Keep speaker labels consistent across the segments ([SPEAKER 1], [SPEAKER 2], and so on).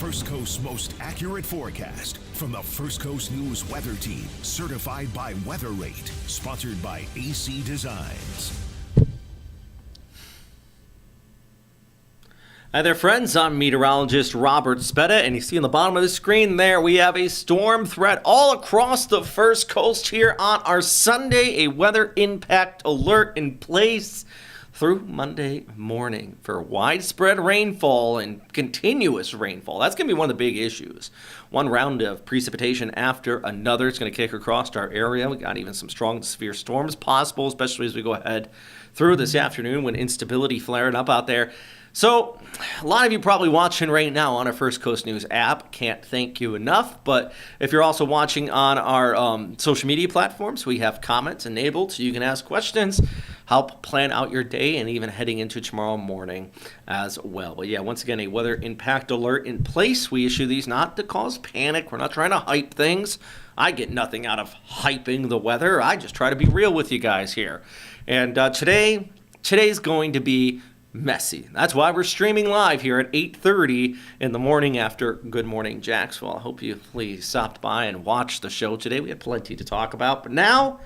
[SPEAKER 1] First Coast's most accurate forecast from the First Coast News Weather Team, certified by Weather Rate, sponsored by AC Designs.
[SPEAKER 2] Hi there, friends. I'm meteorologist Robert Spetta, and you see on the bottom of the screen there, we have a storm threat all across the First Coast here on our Sunday, a weather impact alert in place through Monday morning for widespread rainfall and continuous rainfall. That's going to be one of the big issues. One round of precipitation after another. It's going to kick across our area. We got even some strong to severe storms possible, especially as we go ahead through this afternoon when instability flaring up out there. So, a lot of you probably watching right now on our First Coast News app. Can't thank you enough. But if you're also watching on our social media platforms, we have comments enabled so you can ask questions, help plan out your day, and even heading into tomorrow morning as well. But yeah, once again, a weather impact alert in place. We issue these not to cause panic. We're not trying to hype things. I get nothing out of hyping the weather. I just try to be real with you guys here. And today's going to be messy. That's why we're streaming live here at 8:30 in the morning after Good Morning Jacksonville. I hope you please stopped by and watched the show today. We had plenty to talk about, but now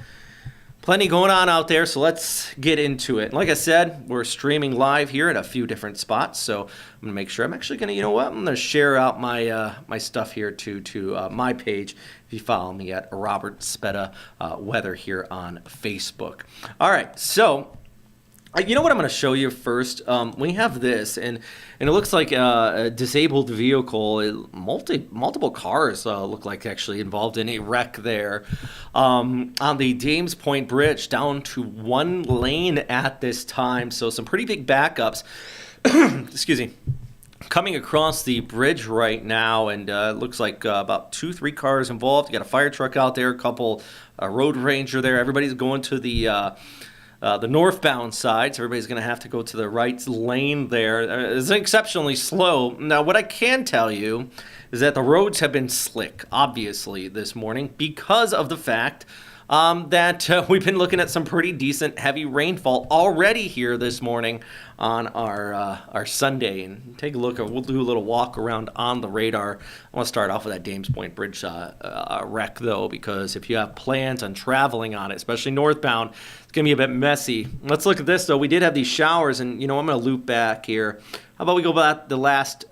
[SPEAKER 2] plenty going on out there, so let's get into it. Like I said, we're streaming live here at a few different spots, so I'm going to make sure I'm actually going to, you know what, I'm going to share out my my stuff here to my page if you follow me at Robert Spetta Weather here on Facebook. All right, so you know what I'm going to show you first? We have this, and it looks like a disabled vehicle. Multiple cars look like actually involved in a wreck there on the Dames Point Bridge, down to one lane at this time. So some pretty big backups. Excuse me. Coming across the bridge right now, and it looks like about 2-3 cars involved. You got a fire truck out there, a couple road ranger there. Everybody's going to the northbound side, so everybody's going to have to go to the right lane there. It's exceptionally slow. Now, what I can tell you is that the roads have been slick, obviously, this morning because of the fact that we've been looking at some pretty decent heavy rainfall already here this morning on our Sunday. And take a look. We'll do a little walk around on the radar. I want to start off with that Dames Point Bridge wreck, though, because if you have plans on traveling on it, especially northbound, it's going to be a bit messy. Let's look at this, though. We did have these showers, and, you know, I'm going to loop back here. How about we go back the last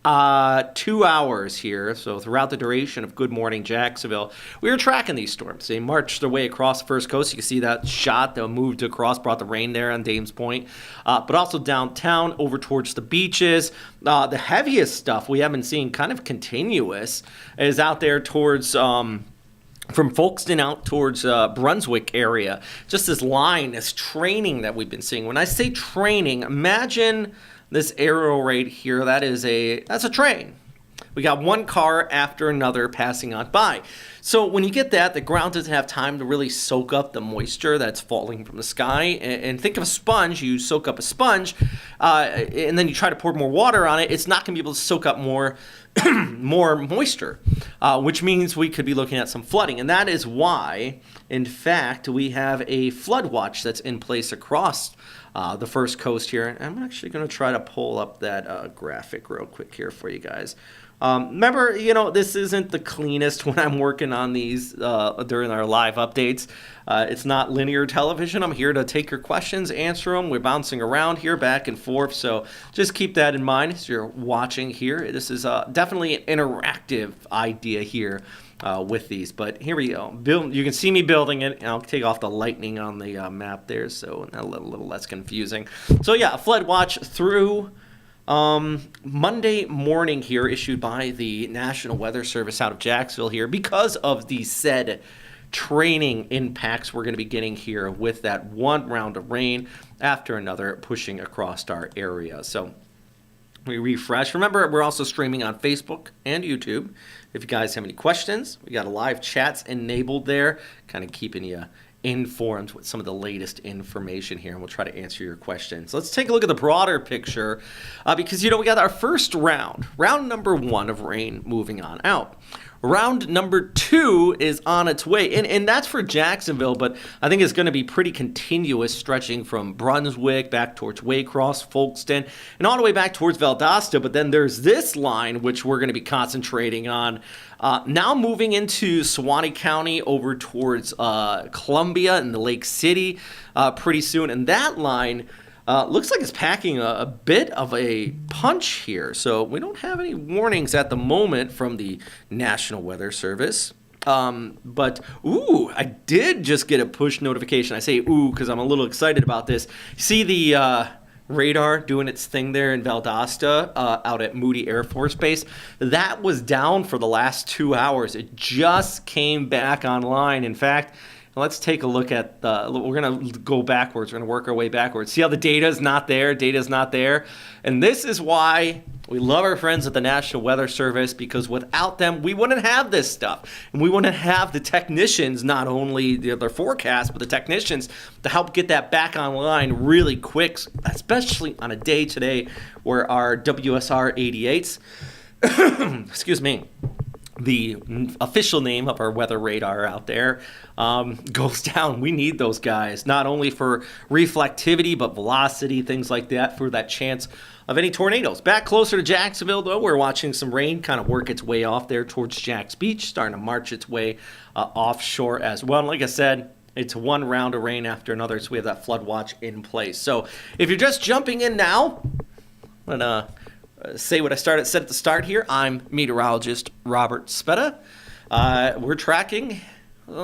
[SPEAKER 2] 2 hours here. So throughout the duration of Good Morning Jacksonville, we were tracking these storms. They marched their way across the First Coast. You can see that shot that moved across, brought the rain there on Dames Point, but also downtown over towards the beaches. The heaviest stuff we have been seeing kind of continuous is out there towards from Folkestone out towards Brunswick area. Just this line, this training that we've been seeing. When I say training, imagine this arrow right here. That's a train. We got one car after another passing on by. So when you get that, the ground doesn't have time to really soak up the moisture that's falling from the sky. And think of a sponge. You soak up a sponge, and then you try to pour more water on it. It's not going to be able to soak up more moisture, which means we could be looking at some flooding. And that is why, in fact, we have a flood watch that's in place across the First Coast here. And I'm actually going to try to pull up that graphic real quick here for you guys. Remember, you know, this isn't the cleanest when I'm working on these during our live updates. It's not linear television. I'm here to take your questions, answer them. We're bouncing around here back and forth, so just keep that in mind as you're watching here. This is definitely an interactive idea here with these, but here we go. You can see me building it, and I'll take off the lightning on the map there, so a little less confusing. So yeah, a flood watch through Monday morning here, issued by the National Weather Service out of Jacksonville here because of the said training impacts we're going to be getting here with that one round of rain after another pushing across our area. So we refresh. Remember, we're also streaming on Facebook and YouTube. If you guys have any questions, we got a live chats enabled there, kind of keeping you informed with some of the latest information here, and we'll try to answer your questions. Let's take a look at the broader picture because, you know, we got our first round number 1 of rain moving on out. round number 2 is on its way. And that's for Jacksonville, but I think it's going to be pretty continuous, stretching from Brunswick back towards Waycross, Folkestone, and all the way back towards Valdosta. But then there's this line, which we're going to be concentrating on, now moving into Suwannee County over towards Columbia and the Lake City pretty soon. And that line looks like it's packing a bit of a punch here. So we don't have any warnings at the moment from the National Weather Service. But, I did just get a push notification. I say ooh because I'm a little excited about this. See the radar doing its thing there in Valdosta out at Moody Air Force Base? That was down for the last 2 hours. It just came back online. In fact, let's take a look at we're going to go backwards. We're going to work our way backwards. See how the data's not there? Data's not there. And this is why we love our friends at the National Weather Service, because without them, we wouldn't have this stuff. And we wouldn't have the technicians, not only their forecast, but the technicians to help get that back online really quick, especially on a day today where our WSR 88s, excuse me, the official name of our weather radar out there, goes down. We need those guys, not only for reflectivity, but velocity, things like that, for that chance of any tornadoes. Back closer to Jacksonville, though, we're watching some rain kind of work its way off there towards Jack's Beach, starting to march its way offshore as well. And like I said, it's one round of rain after another, so we have that flood watch in place. So if you're just jumping in now, I'm going to say what I said at the start here. I'm meteorologist Robert Spetta. We're tracking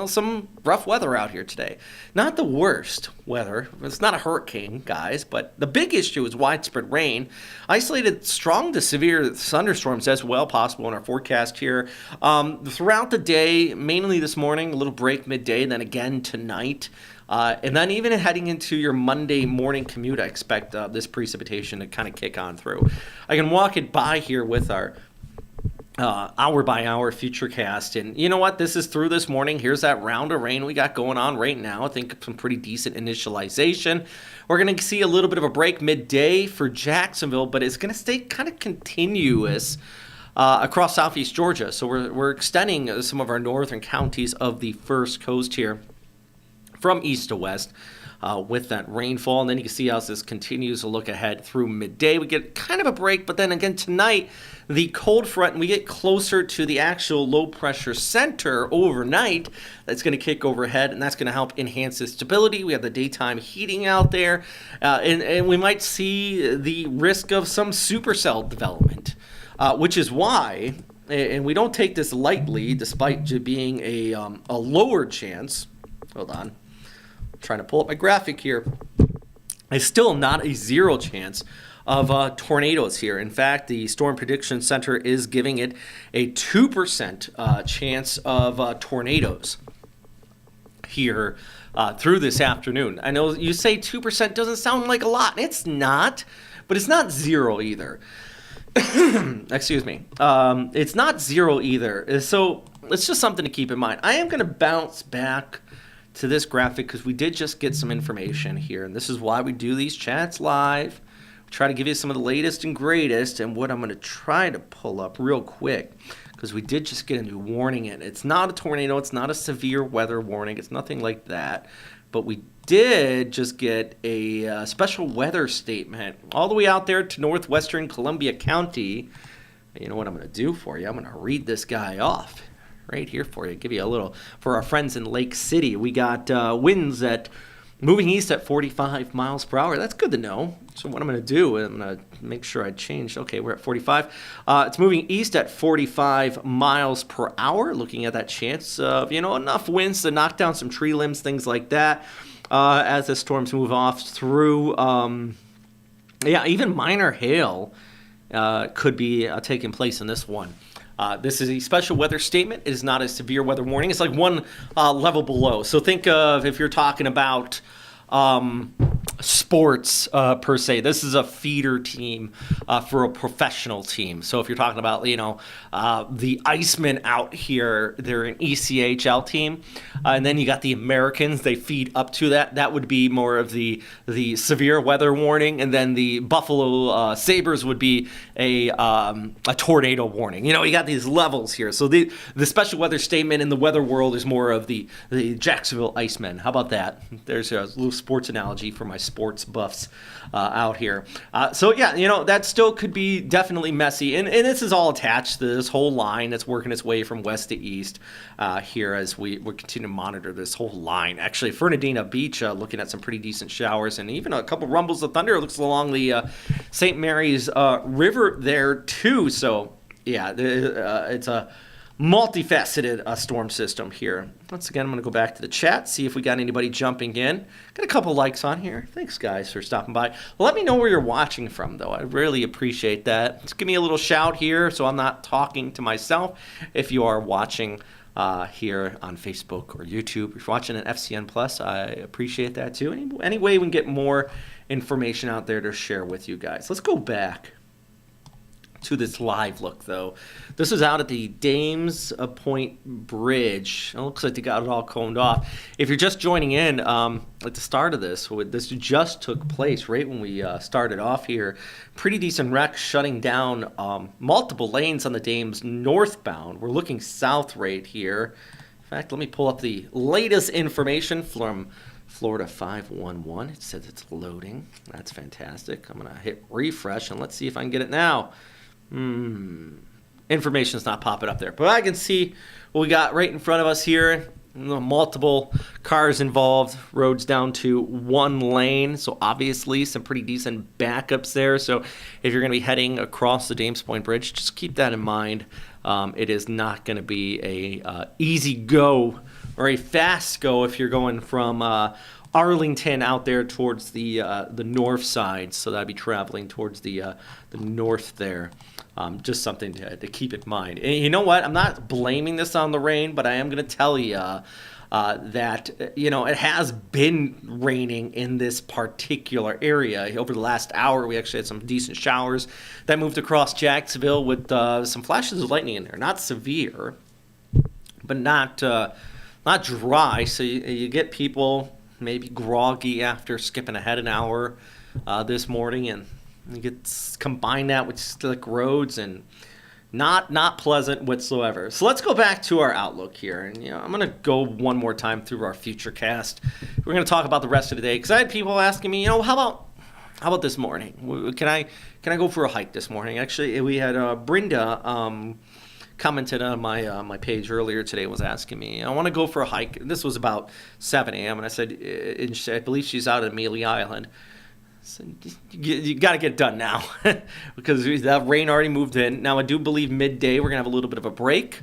[SPEAKER 2] some rough weather out here today. Not the worst weather. It's not a hurricane, guys, but the big issue is widespread rain. Isolated strong to severe thunderstorms as well possible in our forecast here. Throughout the day, mainly this morning, a little break midday, then again tonight. And then even heading into your Monday morning commute, I expect this precipitation to kind of kick on through. I can walk it by here with our hour-by-hour futurecast. And you know what? This is through this morning. Here's that round of rain we got going on right now. I think some pretty decent initialization. We're going to see a little bit of a break midday for Jacksonville, but it's going to stay kind of continuous across southeast Georgia. So we're extending some of our northern counties of the First Coast here from east to west with that rainfall. And then you can see how this continues to look ahead through midday. We get kind of a break, but then again tonight, the cold front, and we get closer to the actual low pressure center overnight. That's going to kick overhead, and that's going to help enhance the stability. We have the daytime heating out there, and we might see the risk of some supercell development, which is why, and we don't take this lightly, despite being a lower chance. Hold on. Trying to pull up my graphic here. It's still not a zero chance of tornadoes here. In fact, the Storm Prediction Center is giving it a 2% chance of tornadoes here through this afternoon. I know you say 2% doesn't sound like a lot. It's not, but it's not zero either. Excuse me. It's not zero either. So it's just something to keep in mind. I am going to bounce back to this graphic because we did just get some information here, and this is why we do these chats live. We try to give you some of the latest and greatest, and what I'm going to try to pull up real quick, because we did just get a new warning in. It's not a tornado, it's not a severe weather warning, it's nothing like that, but we did just get a special weather statement all the way out there to northwestern Columbia County. You know what I'm going to do for you? I'm going to read this guy off right here for you. Give you a little, for our friends in Lake City, we got winds at moving east at 45 miles per hour. That's good to know. So what I'm going to do, I'm going to make sure I change. Okay, we're at 45. It's moving east at 45 miles per hour. Looking at that chance of, enough winds to knock down some tree limbs, things like that, as the storms move off through. Even minor hail could be taking place in this one. This is a special weather statement. It is not a severe weather warning. It's like one level below. So think of, if you're talking about sports per se. This is a feeder team for a professional team. So if you're talking about, the Icemen out here, they're an ECHL team. And then you got the Americans, they feed up to that. That would be more of the severe weather warning. And then the Buffalo Sabres would be a tornado warning. You got these levels here. So the special weather statement in the weather world is more of the Jacksonville Icemen. How about that? There's a little sports analogy for my sports buffs out here. That still could be definitely messy. And this is all attached to this whole line that's working its way from west to east here as we continue to monitor this whole line. Actually, Fernandina Beach looking at some pretty decent showers and even a couple rumbles of thunder. It looks along the St. Mary's River there too. So, yeah, it's a multifaceted storm system here. Once again, I'm going to go back to the chat, see if we got anybody jumping in. Got a couple likes on here. Thanks, guys, for stopping by. Let me know where you're watching from, though. I really appreciate that. Just give me a little shout here so I'm not talking to myself. If you are watching here on Facebook or YouTube, if you're watching an FCN Plus, I appreciate that, too. Any way we can get more information out there to share with you guys. Let's go back to this live look, though. This is out at the Dames Point Bridge. It looks like they got it all coned off. If you're just joining in at the start of this just took place right when we started off here. Pretty decent wreck shutting down multiple lanes on the Dames northbound. We're looking south right here. In fact, let me pull up the latest information from Florida 511. It says it's loading. That's fantastic. I'm going to hit refresh and let's see if I can get it now. Information's not popping up there, but I can see what we got right in front of us here. Multiple cars involved, roads down to one lane, so obviously some pretty decent backups there. So if you're going to be heading across the Dames Point Bridge, just keep that in mind. It is not going to be a easy go or a fast go if you're going from Arlington out there towards the north side. So that'd be traveling towards the north there. Just something to keep in mind. And you know what? I'm not blaming this on the rain, but I am going to tell you that, it has been raining in this particular area. Over the last hour, we actually had some decent showers that moved across Jacksonville with some flashes of lightning in there. Not severe, but not dry. So you get people maybe groggy after skipping ahead an hour this morning, and you combine that with slick roads and not pleasant whatsoever. So let's go back to our outlook here, and I'm going to go one more time through our future cast. We're going to talk about the rest of the day because I had people asking me, how about this morning? Can I go for a hike this morning? Actually, we had Brenda commented on my page earlier today, was asking me, I want to go for a hike. This was about 7 a.m. and I said, I believe she's out at Amelia Island. So you got to get it done now because that rain already moved in. Now, I do believe midday we're going to have a little bit of a break.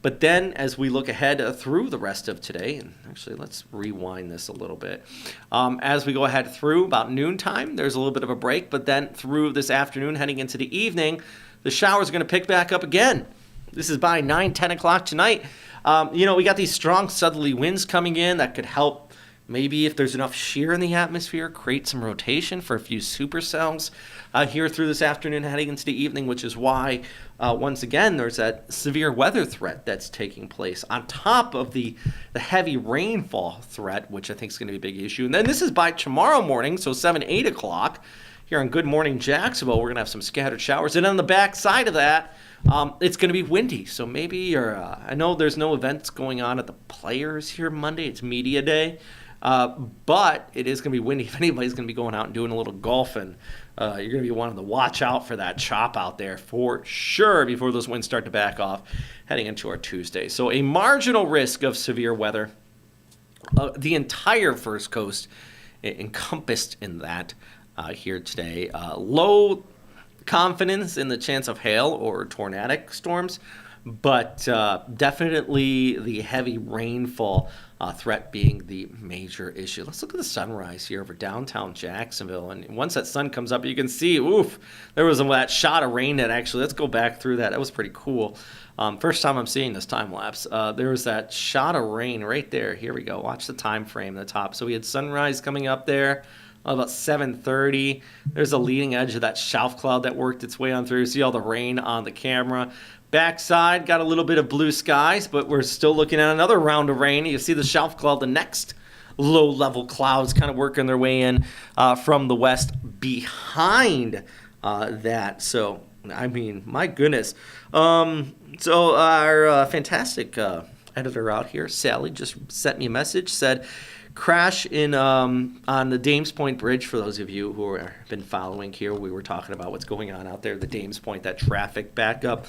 [SPEAKER 2] But then as we look ahead through the rest of today, and actually let's rewind this a little bit. As we go ahead through about noontime, there's a little bit of a break. But then through this afternoon, heading into the evening, the showers are going to pick back up again. This is by 9, 10 o'clock tonight. We got these strong southerly winds coming in that could help. Maybe if there's enough shear in the atmosphere, create some rotation for a few supercells here through this afternoon heading into the evening, which is why, once again, there's that severe weather threat that's taking place on top of the heavy rainfall threat, which I think is going to be a big issue. And then this is by tomorrow morning, so 7, 8 o'clock here on Good Morning Jacksonville. We're going to have some scattered showers. And on the back side of that, it's going to be windy. So maybe I know there's no events going on at the Players here Monday. It's media day. But it is going to be windy. If anybody's going to be going out and doing a little golfing, you're going to be wanting to watch out for that chop out there for sure before those winds start to back off heading into our Tuesday. So a marginal risk of severe weather. The entire First Coast encompassed in that here today. Low confidence in the chance of hail or tornadic storms, but definitely the heavy rainfall threat being the major issue. Let's look at the sunrise here over downtown Jacksonville. And once that sun comes up, you can see, there was that shot of rain that actually, let's go back through that. That was pretty cool. First time I'm seeing this time lapse. There was that shot of rain right there. Here we go. Watch the time frame at the top. So we had sunrise coming up there. about 7:30. There's a leading edge of that shelf cloud that worked its way on through. See all the rain on the camera. Backside, got a little bit of blue skies, but we're still looking at another round of rain. You see the shelf cloud, the next low-level clouds kind of working their way in from the west behind that. So, I mean, my goodness. So our fantastic editor out here, Sally, just sent me a message, said, crash in on the Dames Point Bridge. For those of you who have been following here, we were talking about what's going on out there, the Dames Point, that traffic backup.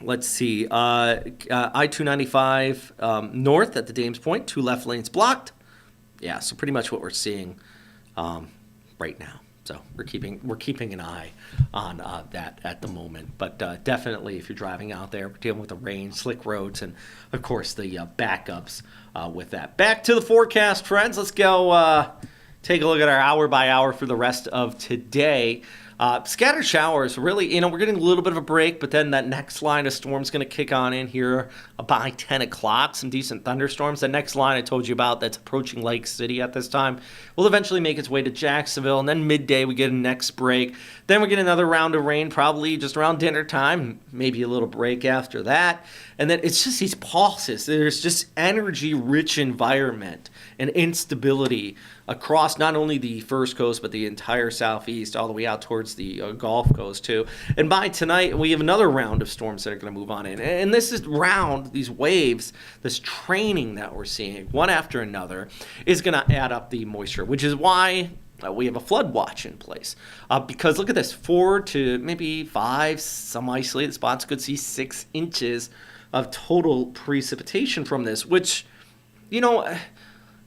[SPEAKER 2] Let's see, I-295 north at the Dames Point, 2 left lanes blocked. Yeah, so pretty much what we're seeing right now. So we're keeping an eye on that at the moment. But definitely, if you're driving out there, we're dealing with the rain, slick roads, and of course the backups with that. Back to the forecast, friends. Let's go take a look at our hour by hour for the rest of today. Scattered showers, really, we're getting a little bit of a break, but then that next line of storms going to kick on in here by 10 o'clock. Some decent thunderstorms. The next line I told you about that's approaching Lake City at this time will eventually make its way to Jacksonville, and then midday we get a next break. Then we get another round of rain, probably just around dinner time, maybe a little break after that. And then it's just these pulses. There's just energy-rich environment and instability across not only the First Coast, but the entire Southeast, all the way out towards the Gulf Coast, too. And by tonight, we have another round of storms that are going to move on in. And this is round, these waves, this training that we're seeing, one after another, is going to add up the moisture, which is why we have a flood watch in place. Because look at this, 4 to maybe 5, some isolated spots could see 6 inches of total precipitation from this, which,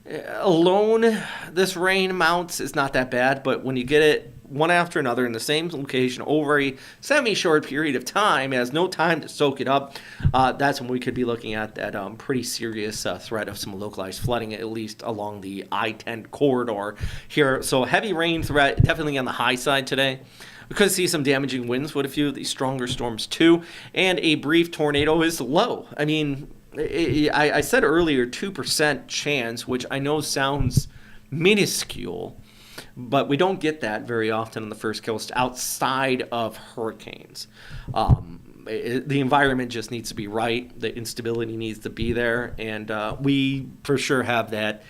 [SPEAKER 2] alone, this rain amounts is not that bad, but when you get it one after another in the same location over a semi-short period of time, it has no time to soak it up, that's when we could be looking at that pretty serious threat of some localized flooding, at least along the I-10 corridor here. So heavy rain threat, definitely on the high side today. We could see some damaging winds with a few of these stronger storms too, and a brief tornado is low. I mean, I said earlier 2% chance, which I know sounds minuscule, but we don't get that very often on the First Coast outside of hurricanes. The environment just needs to be right. The instability needs to be there, and we for sure have that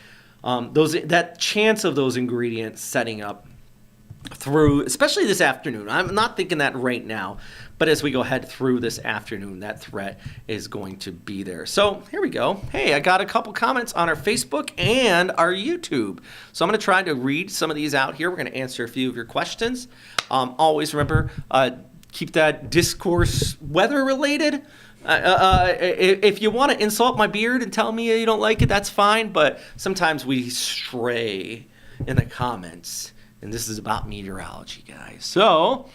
[SPEAKER 2] that chance of those ingredients setting up through, especially this afternoon. I'm not thinking that right now, but as we go ahead through this afternoon, that threat is going to be there. So here we go. Hey, I got a couple comments on our Facebook and our YouTube. So I'm going to try to read some of these out here. We're going to answer a few of your questions. Always remember, keep that discourse weather related. If you want to insult my beard and tell me you don't like it, that's fine. But sometimes we stray in the comments. And this is about meteorology, guys. So,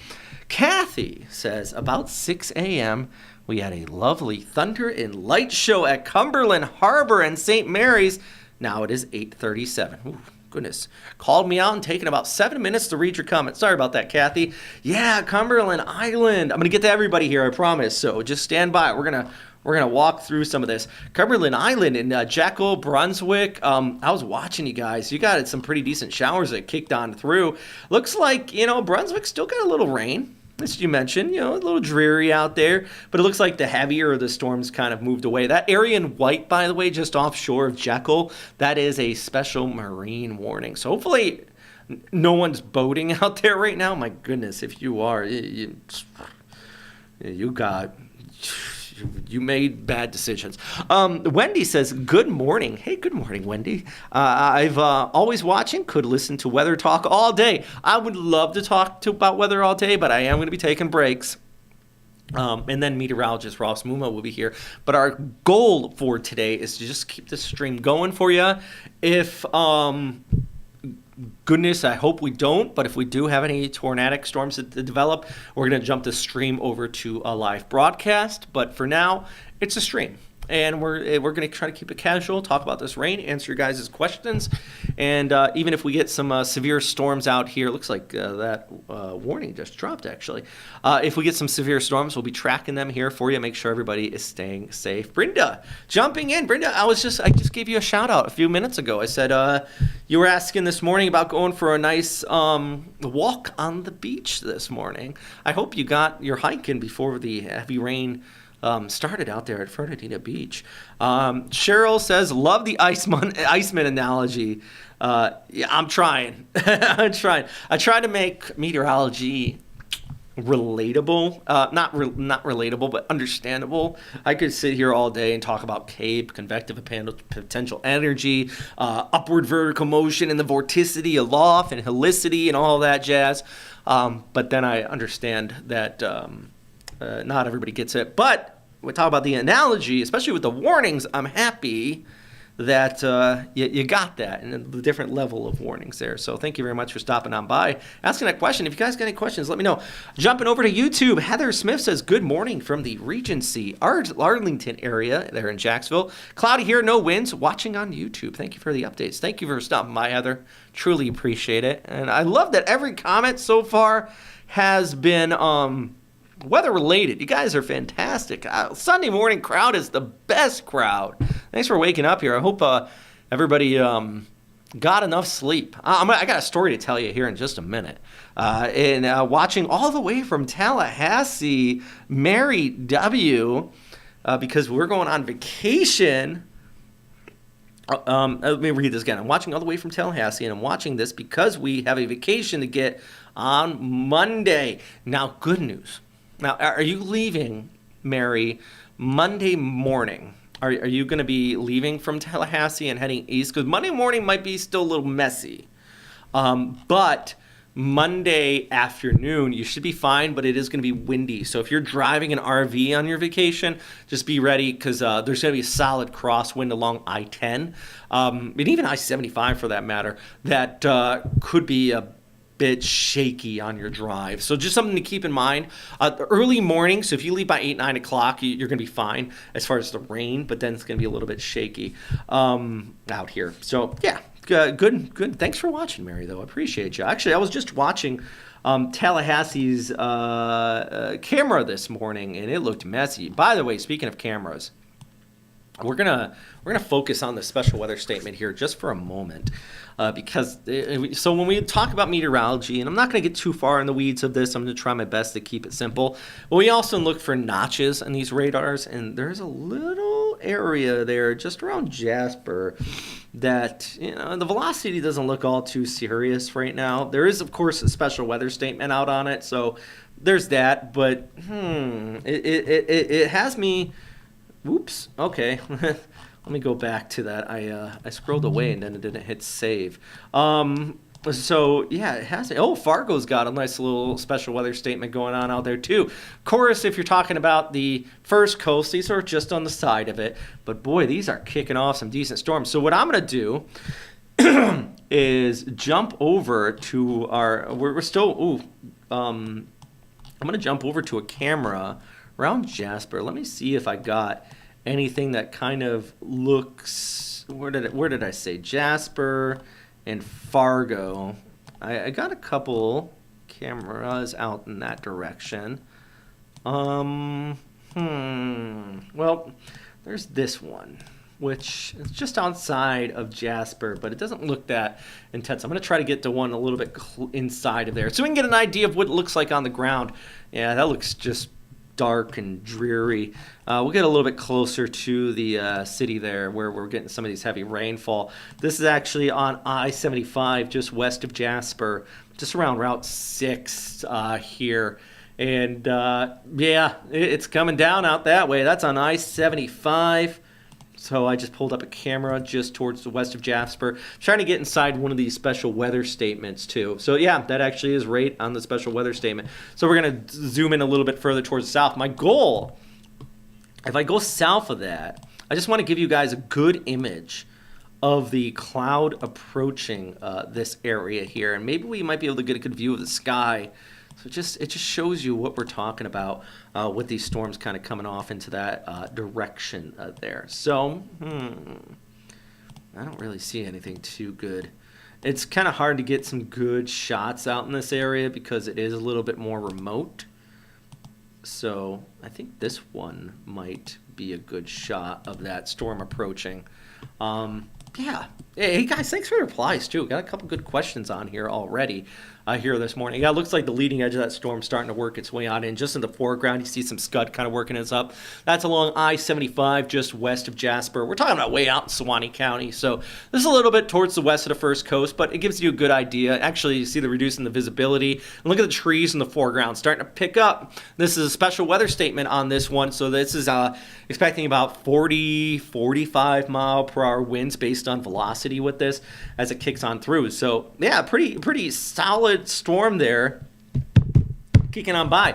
[SPEAKER 2] Kathy says, about 6 a.m., we had a lovely thunder and light show at Cumberland Harbor and St. Mary's. Now it is 8:37. Ooh, goodness. Called me out and taken about 7 minutes to read your comment. Sorry about that, Kathy. Yeah, Cumberland Island. I'm going to get to everybody here, I promise. So just stand by. We're going to walk through some of this. Cumberland Island in Jekyll, Brunswick. I was watching you guys. You got some pretty decent showers that kicked on through. Looks like, Brunswick still got a little rain, as you mentioned. A little dreary out there. But it looks like the heavier of the storms kind of moved away. That area in white, by the way, just offshore of Jekyll, that is a special marine warning. So hopefully no one's boating out there right now. My goodness, if you are, you made bad decisions. Wendy says, good morning. Hey, good morning, Wendy. I've always watching, could listen to weather talk all day. I would love to talk about weather all day, but I am going to be taking breaks. And then meteorologist Ross Muma will be here. But our goal for today is to just keep this stream going for you. If goodness, I hope we don't, but if we do have any tornadic storms that develop, we're going to jump the stream over to a live broadcast. But for now, it's a stream. And we're going to try to keep it casual, talk about this rain, answer your guys' questions. And even if we get some severe storms out here, looks like that warning just dropped, actually. If we get some severe storms, we'll be tracking them here for you. Make sure everybody is staying safe. Brenda, jumping in. Brenda, I just gave you a shout out a few minutes ago. I said you were asking this morning about going for a nice walk on the beach this morning. I hope you got your hike in before the heavy rain started out there at Fernandina Beach. Cheryl says, love the Iceman analogy. Yeah, I'm trying. I'm trying. I try to make meteorology relatable. Not relatable, but understandable. I could sit here all day and talk about CAPE, convective potential energy, upward vertical motion, and the vorticity aloft, and helicity, and all that jazz. But then I understand that not everybody gets it. But we talk about the analogy, especially with the warnings. I'm happy that you got that and the different level of warnings there. So thank you very much for stopping on by, asking that question. If you guys got any questions, let me know. Jumping over to YouTube, Heather Smith says, good morning from the Regency, Arlington area there in Jacksonville. Cloudy here, no winds, watching on YouTube. Thank you for the updates. Thank you for stopping by, Heather. Truly appreciate it. And I love that every comment so far has been weather related. You guys are fantastic. Sunday morning crowd is the best crowd. Thanks for waking up here. I hope everybody got enough sleep. I got a story to tell you here in just a minute. And watching all the way from Tallahassee, Mary W., because we're going on vacation. Let me read this again. I'm watching all the way from Tallahassee, and I'm watching this because we have a vacation to get on Monday. Now, good news. Now, are you leaving, Mary, Monday morning? Are you going to be leaving from Tallahassee and heading east? Because Monday morning might be still a little messy. But Monday afternoon, you should be fine, but it is going to be windy. So if you're driving an RV on your vacation, just be ready because there's going to be a solid crosswind along I-10, and even I-75 for that matter, that could be a bit shaky on your drive. So just something to keep in mind. The early morning, so if you leave by 8, 9 o'clock, you're going to be fine as far as the rain, but then it's going to be a little bit shaky out here. So yeah, good. Thanks for watching, Mary, though. I appreciate you. Actually, I was just watching Tallahassee's camera this morning, and it looked messy. By the way, speaking of cameras, we're gonna focus on the special weather statement here just for a moment, because so when we talk about meteorology, and I'm not going to get too far in the weeds of this, I'm going to try my best to keep it simple. But we also look for notches on these radars, and there's a little area there just around Jasper that the velocity doesn't look all too serious right now. There is, of course, a special weather statement out on it, so there's that. But it has me. Whoops. Okay. Let me go back to that. I scrolled away and then it didn't hit save. So yeah, it has. Oh, Fargo's got a nice little special weather statement going on out there too. Of course, if you're talking about the first coast, these are just on the side of it. But boy, these are kicking off some decent storms. So what I'm gonna do is jump over to our. We're still. I'm gonna jump over to a camera around Jasper. Let me see if I got anything that kind of looks. Where did I say Jasper and Fargo? I got a couple cameras out in that direction. Well, there's this one, which is just outside of Jasper, but it doesn't look that intense. I'm going to try to get to one a little bit inside of there so we can get an idea of what it looks like on the ground. Yeah, that looks just dark and dreary. We'll get a little bit closer to the city there where we're getting some of these heavy rainfall. This is actually on I-75 just west of Jasper, just around Route 6 here. And yeah, it's coming down out that way. That's on I-75. So I just pulled up a camera just towards the west of Jasper, trying to get inside one of these special weather statements too. So yeah, that actually is right on the special weather statement. So we're going to zoom in a little bit further towards the south. My goal, if I go south of that, I just want to give you guys a good image of the cloud approaching this area here. And maybe we might be able to get a good view of the sky So it just shows you what we're talking about with these storms kind of coming off into that direction there. So I don't really see anything too good. It's kind of hard to get some good shots out in this area because it is a little bit more remote. So I think this one might be a good shot of that storm approaching. Yeah. Hey, guys, thanks for the replies, too. Got a couple good questions on here already here this morning. Yeah, it looks like the leading edge of that storm starting to work its way on in. Just in the foreground, you see some scud kind of working its up. That's along I-75, just west of Jasper. We're talking about way out in Suwannee County. So this is a little bit towards the west of the First Coast, but it gives you a good idea. Actually, you see the reducing the visibility. And look at the trees in the foreground starting to pick up. This is a special weather statement on this one. So this is expecting about 40, 45 mile per hour winds based on velocity with this as it kicks on through. So yeah, pretty solid storm there kicking on by.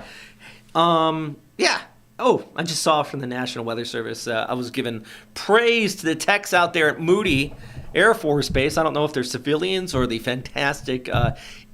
[SPEAKER 2] Yeah. Oh, I just saw from the National Weather Service, I was giving praise to the techs out there at Moody Air Force Base. I don't know if they're civilians or the fantastic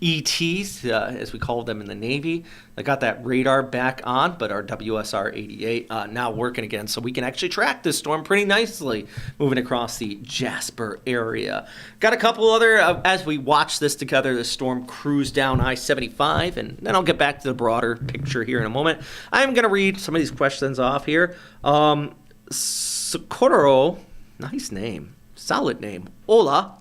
[SPEAKER 2] ETs, as we call them in the Navy. They got that radar back on, but our WSR-88 now working again, so we can actually track this storm pretty nicely moving across the Jasper area. Got a couple other, as we watch this together, the storm cruise down I-75, and then I'll get back to the broader picture here in a moment. I'm going to read some of these questions off here. Socorro, nice name. Solid name. Hola.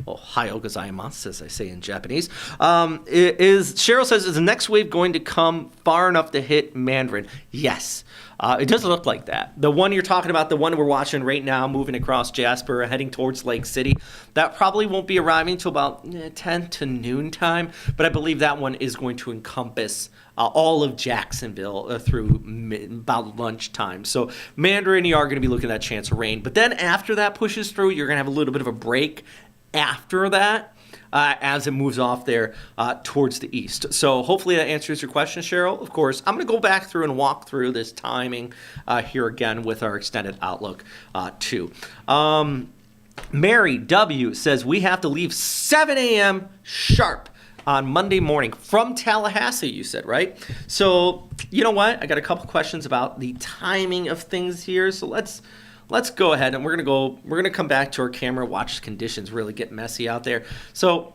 [SPEAKER 2] Ohio gozaimasu, as I say in Japanese. Cheryl says, is the next wave going to come far enough to hit Mandarin? Yes. It does look like that. The one you're talking about, the one we're watching right now, moving across Jasper, heading towards Lake City, that probably won't be arriving until about 10 to noon time, but I believe that one is going to encompass all of Jacksonville through about lunchtime. So Mandarin, you are going to be looking at that chance of rain. But then after that pushes through, you're going to have a little bit of a break after that as it moves off there towards the east. So hopefully that answers your question, Cheryl. Of course, I'm going to go back through and walk through this timing here again with our extended outlook too. Mary W. says we have to leave 7 a.m. sharp on Monday morning from Tallahassee, you said, right? So, you know what? I got a couple questions about the timing of things here. So let's go ahead and we're gonna come back to our camera, watch conditions really get messy out there. So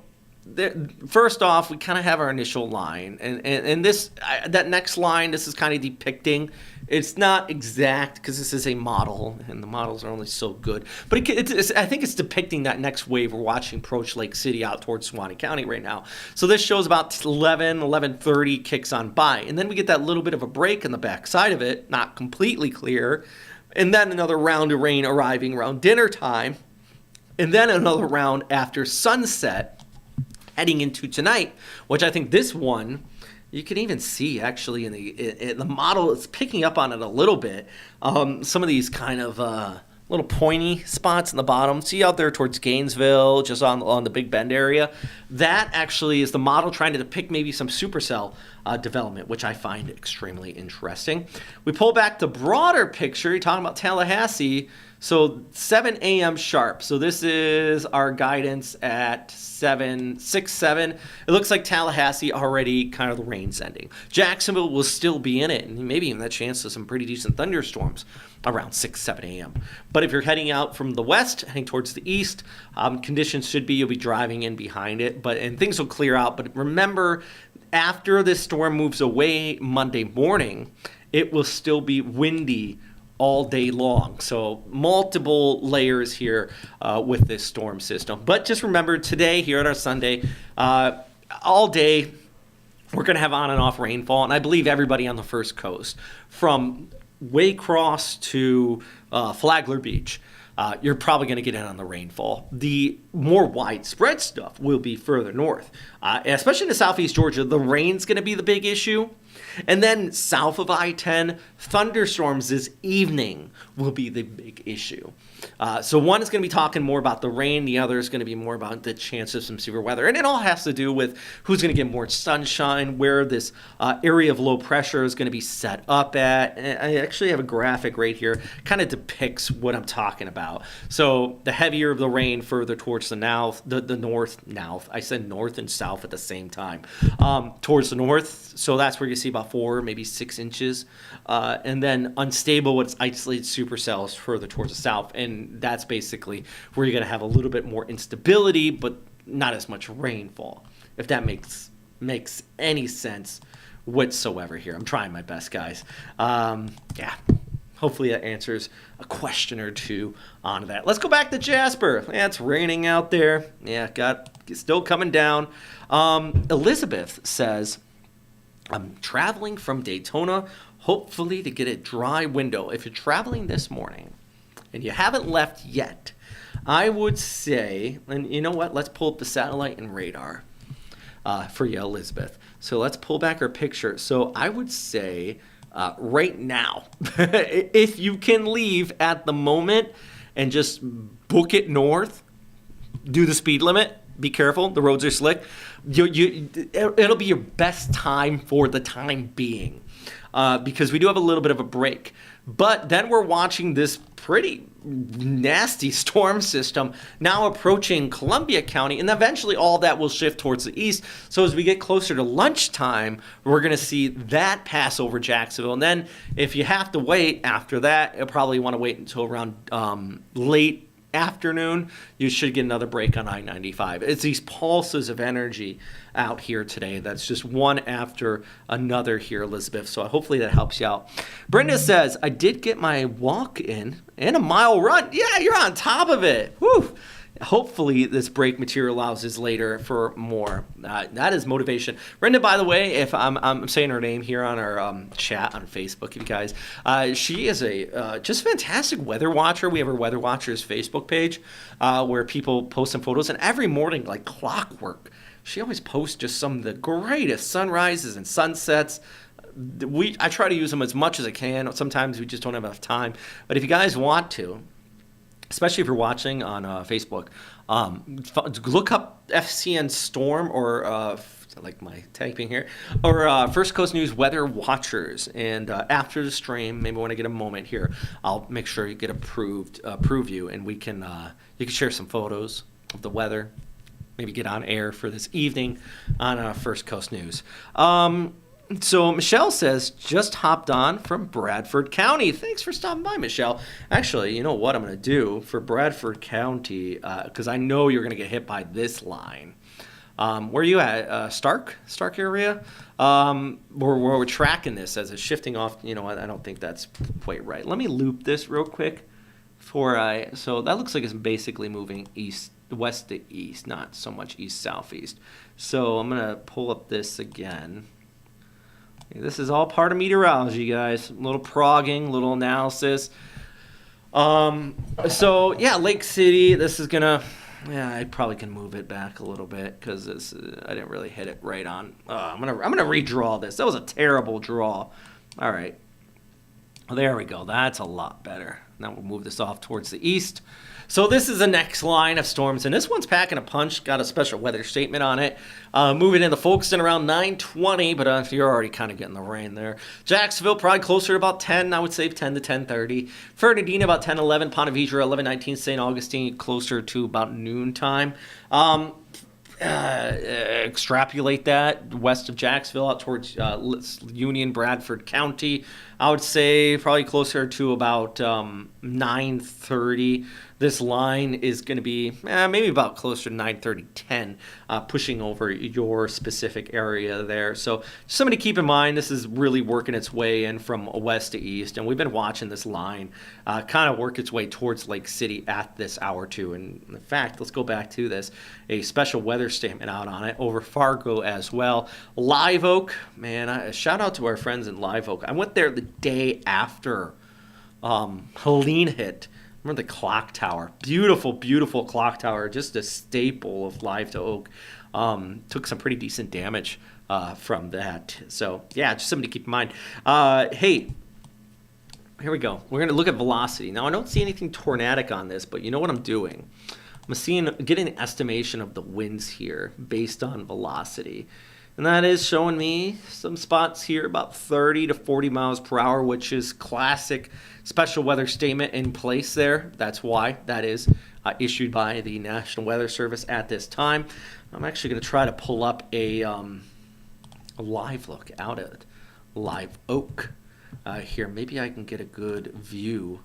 [SPEAKER 2] first off, we kind of have our initial line, and this that next line, this is kind of depicting. It's not exact because this is a model, and the models are only so good. But I think it's depicting that next wave we're watching approach Lake City out towards Suwannee County right now. So this shows about 11:30 kicks on by. And then we get that little bit of a break in the backside of it, not completely clear. And then another round of rain arriving around dinner time. And then another round after sunset heading into tonight, which I think this one, you can even see actually in the model, it's picking up on it a little bit. Some of these kind of little pointy spots in the bottom. See out there towards Gainesville, just on the Big Bend area. That actually is the model trying to depict maybe some supercell development, which I find extremely interesting. We pull back the broader picture. You're talking about Tallahassee. So 7 a.m. sharp. So this is our guidance at 7. It looks like Tallahassee already kind of the rain's ending. Jacksonville will still be in it, and maybe even that chance of some pretty decent thunderstorms around 7 a.m. But if you're heading out from the west, heading towards the east, conditions should be, you'll be driving in behind it, and things will clear out. But remember, after this storm moves away Monday morning, it will still be windy all day long. So multiple layers here with this storm system. But just remember, today here at our Sunday, all day, we're going to have on and off rainfall. And I believe everybody on the First Coast, from Waycross to Flagler Beach, you're probably going to get in on the rainfall. The more widespread stuff will be further north, especially in the southeast Georgia. The rain's going to be the big issue. And then south of I-10, thunderstorms this evening will be the big issue. So one is going to be talking more about the rain. The other is going to be more about the chance of some severe weather. And it all has to do with who's going to get more sunshine, where this area of low pressure is going to be set up at. And I actually have a graphic right here, kind of depicts what I'm talking about. So the heavier the rain further towards the north, I said north and south at the same time, towards the north. So that's where you see about 4, maybe 6 inches. And then unstable, what's isolated supercells further towards the south. And that's basically where you're going to have a little bit more instability, but not as much rainfall, if that makes any sense whatsoever here. I'm trying my best, guys. Yeah. Hopefully that answers a question or two on that. Let's go back to Jasper. Yeah, it's raining out there. Yeah, still coming down. Elizabeth says, I'm traveling from Daytona, hopefully to get a dry window. If you're traveling this morning and you haven't left yet, I would say, and you know what? Let's pull up the satellite and radar for you, Elizabeth. So let's pull back our picture. So I would say right now, if you can leave at the moment and just book it north, do the speed limit. Be careful. The roads are slick. It'll be your best time for the time being because we do have a little bit of a break. But then we're watching this pretty nasty storm system now approaching Columbia County, and eventually all that will shift towards the east. So as we get closer to lunchtime, we're going to see that pass over Jacksonville. And then if you have to wait after that, you'll probably want to wait until around late afternoon. You should get another break on I-95. It's these pulses of energy out here today. That's just one after another here, Elizabeth. So hopefully that helps you out. Brenda says, I did get my walk in and a mile run. Yeah, you're on top of it. Woo. Hopefully this break materializes later for more. That is motivation. Brenda, by the way, if I'm saying her name here on our chat on Facebook, if you guys, she is a just fantastic weather watcher. We have our Weather Watchers Facebook page where people post some photos, and every morning, like clockwork, she always posts just some of the greatest sunrises and sunsets. I try to use them as much as I can. Sometimes we just don't have enough time. But if you guys want to, especially if you're watching on Facebook, look up FCN Storm or like my typing here, or First Coast News Weather Watchers. And after the stream, maybe when I get a moment here, I'll make sure you get approve you, and we can you can share some photos of the weather. Maybe get on air for this evening on First Coast News. So Michelle says, just hopped on from Bradford County. Thanks for stopping by, Michelle. Actually, you know what I'm going to do for Bradford County, because I know you're going to get hit by this line. Where are you at? Stark area? Where we're tracking this as it's shifting off. You know what? I don't think that's quite right. Let me loop this real quick. So that looks like it's basically moving west to east, not so much east-southeast. So I'm going to pull up this again. This is all part of meteorology, guys. A little progging, little analysis. So, yeah, Lake City, this is going to... Yeah, I probably can move it back a little bit because I didn't really hit it right on. I'm gonna redraw this. That was a terrible draw. All right. Well, there we go. That's a lot better. Now we'll move this off towards the east. So this is the next line of storms, and this one's packing a punch. Got a special weather statement on it. Moving into Folkestone around 9:20, but you're already kind of getting the rain there. Jacksonville probably closer to about 10. I would say 10 to 10:30. Fernandina about 10:11. Ponte Vedra 11:19. St. Augustine closer to about noontime. Extrapolate that west of Jacksonville out towards Union, Bradford County. I would say probably closer to about 9:30. This line is going to be maybe about closer to 9:30, 10, pushing over your specific area there. So just something to keep in mind. This is really working its way in from west to east, and we've been watching this line kind of work its way towards Lake City at this hour too. And in fact, let's go back to this. A special weather statement out on it over Fargo as well. Live Oak, man, shout out to our friends in Live Oak. I went there the day after Helene hit. Remember the clock tower. Beautiful, beautiful clock tower. Just a staple of Live Oak. Took some pretty decent damage from that. So, yeah, just something to keep in mind. Hey, here we go. We're going to look at velocity. Now, I don't see anything tornadic on this, but you know what I'm doing? Getting an estimation of the winds here based on velocity. And that is showing me some spots here about 30 to 40 miles per hour, which is classic special weather statement in place there. That's why that is issued by the National Weather Service at this time. I'm actually going to try to pull up a live look out at Live Oak here. Maybe I can get a good view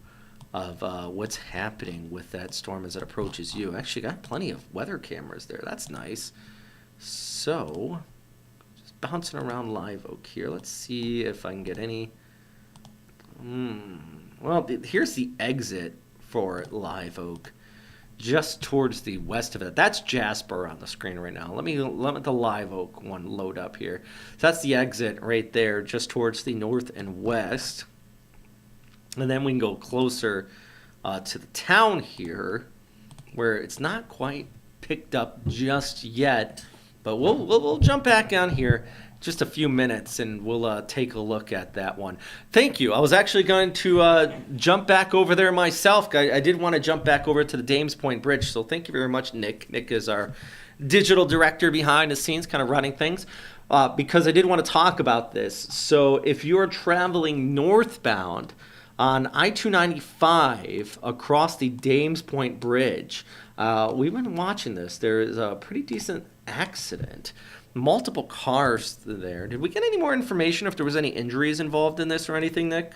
[SPEAKER 2] of what's happening with that storm as it approaches you. Actually got plenty of weather cameras there. That's nice. So, just bouncing around Live Oak here. Let's see if I can get any... Well, here's the exit for Live Oak, just towards the west of it. That's Jasper on the screen right now. Let me the Live Oak one load up here. So that's the exit right there, just towards the north and west. And then we can go closer to the town here, where it's not quite picked up just yet. But we'll jump back on here just a few minutes, and we'll take a look at that one. Thank you. I was actually going to jump back over there myself. I did want to jump back over to the Dames Point Bridge, so thank you very much, Nick. Nick is our digital director behind the scenes, kind of running things, because I did want to talk about this. So if you're traveling northbound on I-295 across the Dames Point Bridge, we've been watching this. There is a pretty decent accident. Multiple cars there. Did we get any more information if there was any injuries involved in this or anything, Nick?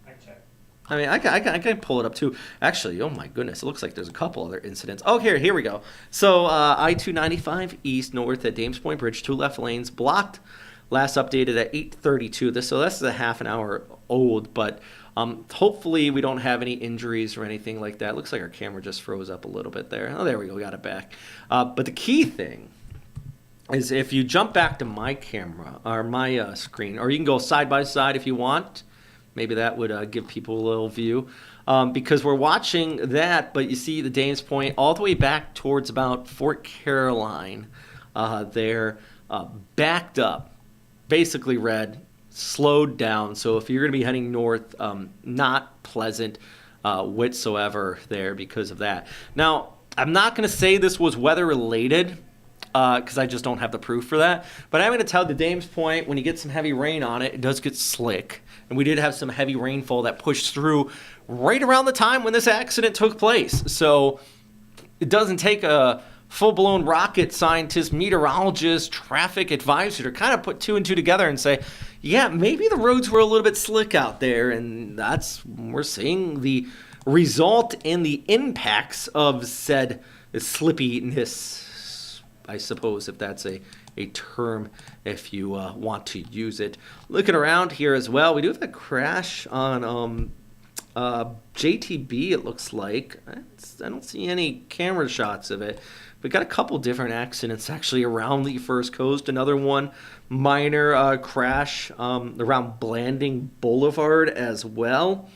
[SPEAKER 3] I can check.
[SPEAKER 2] I mean, I can pull it up too. Actually, oh my goodness, it looks like there's a couple other incidents. Oh, here we go. So I-295 east north at Dames Point Bridge, 2 left lanes blocked. Last updated at 8:32. So this is a half an hour old, but hopefully we don't have any injuries or anything like that. Looks like our camera just froze up a little bit there. Oh, there we go, got it back. But the key thing is if you jump back to my camera or my screen, or you can go side by side if you want. Maybe that would give people a little view, because we're watching that, but you see the Dames Point all the way back towards about Fort Caroline there, backed up, basically red, slowed down. So if you're going to be heading north, not pleasant whatsoever there because of that. Now, I'm not going to say this was weather related, because I just don't have the proof for that. But I'm going to tell the Dames Point, when you get some heavy rain on it, it does get slick. And we did have some heavy rainfall that pushed through right around the time when this accident took place. So it doesn't take a full-blown rocket scientist, meteorologist, traffic advisor to kind of put 2 and 2 together and say, yeah, maybe the roads were a little bit slick out there. And we're seeing the result in the impacts of said slippiness, I suppose, if that's a term, if you want to use it. Looking around here as well, we do have a crash on JTB, it looks like. I don't see any camera shots of it. We've got a couple different accidents actually around the First Coast. Another one, minor crash around Blanding Boulevard as well.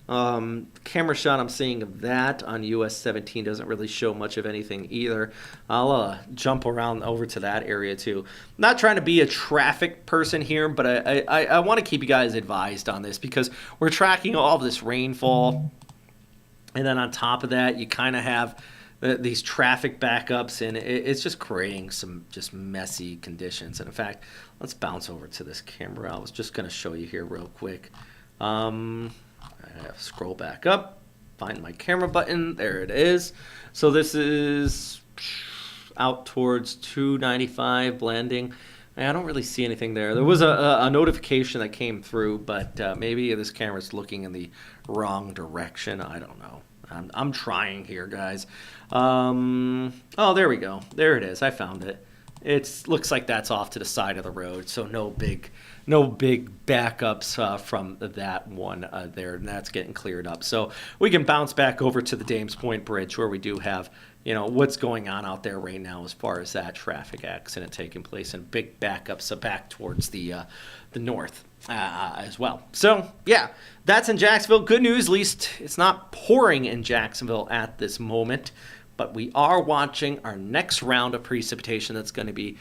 [SPEAKER 2] Camera shot I'm seeing of that on US 17 doesn't really show much of anything either. I'll jump around over to that area too. Not trying to be a traffic person here, but I want to keep you guys advised on this because we're tracking all of this rainfall, and then on top of that you kind of have these traffic backups, and it's just creating some just messy conditions. And in fact, let's bounce over to this camera. I was just going to show you here real quick. Scroll back up, find my camera button. There it is. So this is out towards 295 Blanding. I don't really see anything there. There was a notification that came through, but maybe this camera's looking in the wrong direction. I don't know. I'm trying here, guys. Oh, there we go. There it is. I found it. It looks like that's off to the side of the road, so no big backups from that one there, and that's getting cleared up. So we can bounce back over to the Dames Point Bridge, where we do have, what's going on out there right now as far as that traffic accident taking place, and big backups back towards the north as well. So yeah, that's in Jacksonville. Good news, at least it's not pouring in Jacksonville at this moment. but we are watching our next round of precipitation that's going to be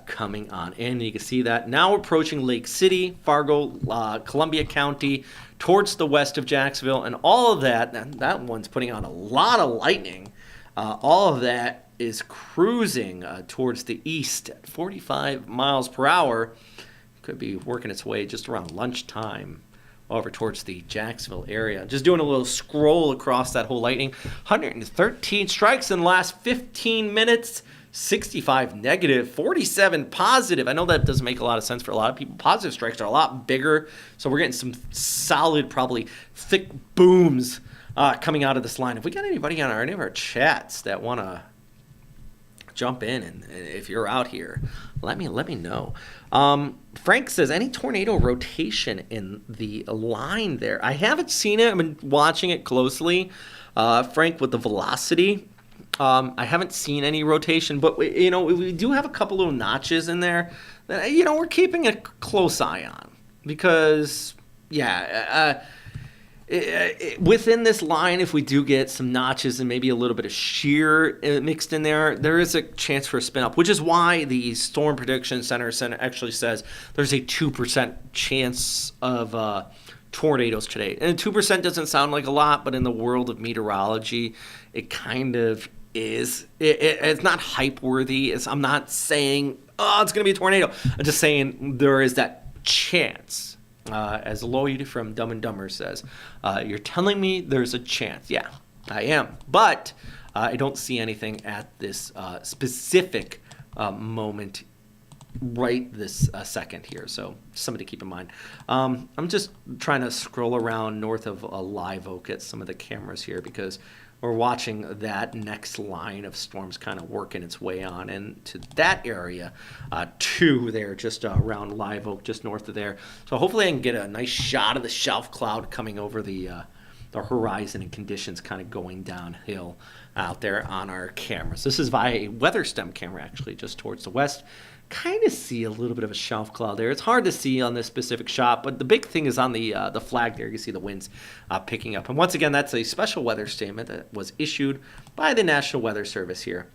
[SPEAKER 2] coming on in. You can see that now we're approaching Lake City, Fargo, Columbia County, towards the west of Jacksonville, and all of that. That one's putting on a lot of lightning. All of that is cruising towards the east at 45 miles per hour. Could be working its way just around lunchtime over towards the Jacksonville area. Just doing a little scroll across that whole lightning. 113 strikes in the last 15 minutes. 65 negative, 47 positive. I know that doesn't make a lot of sense for a lot of people. Positive strikes are a lot bigger, so we're getting some solid, probably thick booms coming out of this line. If we got anybody on any of our chats that want to jump in, and if you're out here, let me know. Frank says, any tornado rotation in the line there? I haven't seen it. I've been watching it closely. Frank, with the velocity, I haven't seen any rotation, but we do have a couple little notches in there that we're keeping a close eye on because within this line, if we do get some notches and maybe a little bit of shear mixed in there is a chance for a spin up, which is why the Storm Prediction Center actually says there's a 2% chance of tornadoes today. And 2% doesn't sound like a lot, but in the world of meteorology, it kind of is. It's not hype worthy. I'm not saying, it's going to be a tornado. I'm just saying there is that chance. As Lloyd from Dumb and Dumber says, you're telling me there's a chance. Yeah, I am. But I don't see anything at this specific moment right this second here. So something to keep in mind. I'm just trying to scroll around north of Live Oak at some of the cameras here because we're watching that next line of storms kind of working its way on into that area too there, just around Live Oak, just north of there. So hopefully I can get a nice shot of the shelf cloud coming over the horizon and conditions kind of going downhill out there on our cameras. This is via a weather stem camera, actually, just towards the west. Kind of see a little bit of a shelf cloud there. It's hard to see on this specific shot, but the big thing is on the flag there. You can see the winds picking up. And once again, that's a special weather statement that was issued by the National Weather Service here.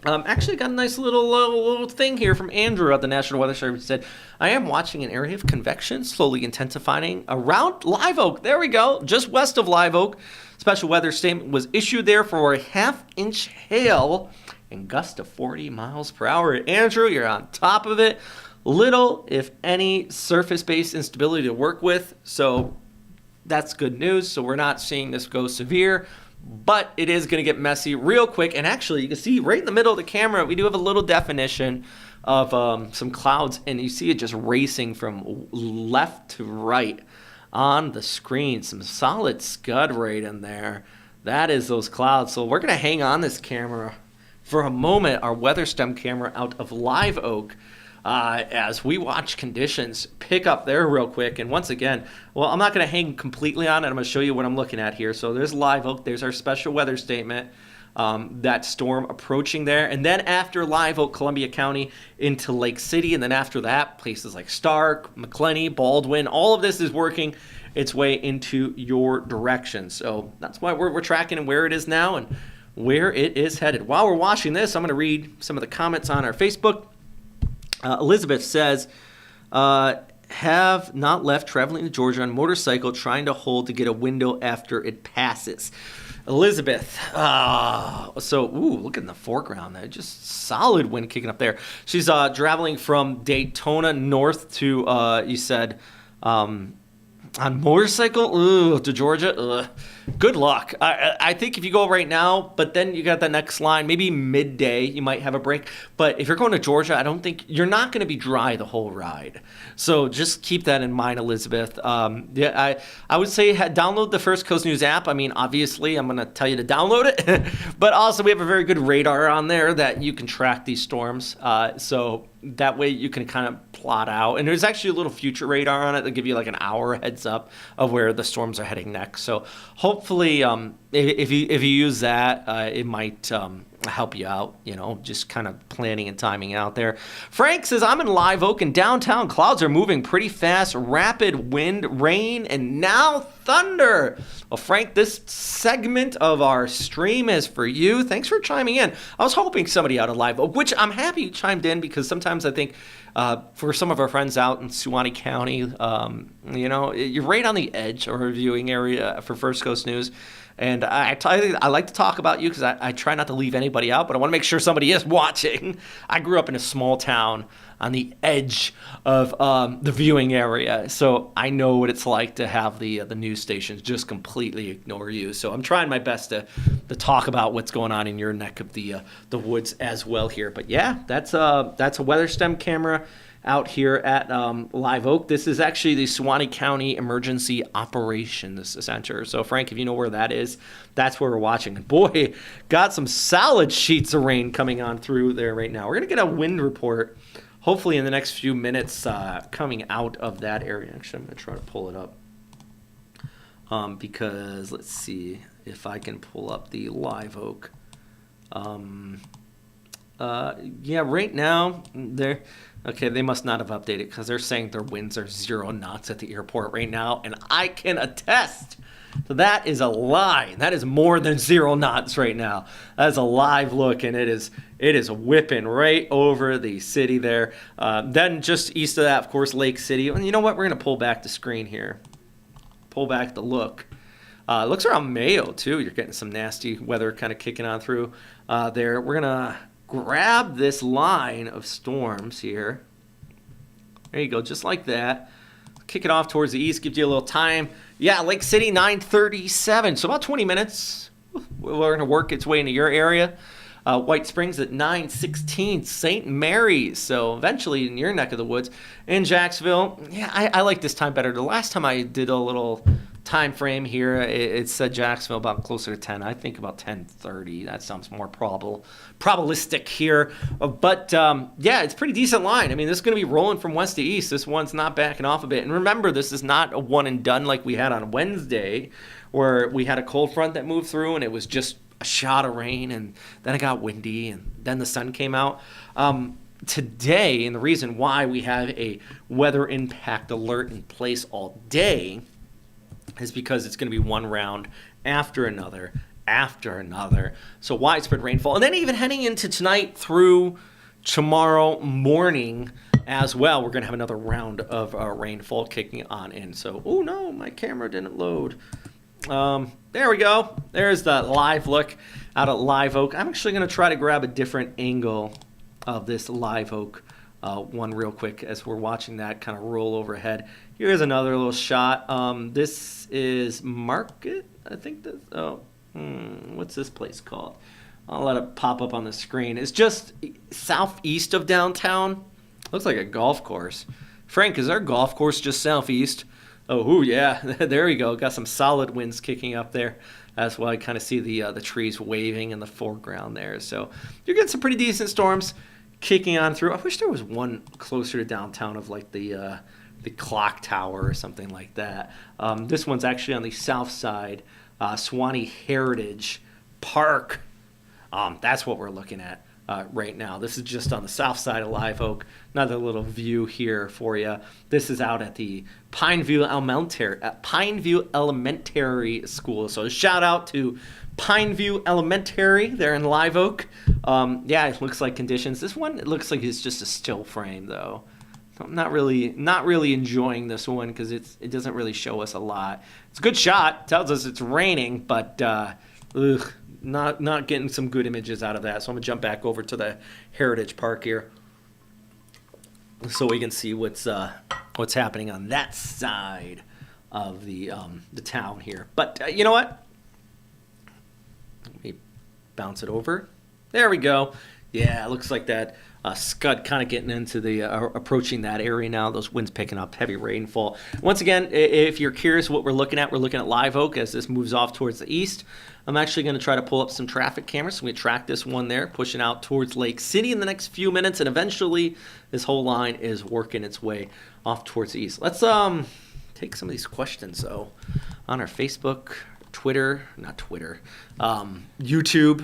[SPEAKER 2] Actually got a nice little thing here from Andrew at the National Weather Service. He said, I am watching an area of convection slowly intensifying around Live Oak. There we go, just west of Live Oak. Special weather statement was issued there for a half-inch hail and gust of 40 miles per hour. Andrew, you're on top of it. Little, if any, surface-based instability to work with, so that's good news. So we're not seeing this go severe, but it is going to get messy real quick. And actually, you can see right in the middle of the camera, we do have a little definition of some clouds, and you see it just racing from left to right on the screen. Some solid scud right in there. That is those clouds. So we're going to hang on this camera for a moment, our weather stem camera out of Live Oak, as we watch conditions pick up there real quick. And once again, well, I'm not going to hang completely on it. I'm going to show you what I'm looking at here. So there's Live Oak. There's our special weather statement. That storm approaching there. And then after Live Oak, Columbia County into Lake City. And then after that, places like Stark, McClenny, Baldwin. All of this is working its way into your direction. So that's why we're tracking and where it is now and where it is headed. While we're watching this, I'm going to read some of the comments on our Facebook. Elizabeth says, have not left traveling to Georgia on motorcycle trying to hold to get a window after it passes. Elizabeth, look in the foreground there. Just solid wind kicking up there. She's traveling from Daytona north to, you said, on motorcycle to Georgia. Good luck. I think if you go right now, but then you got the next line, maybe midday, you might have a break. But if you're going to Georgia, I don't think you're not going to be dry the whole ride. So just keep that in mind, Elizabeth. I would say download the First Coast News app. I mean, obviously, I'm going to tell you to download it. But also, we have a very good radar on there that you can track these storms. So that way you can kind of plot out. And there's actually a little future radar on it that give you like an hour heads up of where the storms are heading next. So hopefully, if you use that, it might help you out, just kind of planning and timing out there. Frank says, I'm in Live Oak in downtown. Clouds are moving pretty fast. Rapid wind, rain, and now thunder. Well, Frank, this segment of our stream is for you. Thanks for chiming in. I was hoping somebody out of Live Oak, which I'm happy you chimed in, because sometimes I think for some of our friends out in Suwannee County, you're right on the edge of our viewing area for First Coast News. And I like to talk about you because I try not to leave anybody out, but I want to make sure somebody is watching. I grew up in a small town on the edge of the viewing area, so I know what it's like to have the news stations just completely ignore you. So I'm trying my best to talk about what's going on in your neck of the woods as well here. But yeah, that's a weather stem camera out here at Live Oak. This is actually the Suwannee County Emergency Operations Center. So, Frank, if you know where that is, that's where we're watching. And boy, got some solid sheets of rain coming on through there right now. We're going to get a wind report, hopefully in the next few minutes, coming out of that area. Actually, I'm going to try to pull it up because let's see if I can pull up the Live Oak. Yeah, right now, okay, they must not have updated because they're saying their winds are 0 knots at the airport right now, and I can attest. So that is a lie. That is more than 0 knots right now. That is a live look, and it is whipping right over the city there. Then just east of that, of course, Lake City. And you know what? We're going to pull back the screen here. Pull back the look. It looks around Mayo, too. You're getting some nasty weather kind of kicking on through there. We're going to grab this line of storms here. There you go, just like that. Kick it off towards the east, gives you a little time. Yeah, Lake City, 9:37, so about 20 minutes. We're going to work its way into your area. White Springs at 9:16, St. Mary's, so eventually in your neck of the woods. In Jacksonville, yeah, I like this time better. The last time I did a little time frame here, it said Jacksonville about closer to 10. I think about 10:30. That sounds more probabilistic here. But yeah, it's a pretty decent line. I mean, this is going to be rolling from west to east. This one's not backing off a bit. And remember, this is not a one and done like we had on Wednesday, where we had a cold front that moved through and it was just a shot of rain, and then it got windy, and then the sun came out. Today, and the reason why we have a weather impact alert in place all day is because it's going to be one round after another. So widespread rainfall. And then even heading into tonight through tomorrow morning as well, we're going to have another round of rainfall kicking on in. So, oh no, my camera didn't load. There we go. There's the live look out at Live Oak. I'm actually going to try to grab a different angle of this Live Oak one real quick as we're watching that kind of roll overhead. Here's another little shot. This is Market, I think. What's this place called? I'll let it pop up on the screen. It's just southeast of downtown. Looks like a golf course. Frank, is our golf course just southeast? Oh, yeah, there we go. Got some solid winds kicking up there. That's why I kind of see the trees waving in the foreground there. So you're getting some pretty decent storms kicking on through. I wish there was one closer to downtown of like the clock tower or something like that. This one's actually on the south side, Suwannee Heritage Park. That's what we're looking at right now. This is just on the south side of Live Oak. Another little view here for you. This is out at the Pineview Elementary School. So shout out to Pineview Elementary there in Live Oak. Yeah, it looks like conditions. This one, it looks like it's just a still frame though. I'm not really enjoying this one because it doesn't really show us a lot. It's a good shot. Tells us it's raining, but not getting some good images out of that. So I'm gonna jump back over to the Heritage Park here, so we can see what's happening on that side of the town here. But you know what? Let me bounce it over. There we go. Yeah, it looks like that scud kind of getting into the approaching that area now. Those winds picking up, heavy rainfall. Once again, if you're curious what we're looking at Live Oak as this moves off towards the east. I'm actually going to try to pull up some traffic cameras. So we track this one there, pushing out towards Lake City in the next few minutes, and eventually this whole line is working its way off towards the east. Let's take some of these questions though on our Facebook, YouTube.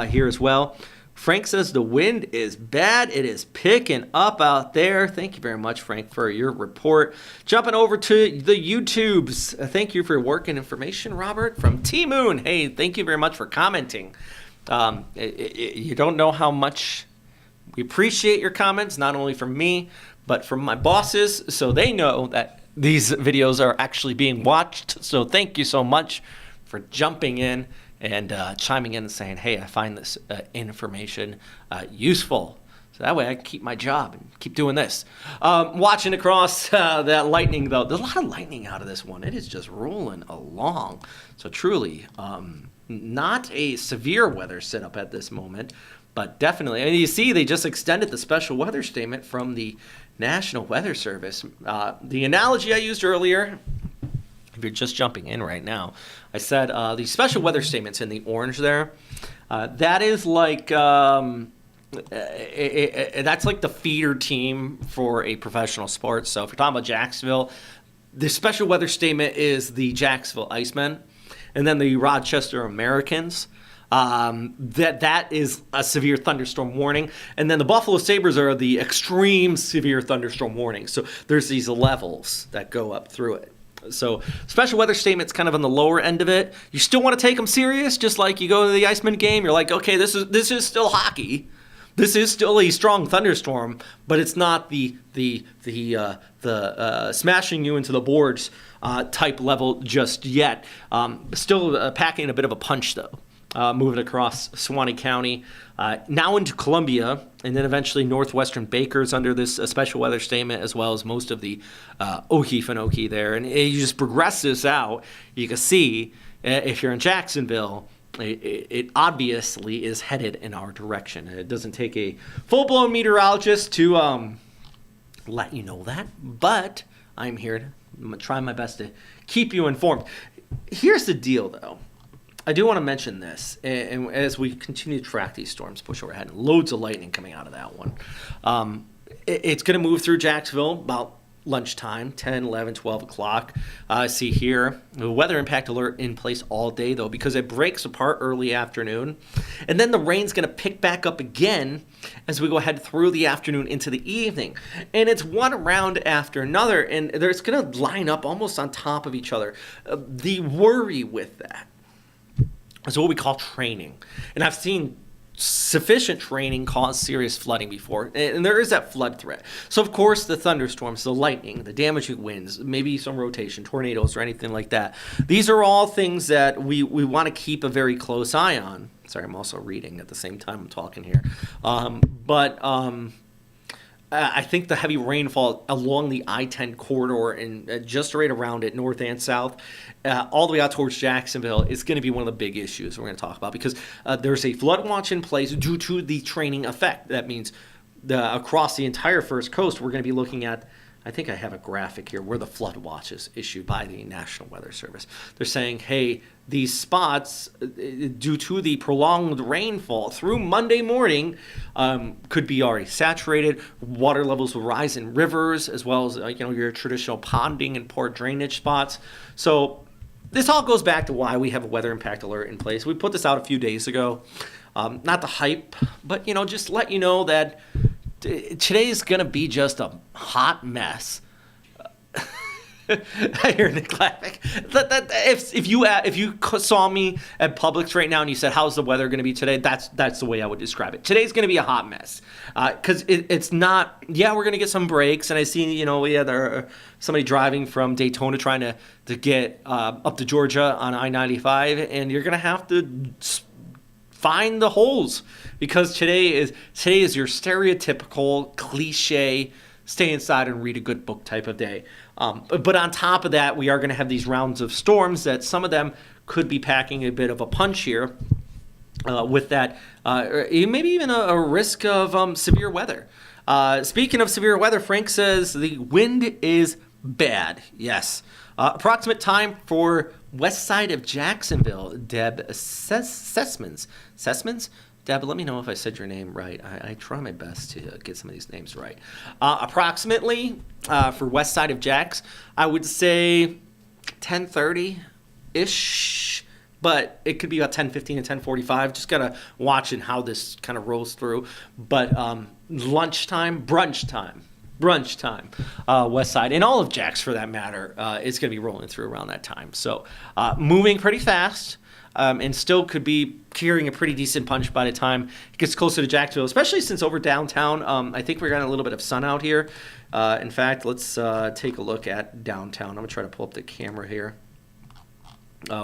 [SPEAKER 2] here as well. Frank says the wind is bad. It is picking up out there. Thank you very much, Frank, for your report. Jumping over to the YouTubes. Thank you for your work and information, Robert, from T-Moon. Hey, thank you very much for commenting. You don't know how much we appreciate your comments, not only from me, but from my bosses, so they know that these videos are actually being watched. So thank you so much for jumping in and chiming in and saying, hey, I find this information useful. So that way I can keep my job and keep doing this. Watching across that lightning, though, there's a lot of lightning out of this one. It is just rolling along. So truly, not a severe weather setup at this moment, but definitely. And you see, they just extended the special weather statement from the National Weather Service. The analogy I used earlier, if you're just jumping in right now, I said the special weather statements in the orange there, that is like that's like the feeder team for a professional sport. So if you're talking about Jacksonville, the special weather statement is the Jacksonville Icemen, and then the Rochester Americans. That is a severe thunderstorm warning. And then the Buffalo Sabres are the extreme severe thunderstorm warning. So there's these levels that go up through it. So special weather statement's kind of on the lower end of it. You still want to take them serious, just like you go to the Iceman game. You're like, okay, this is still hockey. This is still a strong thunderstorm, but it's not the smashing you into the boards type level just yet. Still packing a bit of a punch though. Moving across Suwannee County, now into Columbia, and then eventually northwestern Bakers under this special weather statement, as well as most of the Okefenokee there. And you just progress this out, you can see if you're in Jacksonville, it obviously is headed in our direction. It doesn't take a full-blown meteorologist to let you know that, but I'm here to try my best to keep you informed. Here's the deal, though. I do want to mention this, and as we continue to track these storms, push overhead, loads of lightning coming out of that one. It's going to move through Jacksonville about lunchtime, 10, 11, 12 o'clock. See here, the weather impact alert in place all day, though, because it breaks apart early afternoon. And then the rain's going to pick back up again as we go ahead through the afternoon into the evening. And it's one round after another, and it's going to line up almost on top of each other. The worry with that is what we call training. And I've seen sufficient training cause serious flooding before, and there is that flood threat. So, of course, the thunderstorms, the lightning, the damaging winds, maybe some rotation, tornadoes, or anything like that. These are all things that we want to keep a very close eye on. Sorry, I'm also reading at the same time I'm talking here. I think the heavy rainfall along the I-10 corridor and just right around it, north and south, all the way out towards Jacksonville, is going to be one of the big issues we're going to talk about, because there's a flood watch in place due to the training effect. That means across the entire First Coast, we're going to be looking at, I think I have a graphic here, where the flood watch is issued by the National Weather Service. They're saying, hey, these spots, due to the prolonged rainfall through Monday morning, could be already saturated. Water levels will rise in rivers, as well as your traditional ponding and poor drainage spots. So this all goes back to why we have a weather impact alert in place. We put this out a few days ago. Not the hype, but just let you know that today's going to be just a hot mess. I hear Nick laughing. If you saw me at Publix right now and you said, how's the weather going to be today? That's the way I would describe it. Today's going to be a hot mess. Because it's not, we're going to get some breaks. And I see, we had somebody driving from Daytona trying to get up to Georgia on I-95. And you're going to have to find the holes, because today is your stereotypical cliche stay inside and read a good book type of day. But on top of that, we are going to have these rounds of storms that some of them could be packing a bit of a punch here with that, maybe even a risk of severe weather. Speaking of severe weather, Frank says the wind is bad. Yes. Approximate time for west side of Jacksonville. Deb Sessmans. Deb, let me know if I said your name right. I try my best to get some of these names right. Approximately for west side of Jacks, I would say 10:30-ish but it could be about 10:15 and 10:45. Just gotta watch and how this kind of rolls through. But lunchtime, brunch time, west side, and all of Jax for that matter, is going to be rolling through around that time. So moving pretty fast, and still could be carrying a pretty decent punch by the time it gets closer to Jacksonville, especially since over downtown, I think we're getting a little bit of sun out here. In fact, let's take a look at downtown. I'm going to try to pull up the camera here.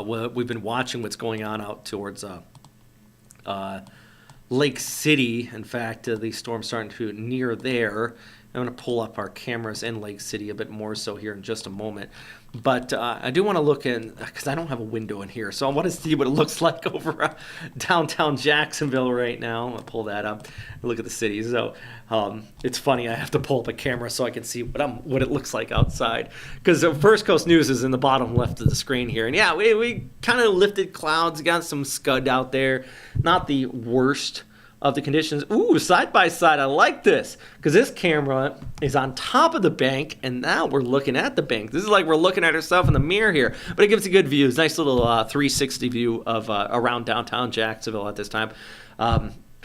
[SPEAKER 2] We've been watching what's going on out towards Lake City. In fact, the storm's starting to near there. I'm going to pull up our cameras in Lake City a bit more so here in just a moment. But I do want to look in, because I don't have a window in here, so I want to see what it looks like over downtown Jacksonville right now. I'm going to pull that up and look at the city. So it's funny, I have to pull up a camera so I can see what it looks like outside. Because the First Coast News is in the bottom left of the screen here. And yeah, we kind of lifted clouds, got some scud out there. Not the worst of the conditions. Ooh, side by side. I like this because this camera is on top of the bank, and now we're looking at the bank. This is like we're looking at ourselves in the mirror here, but it gives a good view. It's a nice little 360 view of around downtown Jacksonville at this time.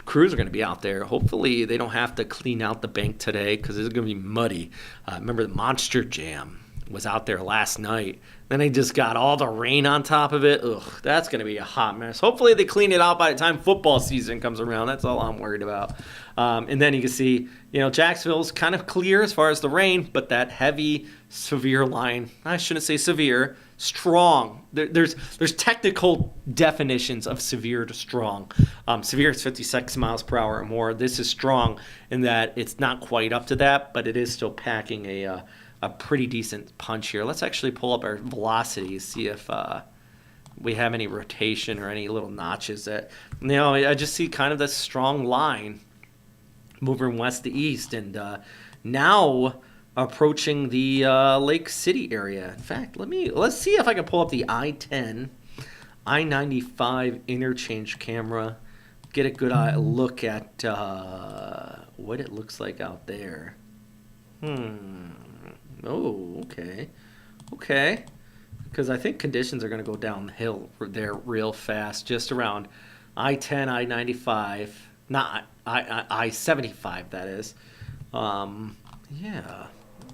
[SPEAKER 2] Crews are going to be out there. Hopefully they don't have to clean out the bank today because it's going to be muddy. Remember the Monster Jam was out there last night. Then they just got all the rain on top of it. Ugh, that's going to be a hot mess. Hopefully they clean it out by the time football season comes around. That's all I'm worried about. And then you can see, Jacksonville's kind of clear as far as the rain, but that heavy, severe line, I shouldn't say severe, strong. There's technical definitions of severe to strong. Severe is 56 miles per hour or more. This is strong in that it's not quite up to that, but it is still packing a pretty decent punch here. Let's actually pull up our velocity, see if we have any rotation or any little notches that, I just see kind of this strong line moving west to east, and now approaching the Lake City area. In fact, let's see if I can pull up the I-10, I-95 interchange camera, get a good look at what it looks like out there. Oh, okay. Because I think conditions are going to go downhill there real fast, just around I-10, I-95, not I-75, that is. Yeah.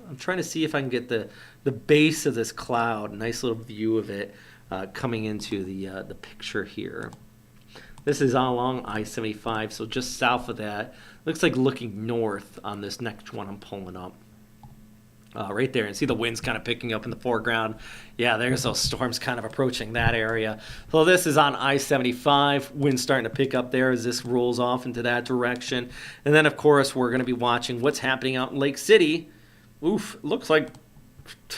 [SPEAKER 2] I'm trying to see if I can get the base of this cloud, nice little view of it coming into the picture here. This is along I-75, so just south of that. Looks like looking north on this next one I'm pulling up. Right there, and see the winds kind of picking up in the foreground. Yeah, there's those storms kind of approaching that area. So this is on I-75. Winds starting to pick up there as this rolls off into that direction. And then, of course, we're going to be watching what's happening out in Lake City. Oof, looks like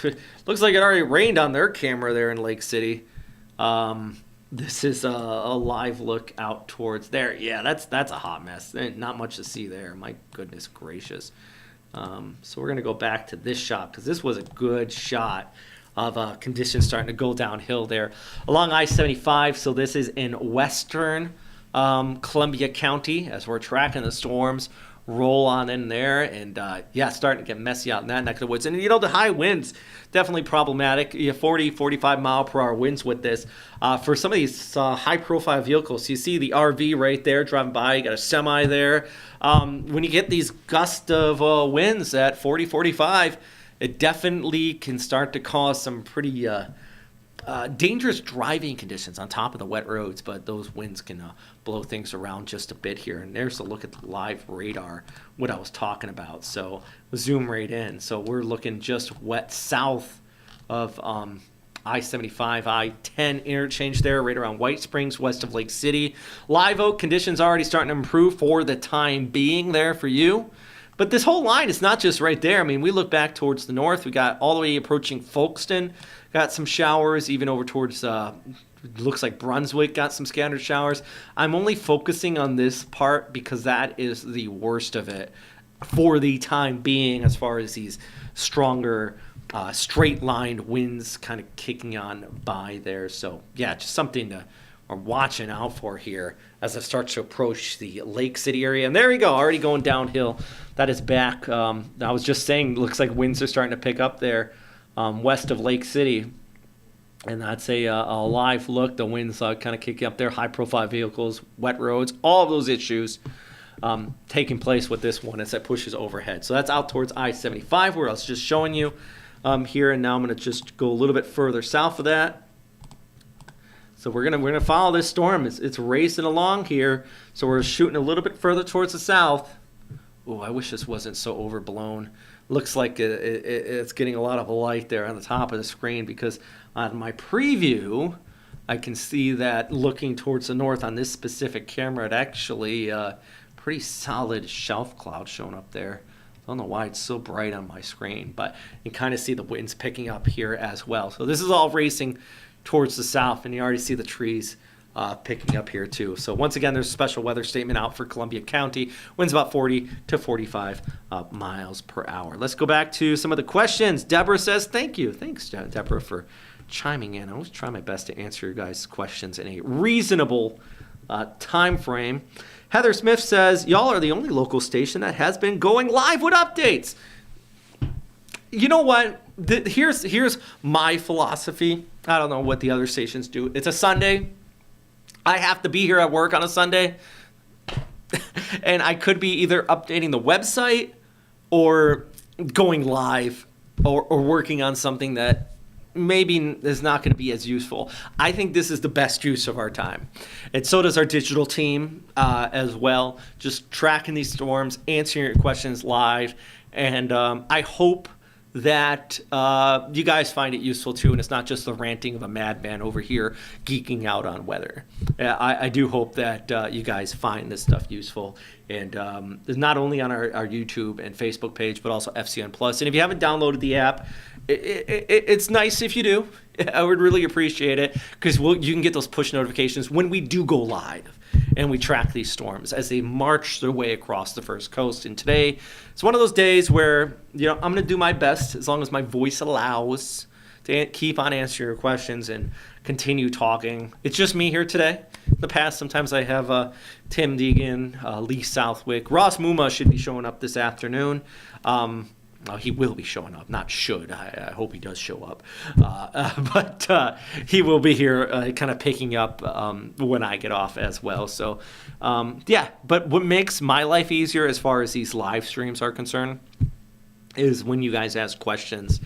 [SPEAKER 2] it already rained on their camera there in Lake City. This is a live look out towards there. Yeah, that's a hot mess. Not much to see there. My goodness gracious. So we're going to go back to this shot because this was a good shot of conditions starting to go downhill there along I-75. So this is in western Columbia County as we're tracking the storms roll on in there, and starting to get messy out in that neck of the woods. And the high winds definitely problematic. 40, 45 mile per hour winds with this for some of these high profile vehicles. So you see the RV right there driving by, you got a semi there. When you get these gusts of winds at 40, 45, it definitely can start to cause some pretty dangerous driving conditions on top of the wet roads, but those winds can blow things around just a bit here. And there's a look at the live radar, what I was talking about. So we'll zoom right in. So we're looking just wet south of I-75, I-10 interchange there, right around White Springs, west of Lake City. Live Oak conditions already starting to improve for the time being there for you. But this whole line is not just right there. I mean, we look back towards the north. We got all the way approaching Folkston. Got some showers, even over towards, looks like Brunswick got some scattered showers. I'm only focusing on this part because that is the worst of it for the time being as far as these stronger straight-lined winds kind of kicking on by there. So, yeah, just something to are watching out for here as it starts to approach the Lake City area. And there we go, already going downhill. That is back. I was just saying, looks like winds are starting to pick up there west of Lake City. And that's a live look. The winds kind of kicking up there. High-profile vehicles, wet roads, all of those issues taking place with this one as it pushes overhead. So that's out towards I-75, where I was just showing you here. And now I'm going to just go a little bit further south of that. So we're gonna follow this storm. It's racing along here. So we're shooting a little bit further towards the south. Oh, I wish this wasn't so overblown. Looks like it's getting a lot of light there on the top of the screen, because on my preview, I can see that looking towards the north on this specific camera, it actually pretty solid shelf cloud showing up there. I don't know why it's so bright on my screen, but you can kind of see the winds picking up here as well. So this is all racing towards the south, and you already see the trees picking up here too. So once again, there's a special weather statement out for Columbia County. Winds about 40 to 45 miles per hour. Let's go back to some of the questions. Deborah says, thank you. Thanks, Deborah, for chiming in. I always try my best to answer your guys' questions in a reasonable time frame. Heather Smith says, y'all are the only local station that has been going live with updates. You know what? Here's my philosophy. I don't know what the other stations do. It's a Sunday. I have to be here at work on a Sunday. And I could be either updating the website or going live or working on something that maybe is not going to be as useful. I think this is the best use of our time. And so does our digital team as well. Just tracking these storms, answering your questions live. And I hope that you guys find it useful too, and it's not just the ranting of a madman over here geeking out on weather. I do hope that you guys find this stuff useful, and not only on our YouTube and Facebook page, but also FCN Plus. And if you haven't downloaded the app, it's nice if you do. I would really appreciate it, because you can get those push notifications when we do go live and we track these storms as they march their way across the First Coast. And today, it's one of those days where, I'm going to do my best, as long as my voice allows, to keep on answering your questions and continue talking. It's just me here today. In the past, sometimes I have Tim Deegan, Lee Southwick. Ross Muma should be showing up this afternoon. He will be showing up, not should. I hope he does show up. But he will be here kind of picking up when I get off as well. So, but what makes my life easier as far as these live streams are concerned is when you guys ask questions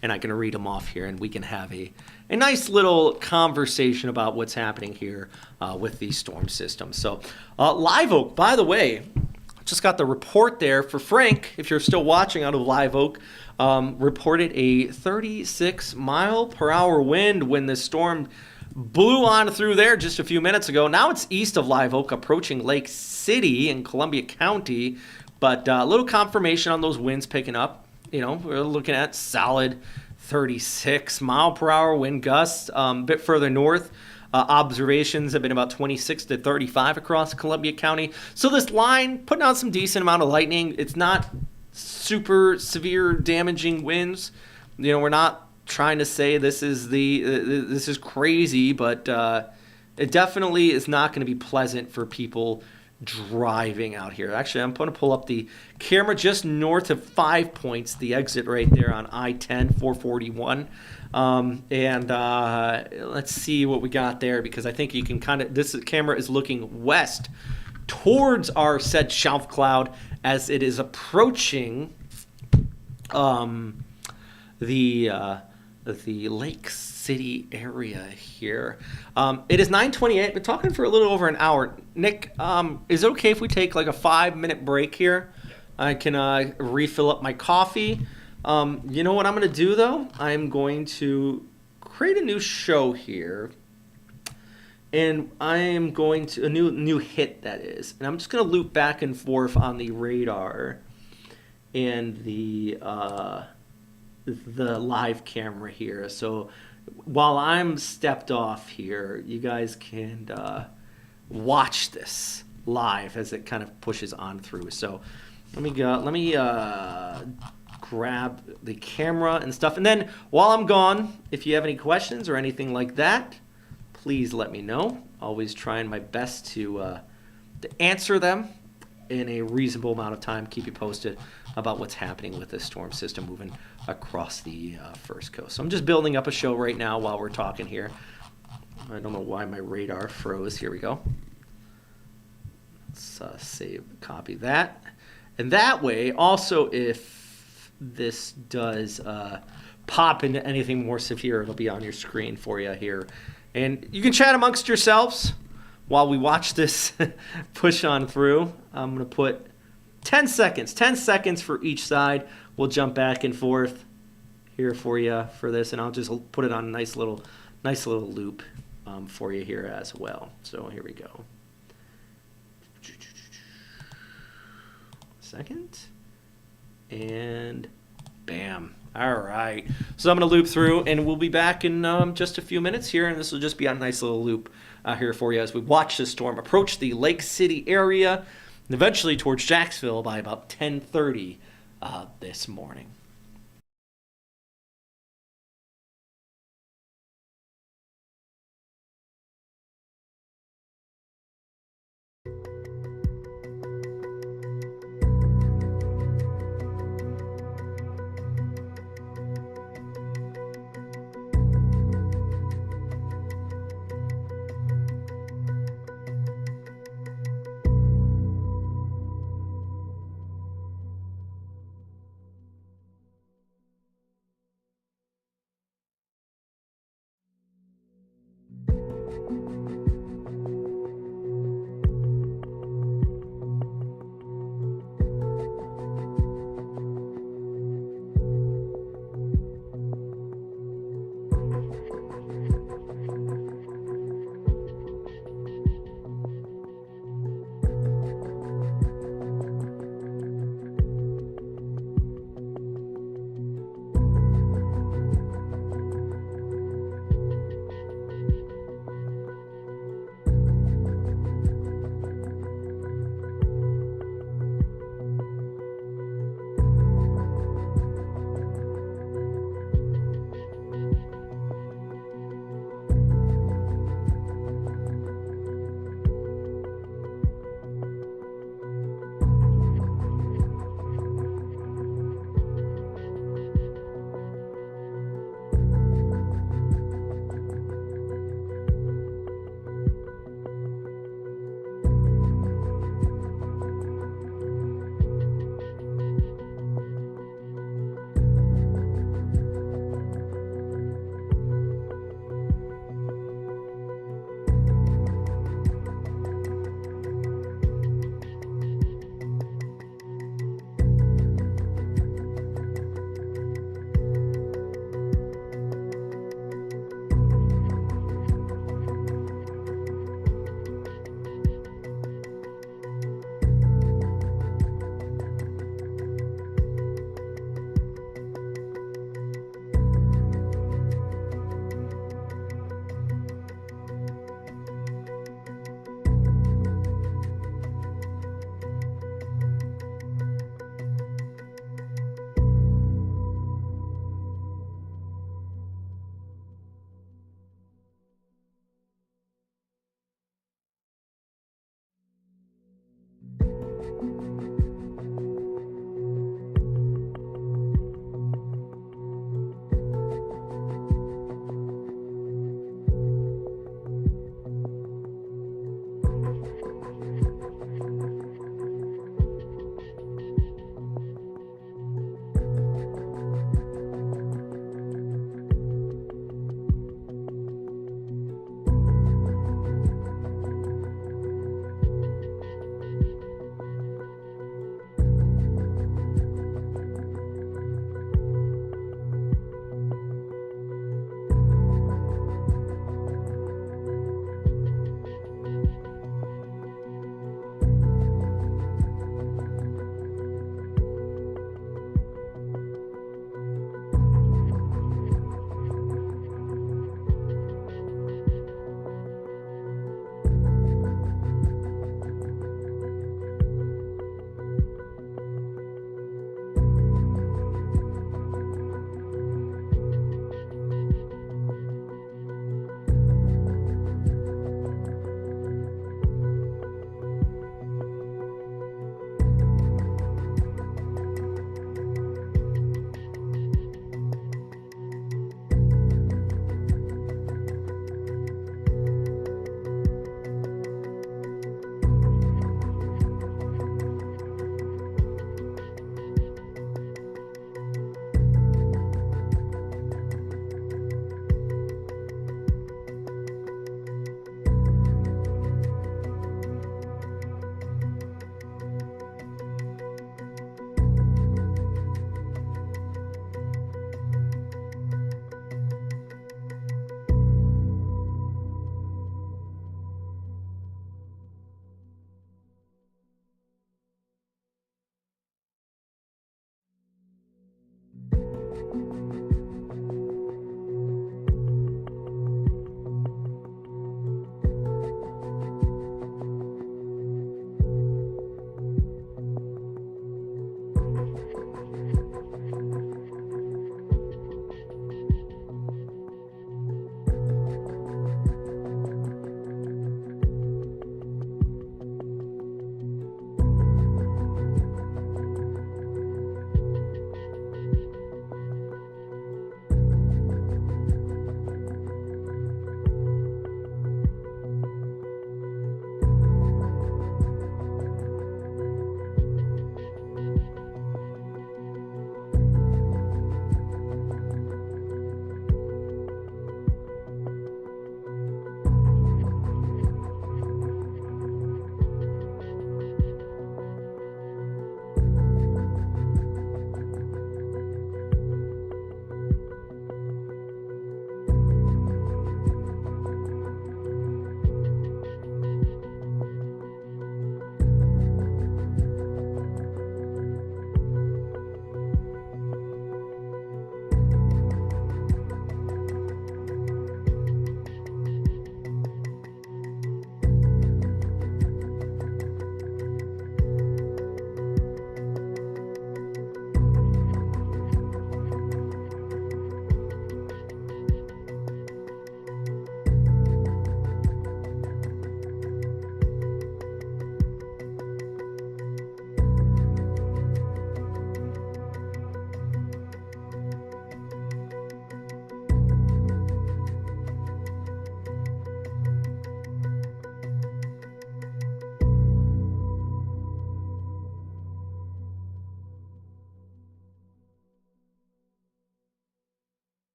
[SPEAKER 2] and I can read them off here and we can have a nice little conversation about what's happening here with these storm systems. So, Live Oak, by the way, just got the report there for Frank, if you're still watching out of Live Oak, reported a 36 mile per hour wind when the storm blew on through there just a few minutes ago. Now it's east of Live Oak, approaching Lake City in Columbia County, but a little confirmation on those winds picking up. We're looking at solid 36 mile per hour wind gusts. A bit further north, observations have been about 26 to 35 across Columbia County. So this line putting out some decent amount of lightning. It's not super severe damaging winds. We're not trying to say this is crazy, but it definitely is not going to be pleasant for people driving out here. Actually, I'm going to pull up the camera just north of 5 Points, the exit right there on I-10, 441. Let's see what we got there, because I think you can this camera is looking west towards our said shelf cloud as it is approaching the Lake City area here. It is 9:28. Been talking for a little over an hour. Nick, is it okay if we take like a 5-minute break here? I can refill up my coffee. You know what I'm going to do, though? I'm going to create a new show here. And I am going to, a new hit, that is. And I'm just going to loop back and forth on the radar and the live camera here. So while I'm stepped off here, you guys can watch this live as it kind of pushes on through. So let me grab the camera and stuff. And then while I'm gone, if you have any questions or anything like that, please let me know. Always trying my best to answer them in a reasonable amount of time. Keep you posted about what's happening with this storm system moving across the first coast. So I'm just building up a show right now while we're talking here. I don't know why my radar froze. Here we go. Let's save, copy that. And that way, also, if this does pop into anything more severe, it'll be on your screen for you here. And you can chat amongst yourselves while we watch this push on through. I'm going to put 10 seconds for each side. We'll jump back and forth here for you for this, and I'll just put it on a nice little loop for you here as well. So here we go. Second, and bam. All right. So I'm going to loop through, and we'll be back in just a few minutes here, and this will just be a nice little loop here for you as we watch the storm approach the Lake City area and eventually towards Jacksonville by about 10:30 this morning.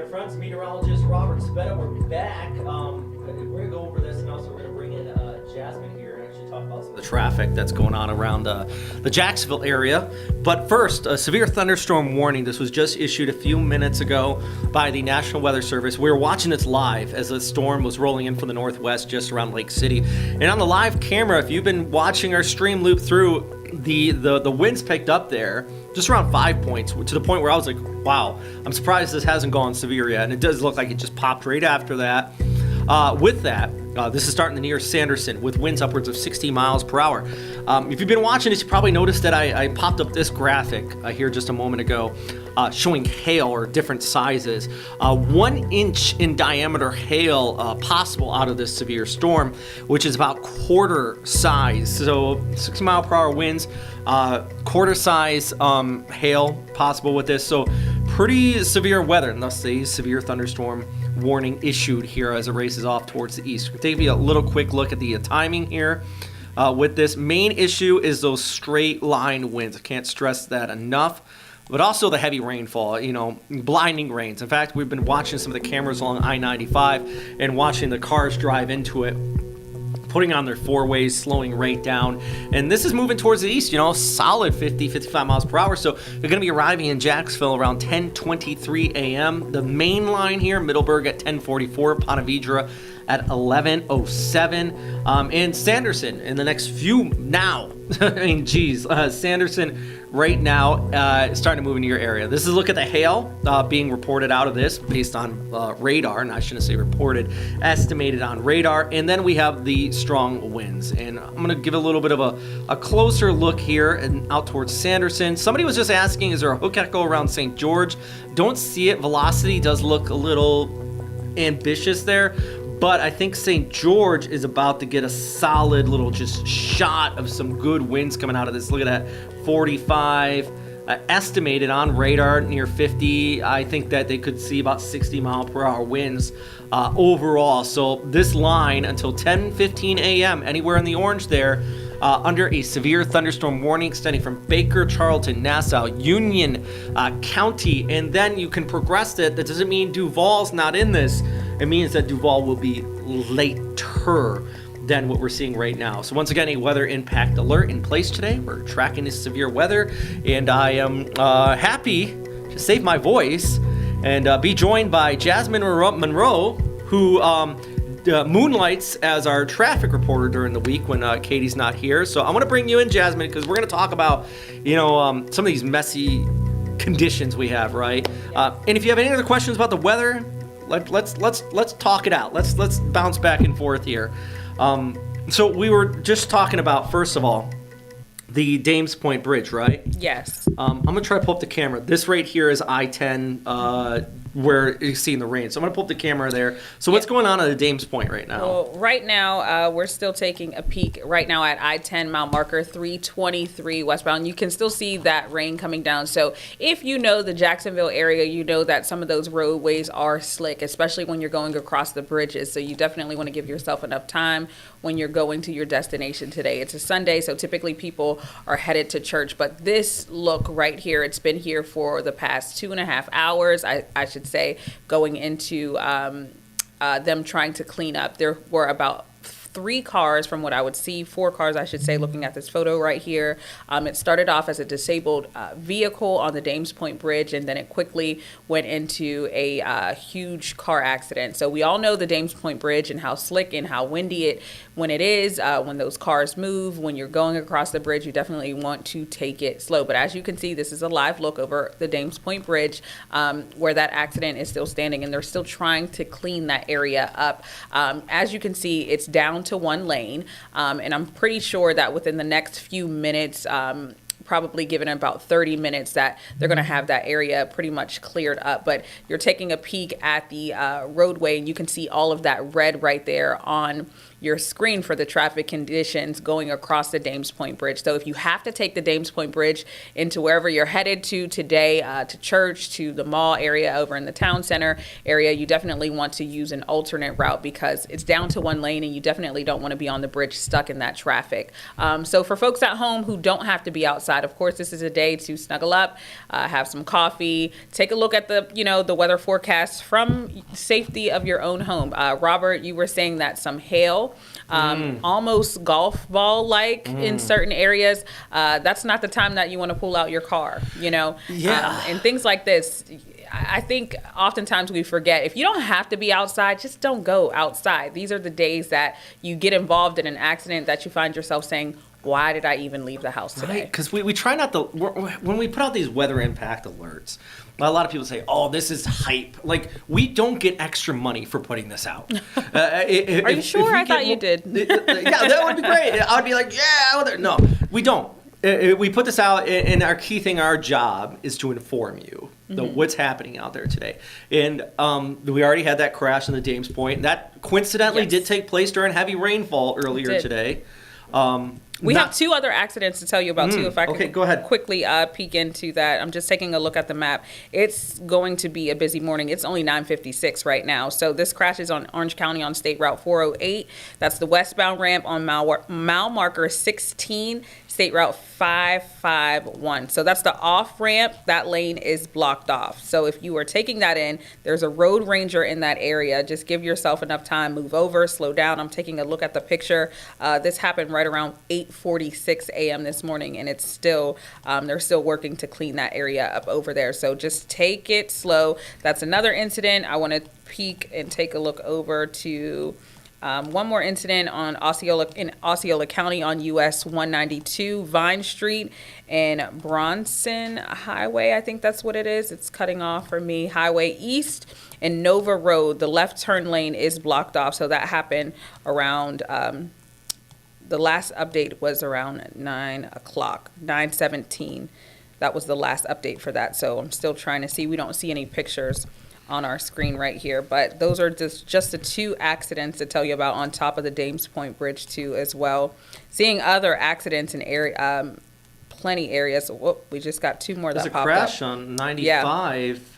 [SPEAKER 2] there, friends. Meteorologist Robert Spetta. We're back. We're going to go over this, and also we're going to bring in Jasmine here and actually talk about some of the traffic that's going on around the Jacksonville area. But first, a severe thunderstorm warning. This was just issued a few minutes ago by the National Weather Service. We were watching this live as the storm was rolling in from the northwest just around Lake City. And on the live camera, if you've been watching our stream loop through, the winds picked up there just around 5 points, to the point where I was like, wow, I'm surprised this hasn't gone severe yet. And it does look like it just popped right after that. With that, this is starting to near Sanderson with winds upwards of 60 miles per hour. If you've been watching this, you probably noticed that I popped up this graphic here just a moment ago showing hail or different sizes. 1 inch in diameter hail possible out of this severe storm, which is about quarter size. So 60 mile per hour winds, quarter size hail possible with this. So pretty severe weather, and thus the severe thunderstorm warning issued here as it races off towards the east. We'll take a little quick look at the timing here. With this main issue is those straight line winds. I can't stress that enough. But also the heavy rainfall, blinding rains. In fact, we've been watching some of the cameras along I-95 and watching the cars drive into it, putting on their four-ways, slowing right down. And this is moving towards the east, solid 50, 55 miles per hour. So they're going to be arriving in Jacksonville around 10:23 a.m. The main line here, Middleburg at 10:44, Ponte Vedra at 11:07, and Sanderson in the next few now. Sanderson right now starting to move into your area. This is a look at the hail being reported out of this based on radar, and I shouldn't say reported, estimated on radar. And then we have the strong winds. And I'm going to give a little bit of a closer look here and out towards Sanderson. Somebody was just asking, is there a hook echo around St. George? Don't see it. Velocity does look a little ambitious there. But I think St. George is about to get a solid little just shot of some good winds coming out of this. Look at that, 45, estimated on radar near 50. I think that they could see about 60 mile per hour winds overall. So this line until 10:15 a.m., anywhere in the orange there, under a severe thunderstorm warning extending from Baker, Charlton, Nassau, Union County, and then you can progress it. That doesn't mean Duval's not in this. It means that Duval will be later than what we're seeing right now. So once again, a weather impact alert in place today. We're tracking this severe weather, and I am happy to save my voice and be joined by Jasmine Monroe, who moonlights as our traffic reporter during the week when Katie's not here. So I want to bring you in, Jasmine, because we're going to talk about, some of these messy conditions we have, right? And if you have any other questions about the weather, let's talk it out. Let's bounce back and forth here. So we were just talking about, first of all, the Dames Point Bridge, right?
[SPEAKER 4] Yes.
[SPEAKER 2] I'm gonna try to pull up the camera. This right here is I-10, where you're seeing the rain. So I'm gonna pull up the camera there. So what's going on at the Dames Point right now?
[SPEAKER 4] Well, right now, we're still taking a peek right now at I-10 mile marker 323 westbound. You can still see that rain coming down. So if you know the Jacksonville area, you know that some of those roadways are slick, especially when you're going across the bridges. So you definitely want to give yourself enough time when you're going to your destination today. It's a Sunday, so typically people are headed to church. But this look right here, it's been here for the past 2.5 hours, I should say, going into them trying to clean up. There were about 3 cars, from what I would see, 4 cars, I should say, looking at this photo right here. It started off as a disabled vehicle on the Dames Point Bridge, and then it quickly went into a huge car accident. So we all know the Dames Point Bridge and how slick and how windy when it is, when those cars move, when you're going across the bridge, you definitely want to take it slow. But as you can see, this is a live look over the Dames Point Bridge, where that accident is still standing, and they're still trying to clean that area up. As you can see, it's down to 1 lane, and I'm pretty sure that within the next few minutes, probably given about 30 minutes, that they're going to have that area pretty much cleared up. But you're taking a peek at the roadway, and you can see all of that red right there on your screen for the traffic conditions going across the Dames Point Bridge. So if you have to take the Dames Point Bridge into wherever you're headed to today, to church, to the mall area over in the town center area, you definitely want to use an alternate route because it's down to one lane and you definitely don't want to be on the bridge stuck in that traffic. So for folks at home who don't have to be outside, of course, this is a day to snuggle up, have some coffee, take a look at the weather forecast from safety of your own home. Robert, you were saying that some hail, almost golf ball like in certain areas. That's not the time that you want to pull out your car, and things like this. I think oftentimes we forget, if you don't have to be outside, just don't go outside. These are the days that you get involved in an accident that you find yourself saying, why did I even leave the house today?
[SPEAKER 2] Right, because we try not to, when we put out these weather impact alerts, a lot of people say, oh, this is hype. Like, we don't get extra money for putting this out.
[SPEAKER 4] Are you sure? I thought you did.
[SPEAKER 2] Yeah, that would be great. I would be like, yeah. No, we don't. We put this out, and our key thing, our job, is to inform you what's happening out there today. And we already had that crash in the Dames Point. That coincidentally did take place during heavy rainfall earlier today.
[SPEAKER 4] We have two other accidents to tell you about, too, if I can
[SPEAKER 2] go ahead.
[SPEAKER 4] quickly peek into that. I'm just taking a look at the map. It's going to be a busy morning. It's only 9:56 right now. So this crash is on Orange County on State Route 408. That's the westbound ramp on mile marker 16, State Route 551. So that's the off ramp. That lane is blocked off. So if you are taking that in, there's a road ranger in that area. Just give yourself enough time, move over, slow down. I'm taking a look at the picture. This happened right around 8:46 a.m. this morning, and it's still, they're still working to clean that area up over there. So just take it slow. That's another incident. I want to peek and take a look over to one more incident in Osceola County on US 192, Vine Street and Bronson Highway. I think that's what it is. It's cutting off for me. Highway East and Nova Road. The left turn lane is blocked off. So that happened around, the last update was around 9 o'clock, 9:17. That was the last update for that. So I'm still trying to see. We don't see any pictures on our screen right here, but those are just the two accidents to tell you about on top of the Dames Point Bridge too as well. Seeing other accidents in plenty areas. Whoop, we just got two more that popped up.
[SPEAKER 2] There's a crash on 95.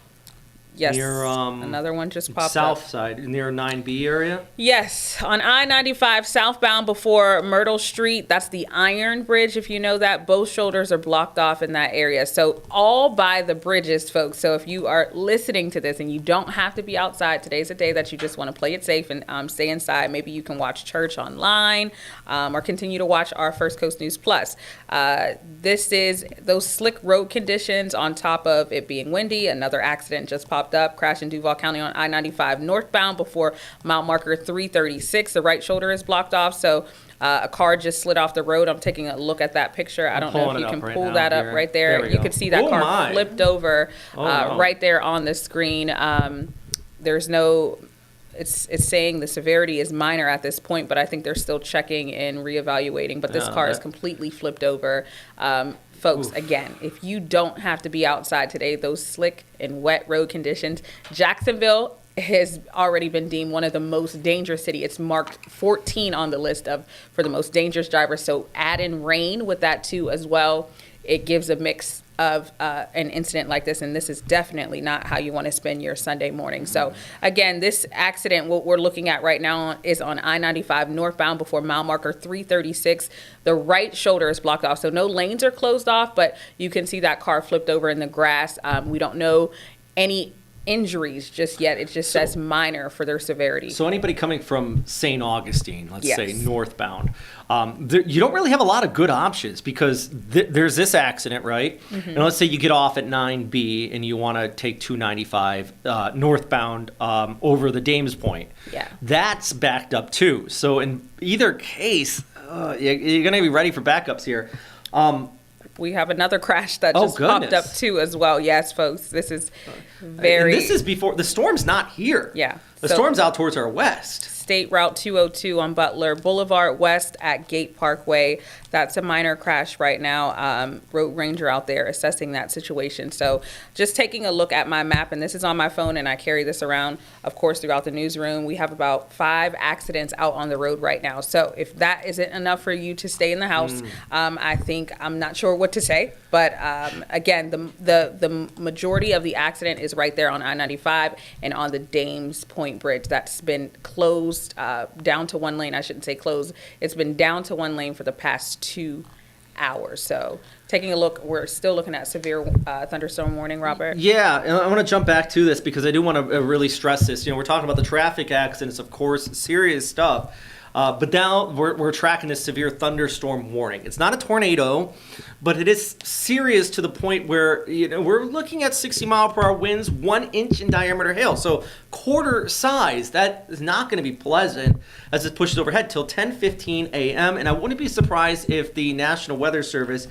[SPEAKER 4] Yes,
[SPEAKER 2] near
[SPEAKER 4] another one just popped
[SPEAKER 2] south
[SPEAKER 4] up.
[SPEAKER 2] side, near 9B area?
[SPEAKER 4] Yes, on I-95 southbound before Myrtle Street. That's the Iron Bridge, if you know that. Both shoulders are blocked off in that area. So all by the bridges, folks. So if you are listening to this and you don't have to be outside, today's a day that you just want to play it safe and stay inside. Maybe you can watch church online or continue to watch our First Coast News Plus. This is those slick road conditions on top of it being windy. Another accident just popped up, crash in Duval County on I-95 northbound before mile marker 336. The right shoulder is blocked off, so a car just slid off the road. I'm taking a look at that picture. I don't know if you can pull that up right there. You could see that car flipped over right there on the screen. There's no... It's saying the severity is minor at this point, but I think they're still checking and reevaluating. But this car is completely flipped over. Folks, again, if you don't have to be outside today, those slick and wet road conditions, Jacksonville has already been deemed one of the most dangerous cities. It's marked 14 on the list for the most dangerous drivers. So add in rain with that too as well. It gives a mix of an incident like this, and this is definitely not how you want to spend your Sunday morning. So again, this accident, what we're looking at right now, is on I-95 northbound before mile marker 336. The right shoulder is blocked off, so no lanes are closed off, but you can see that car flipped over in the grass. We don't know any injuries just yet. It just says minor for their severity.
[SPEAKER 2] So anybody coming from St. Augustine, let's say northbound, you don't really have a lot of good options because there's this accident, right? Mm-hmm. And let's say you get off at 9B and you want to take 295 northbound over the Dames Point.
[SPEAKER 4] Yeah.
[SPEAKER 2] That's backed up too. So in either case, you're going to be ready for backups here.
[SPEAKER 4] We have another crash that just popped up too as well. Yes, folks, this is very...
[SPEAKER 2] And this is before... The storm's not here.
[SPEAKER 4] Yeah.
[SPEAKER 2] The storm's out towards our west.
[SPEAKER 4] State Route 202 on Butler Boulevard West at Gate Parkway. That's a minor crash right now. Road Ranger out there assessing that situation. So just taking a look at my map, and this is on my phone, and I carry this around, of course, throughout the newsroom. We have about 5 accidents out on the road right now. So if that isn't enough for you to stay in the house, I think I'm not sure what to say. But again, the majority of the accident is right there on I-95 and on the Dames Point Bridge. That's been closed down to one lane. I shouldn't say closed. It's been down to one lane for the past 2 hours. So taking a look, we're still looking at severe thunderstorm warning, Robert.
[SPEAKER 2] Yeah, and I want to jump back to this because I do want to really stress this. You know, we're talking about the traffic accidents, of course, serious stuff. But now we're tracking this severe thunderstorm warning. It's not a tornado, but it is serious to the point where, you know, we're looking at 60-mile-per-hour winds, 1 inch in diameter hail. So quarter size, that is not going to be pleasant as it pushes overhead till 10:15 a.m. And I wouldn't be surprised if the National Weather Service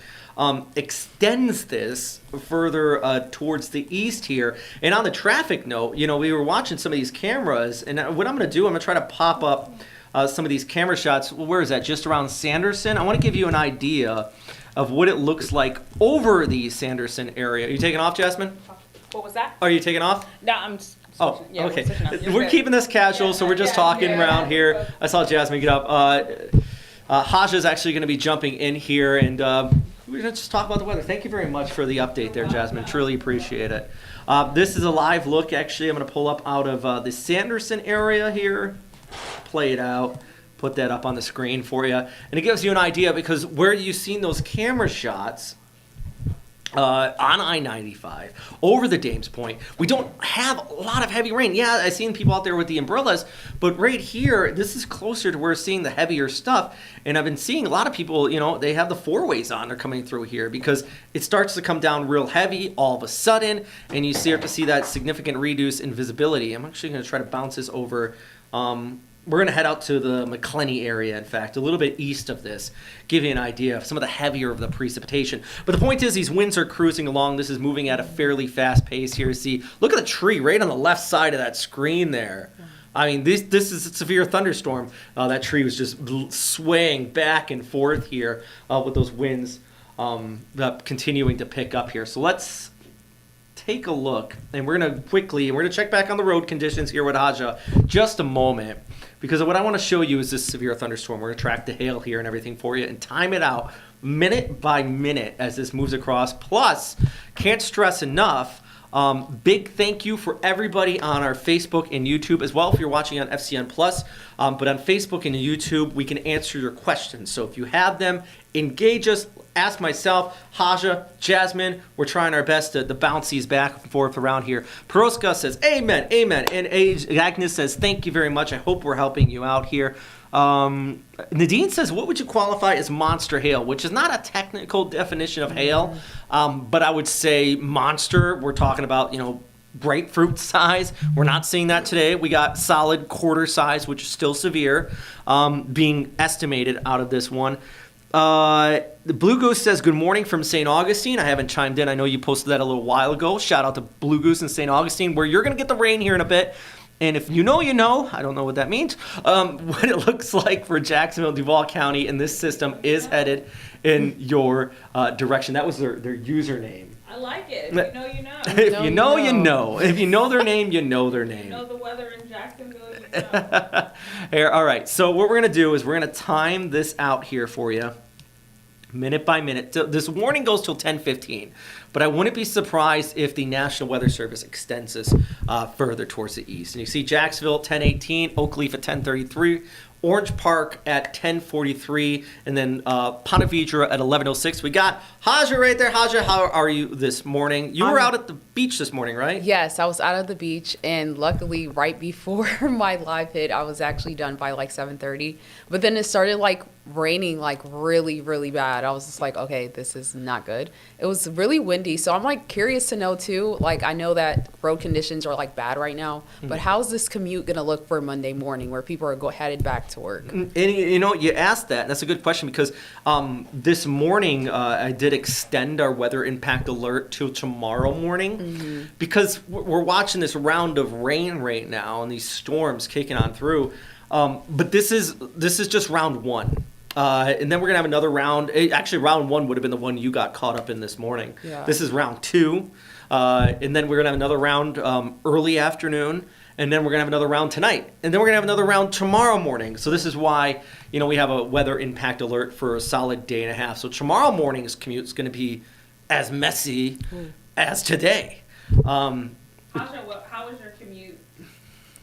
[SPEAKER 2] extends this further towards the east here. And on the traffic note, you know, we were watching some of these cameras, and what I'm going to do, I'm going to try to pop up some of these camera shots. Where is that? Just around Sanderson. I want to give you an idea of what it looks like over the Sanderson area. Are you taking off, Jasmine?
[SPEAKER 4] What was that?
[SPEAKER 2] Are you taking off?
[SPEAKER 4] No, I'm
[SPEAKER 2] Oh,
[SPEAKER 4] yeah,
[SPEAKER 2] okay.
[SPEAKER 4] We're
[SPEAKER 2] We're keeping this casual, so we're just talking around here. I saw Jasmine get up. Haja's actually going to be jumping in here, and we're going to just talk about the weather. Thank you very much for the update there, Jasmine. Truly appreciate it. This is a live look, actually. I'm going to pull up out of the Sanderson area here. Play it out, put that up on the screen for you, and it gives you an idea because where you've seen those camera shots on I-95 over the Dames Point, we don't have a lot of heavy rain. Yeah, I've seen people out there with the umbrellas, but right here, this is closer to where we're seeing the heavier stuff, and I've been seeing a lot of people, you know, they have the 4-ways on, they're coming through here because it starts to come down real heavy all of a sudden, and you start to see that significant reduce in visibility. I'm actually going to try to bounce this over. We're going to head out to the McClenny area, in fact, a little bit east of this, give you an idea of some of the heavier of the precipitation. But the point is, these winds are cruising along. This is moving at a fairly fast pace here. See, look at the tree right on the left side of that screen there. I mean, this is a severe thunderstorm. That tree was just swaying back and forth here with those winds continuing to pick up here. So let's take a look, and we're going to check back on the road conditions here with Haja just a moment, because what I want to show you is this severe thunderstorm. We're going to track the hail here and everything for you and time it out minute by minute as this moves across. Plus, can't stress enough, big thank you for everybody on our Facebook and YouTube as well if you're watching on FCN Plus. But on Facebook and YouTube, we can answer your questions. So if you have them, engage us. Ask myself, Haja, Jasmine. We're trying our best to bounce these back and forth around here. Peroska says, amen, amen. And Agnes says, thank you very much. I hope we're helping you out here. Nadine says, what would you qualify as monster hail? Which is not a technical definition of hail, but I would say monster. We're talking about, you know, grapefruit size. We're not seeing that today. We got solid quarter size, which is still severe, being estimated out of this one. The Blue Goose says, good morning from St. Augustine. I haven't chimed in. I know you posted that a little while ago. Shout out to Blue Goose in St. Augustine, where you're going to get the rain here in a bit. And if you know, you know. I don't know what that means. What it looks like for Jacksonville, Duval County, and this system is headed in your direction. That was their username.
[SPEAKER 4] I like it. If you know, you know.
[SPEAKER 2] If you know, you know. If you know their name, you know their name.
[SPEAKER 4] You know the weather in Jacksonville, you know.
[SPEAKER 2] Here, all right, so what we're going to do is we're going to time this out here for you. Minute by minute. So this warning goes till 10:15, but I wouldn't be surprised if the National Weather Service extends this further towards the east. And you see Jacksonville 10:18, Oakleaf at 10:33, Orange Park at 10:43, and then Ponte Vedra at 11:06. We got Haja right there. Haja, how are you this morning? You were out at the beach this morning, right?
[SPEAKER 5] Yes, I was out at the beach, and luckily right before my live hit, I was actually done by like 7:30. But then it started like raining like really, really bad. I was just like, okay, this is not good. It was really windy. So I'm like curious to know too. Like I know that road conditions are like bad right now, but how's this commute going to look for Monday morning where people are headed back to work?
[SPEAKER 2] And you asked that, and that's a good question because this morning I did extend our weather impact alert to tomorrow morning because we're watching this round of rain right now and these storms kicking on through. But this is just round one. And then we're gonna have another round. Actually, round one would have been the one you got caught up in this morning.
[SPEAKER 5] Yeah.
[SPEAKER 2] This is round two, and then we're gonna have another round early afternoon, and then we're gonna have another round tonight, and then we're gonna have another round tomorrow morning. So this is why we have a weather impact alert for a solid day and a half. So tomorrow morning's commute is gonna be as messy as today.
[SPEAKER 4] How was your commute?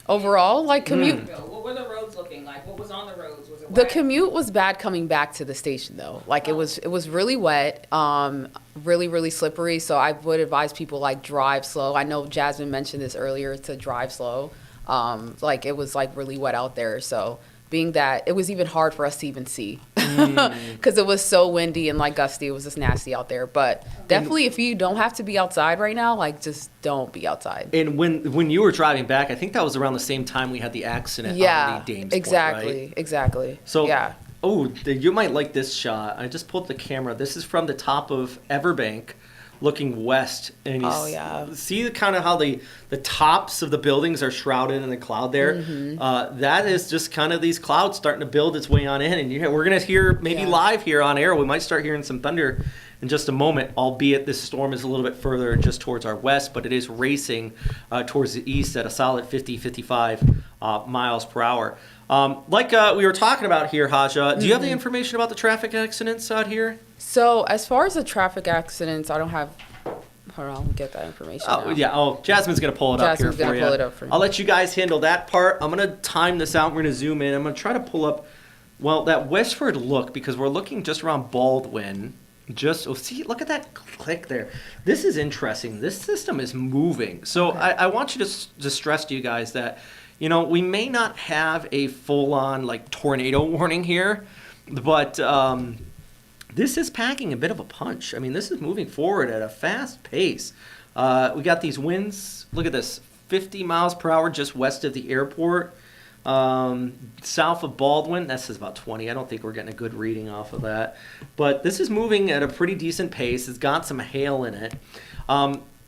[SPEAKER 5] Overall, like commute.
[SPEAKER 4] What were the roads looking like? What was on the roads? Was it
[SPEAKER 5] The
[SPEAKER 4] wet?
[SPEAKER 5] commute was bad coming back to the station though. Like it was really wet, really, really slippery. So I would advise people like drive slow. I know Jasmine mentioned this earlier to drive slow. Like it was like really wet out there. So being that it was even hard for us to even see because it was so windy and like gusty. It was just nasty out there. But definitely if you don't have to be outside right now, like just don't be outside.
[SPEAKER 2] And when you were driving back, I think that was around the same time we had the accident
[SPEAKER 5] Yeah,
[SPEAKER 2] on the Dames
[SPEAKER 5] exactly,
[SPEAKER 2] Point, right?
[SPEAKER 5] exactly.
[SPEAKER 2] So,
[SPEAKER 5] yeah.
[SPEAKER 2] You might like this shot. I just pulled the camera. This is from the top of Everbank, looking west, and you see kind of how the tops of the buildings are shrouded in the cloud there. That is just kind of these clouds starting to build its way on in, and we're gonna hear maybe live here on air. We might start hearing some thunder in just a moment, albeit this storm is a little bit further just towards our west, but it is racing towards the east at a solid 50-55 miles per hour. We were talking about here, Haja, do you have the information about the traffic accidents out here?
[SPEAKER 5] So as far as the traffic accidents, I don't have. Hold on, I'll get that information.
[SPEAKER 2] Jasmine's gonna pull it up here
[SPEAKER 5] Jasmine's
[SPEAKER 2] for
[SPEAKER 5] gonna
[SPEAKER 2] you.
[SPEAKER 5] pull it up for me.
[SPEAKER 2] I'll let you guys handle that part. I'm gonna time this out. We're gonna zoom in. I'm gonna try to pull up, that westward look because we're looking just around Baldwin. See, look at that click there. This is interesting. This system is moving. So I want you to stress to you guys that, we may not have a full-on tornado warning here, but this is packing a bit of a punch. I mean, this is moving forward at a fast pace. We got these winds. Look at this, 50 miles per hour just west of the airport. South of Baldwin, that says about 20. I don't think we're getting a good reading off of that. But this is moving at a pretty decent pace. It's got some hail in it.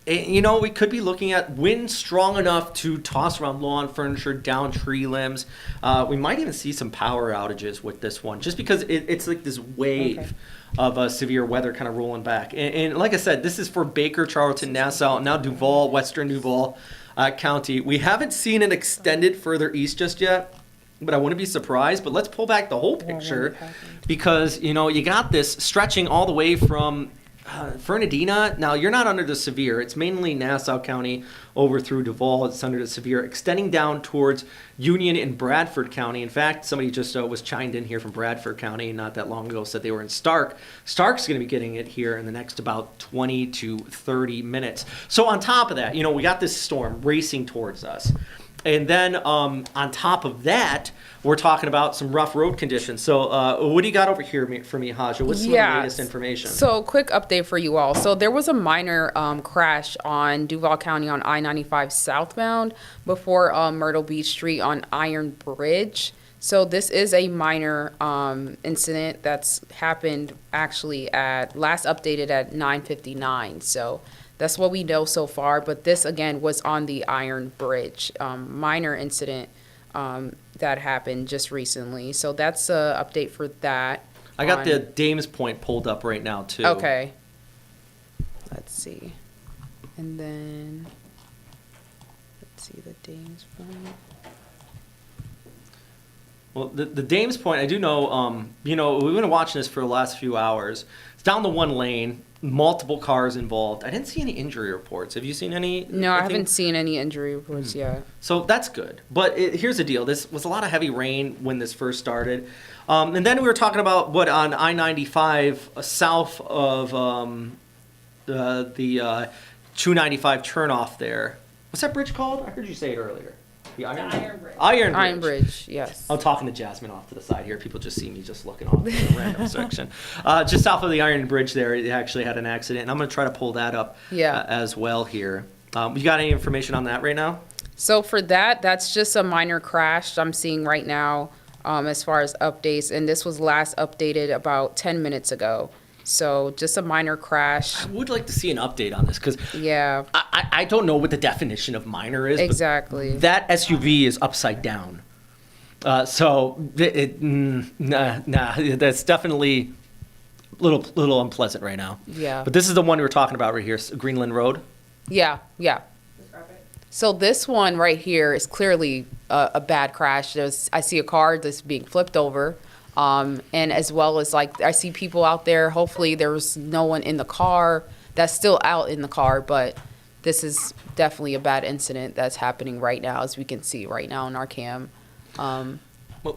[SPEAKER 2] We could be looking at wind strong enough to toss around lawn furniture, down tree limbs. We might even see some power outages with this one, just because it's like this wave of severe weather kind of rolling back. And like I said, this is for Baker, Charlton, Nassau, now Duval, Western Duval County. We haven't seen it extended further east just yet, but I wouldn't be surprised. But let's pull back the whole picture because, you got this stretching all the way from Fernandina. Now, you're not under the severe. It's mainly Nassau County over through Duval. It's under the severe, extending down towards Union and Bradford County. In fact, somebody just was chimed in here from Bradford County not that long ago, said they were in Stark. Stark's going to be getting it here in the next about 20 to 30 minutes. So on top of that, we got this storm racing towards us. And then on top of that, we're talking about some rough road conditions. So what do you got over here for me, Haja? What's some of the latest information?
[SPEAKER 5] So quick update for you all. So there was a minor crash on Duval County on I-95 southbound before Myrtle Beach Street on Iron Bridge. So this is a minor incident that's happened actually last updated at 9:59. So that's what we know so far, but this, again, was on the Iron Bridge, minor incident that happened just recently. So that's an update for that.
[SPEAKER 2] I got the Dames Point pulled up right now, too.
[SPEAKER 5] Okay. Let's see. And then, let's see the Dames Point.
[SPEAKER 2] Well, the Dames Point, I do know, we've been watching this for the last few hours. It's down the one lane. Multiple cars involved. I didn't see any injury reports. Have you seen any?
[SPEAKER 5] No, I haven't seen any injury reports yet.
[SPEAKER 2] So that's good. But here's the deal. This was a lot of heavy rain when this first started. And then we were talking about what on I-95 south of the 295 turnoff there. What's that bridge called? I heard you say it earlier. The Iron,
[SPEAKER 4] Iron Bridge.
[SPEAKER 2] Iron Bridge.
[SPEAKER 5] Iron Bridge, yes.
[SPEAKER 2] I'm talking to Jasmine off to the side here. People just see me just looking off in a random section. Just south of the Iron Bridge there, it actually had an accident. And I'm going to try to pull that up as well here. You got any information on that right now?
[SPEAKER 5] So for that, that's just a minor crash I'm seeing right now as far as updates. And this was last updated about 10 minutes ago. So just a minor crash.
[SPEAKER 2] I would like to see an update on this because
[SPEAKER 5] Yeah,
[SPEAKER 2] I don't know what the definition of minor is.
[SPEAKER 5] exactly.
[SPEAKER 2] But that SUV is upside down. That's definitely a little unpleasant right now.
[SPEAKER 5] Yeah.
[SPEAKER 2] But this is the one we were talking about right here, Greenland Road.
[SPEAKER 5] Yeah. So this one right here is clearly a bad crash. I see a car that's being flipped over. And as well as like I see people out there. Hopefully there's no one in the car that's still out in the car, but this is definitely a bad incident that's happening right now, as we can see right now in our cam.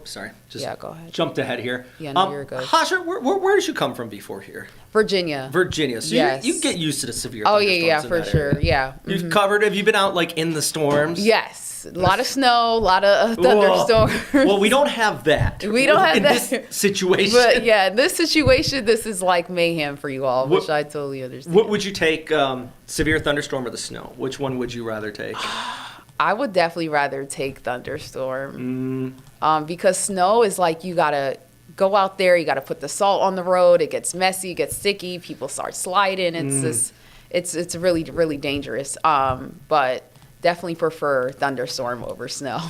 [SPEAKER 2] Sorry. Just
[SPEAKER 5] Yeah, go ahead.
[SPEAKER 2] jumped ahead here.
[SPEAKER 5] Yeah, no, you're good.
[SPEAKER 2] Hasha, where did you come from before here?
[SPEAKER 5] Virginia.
[SPEAKER 2] Virginia. So
[SPEAKER 5] Yes.
[SPEAKER 2] you get used to the severe
[SPEAKER 5] Oh
[SPEAKER 2] thunderstorms
[SPEAKER 5] yeah,
[SPEAKER 2] in
[SPEAKER 5] for
[SPEAKER 2] that
[SPEAKER 5] sure.
[SPEAKER 2] area.
[SPEAKER 5] Yeah.
[SPEAKER 2] You've covered. Have you been out like in the storms?
[SPEAKER 5] Yes, a lot of snow, a lot of thunderstorms.
[SPEAKER 2] Well, we don't have that.
[SPEAKER 5] We don't have
[SPEAKER 2] in
[SPEAKER 5] that.
[SPEAKER 2] this situation.
[SPEAKER 5] But yeah, in this situation, this is like mayhem for you all, which
[SPEAKER 2] What-
[SPEAKER 5] I totally understand.
[SPEAKER 2] What would you take, severe thunderstorm or the snow? Which one would you rather take?
[SPEAKER 5] I would definitely rather take thunderstorm. Because snow is like you gotta go out there, you gotta put the salt on the road. It gets messy, it gets sticky. People start sliding. It's just, it's really really dangerous. But definitely prefer thunderstorm over snow.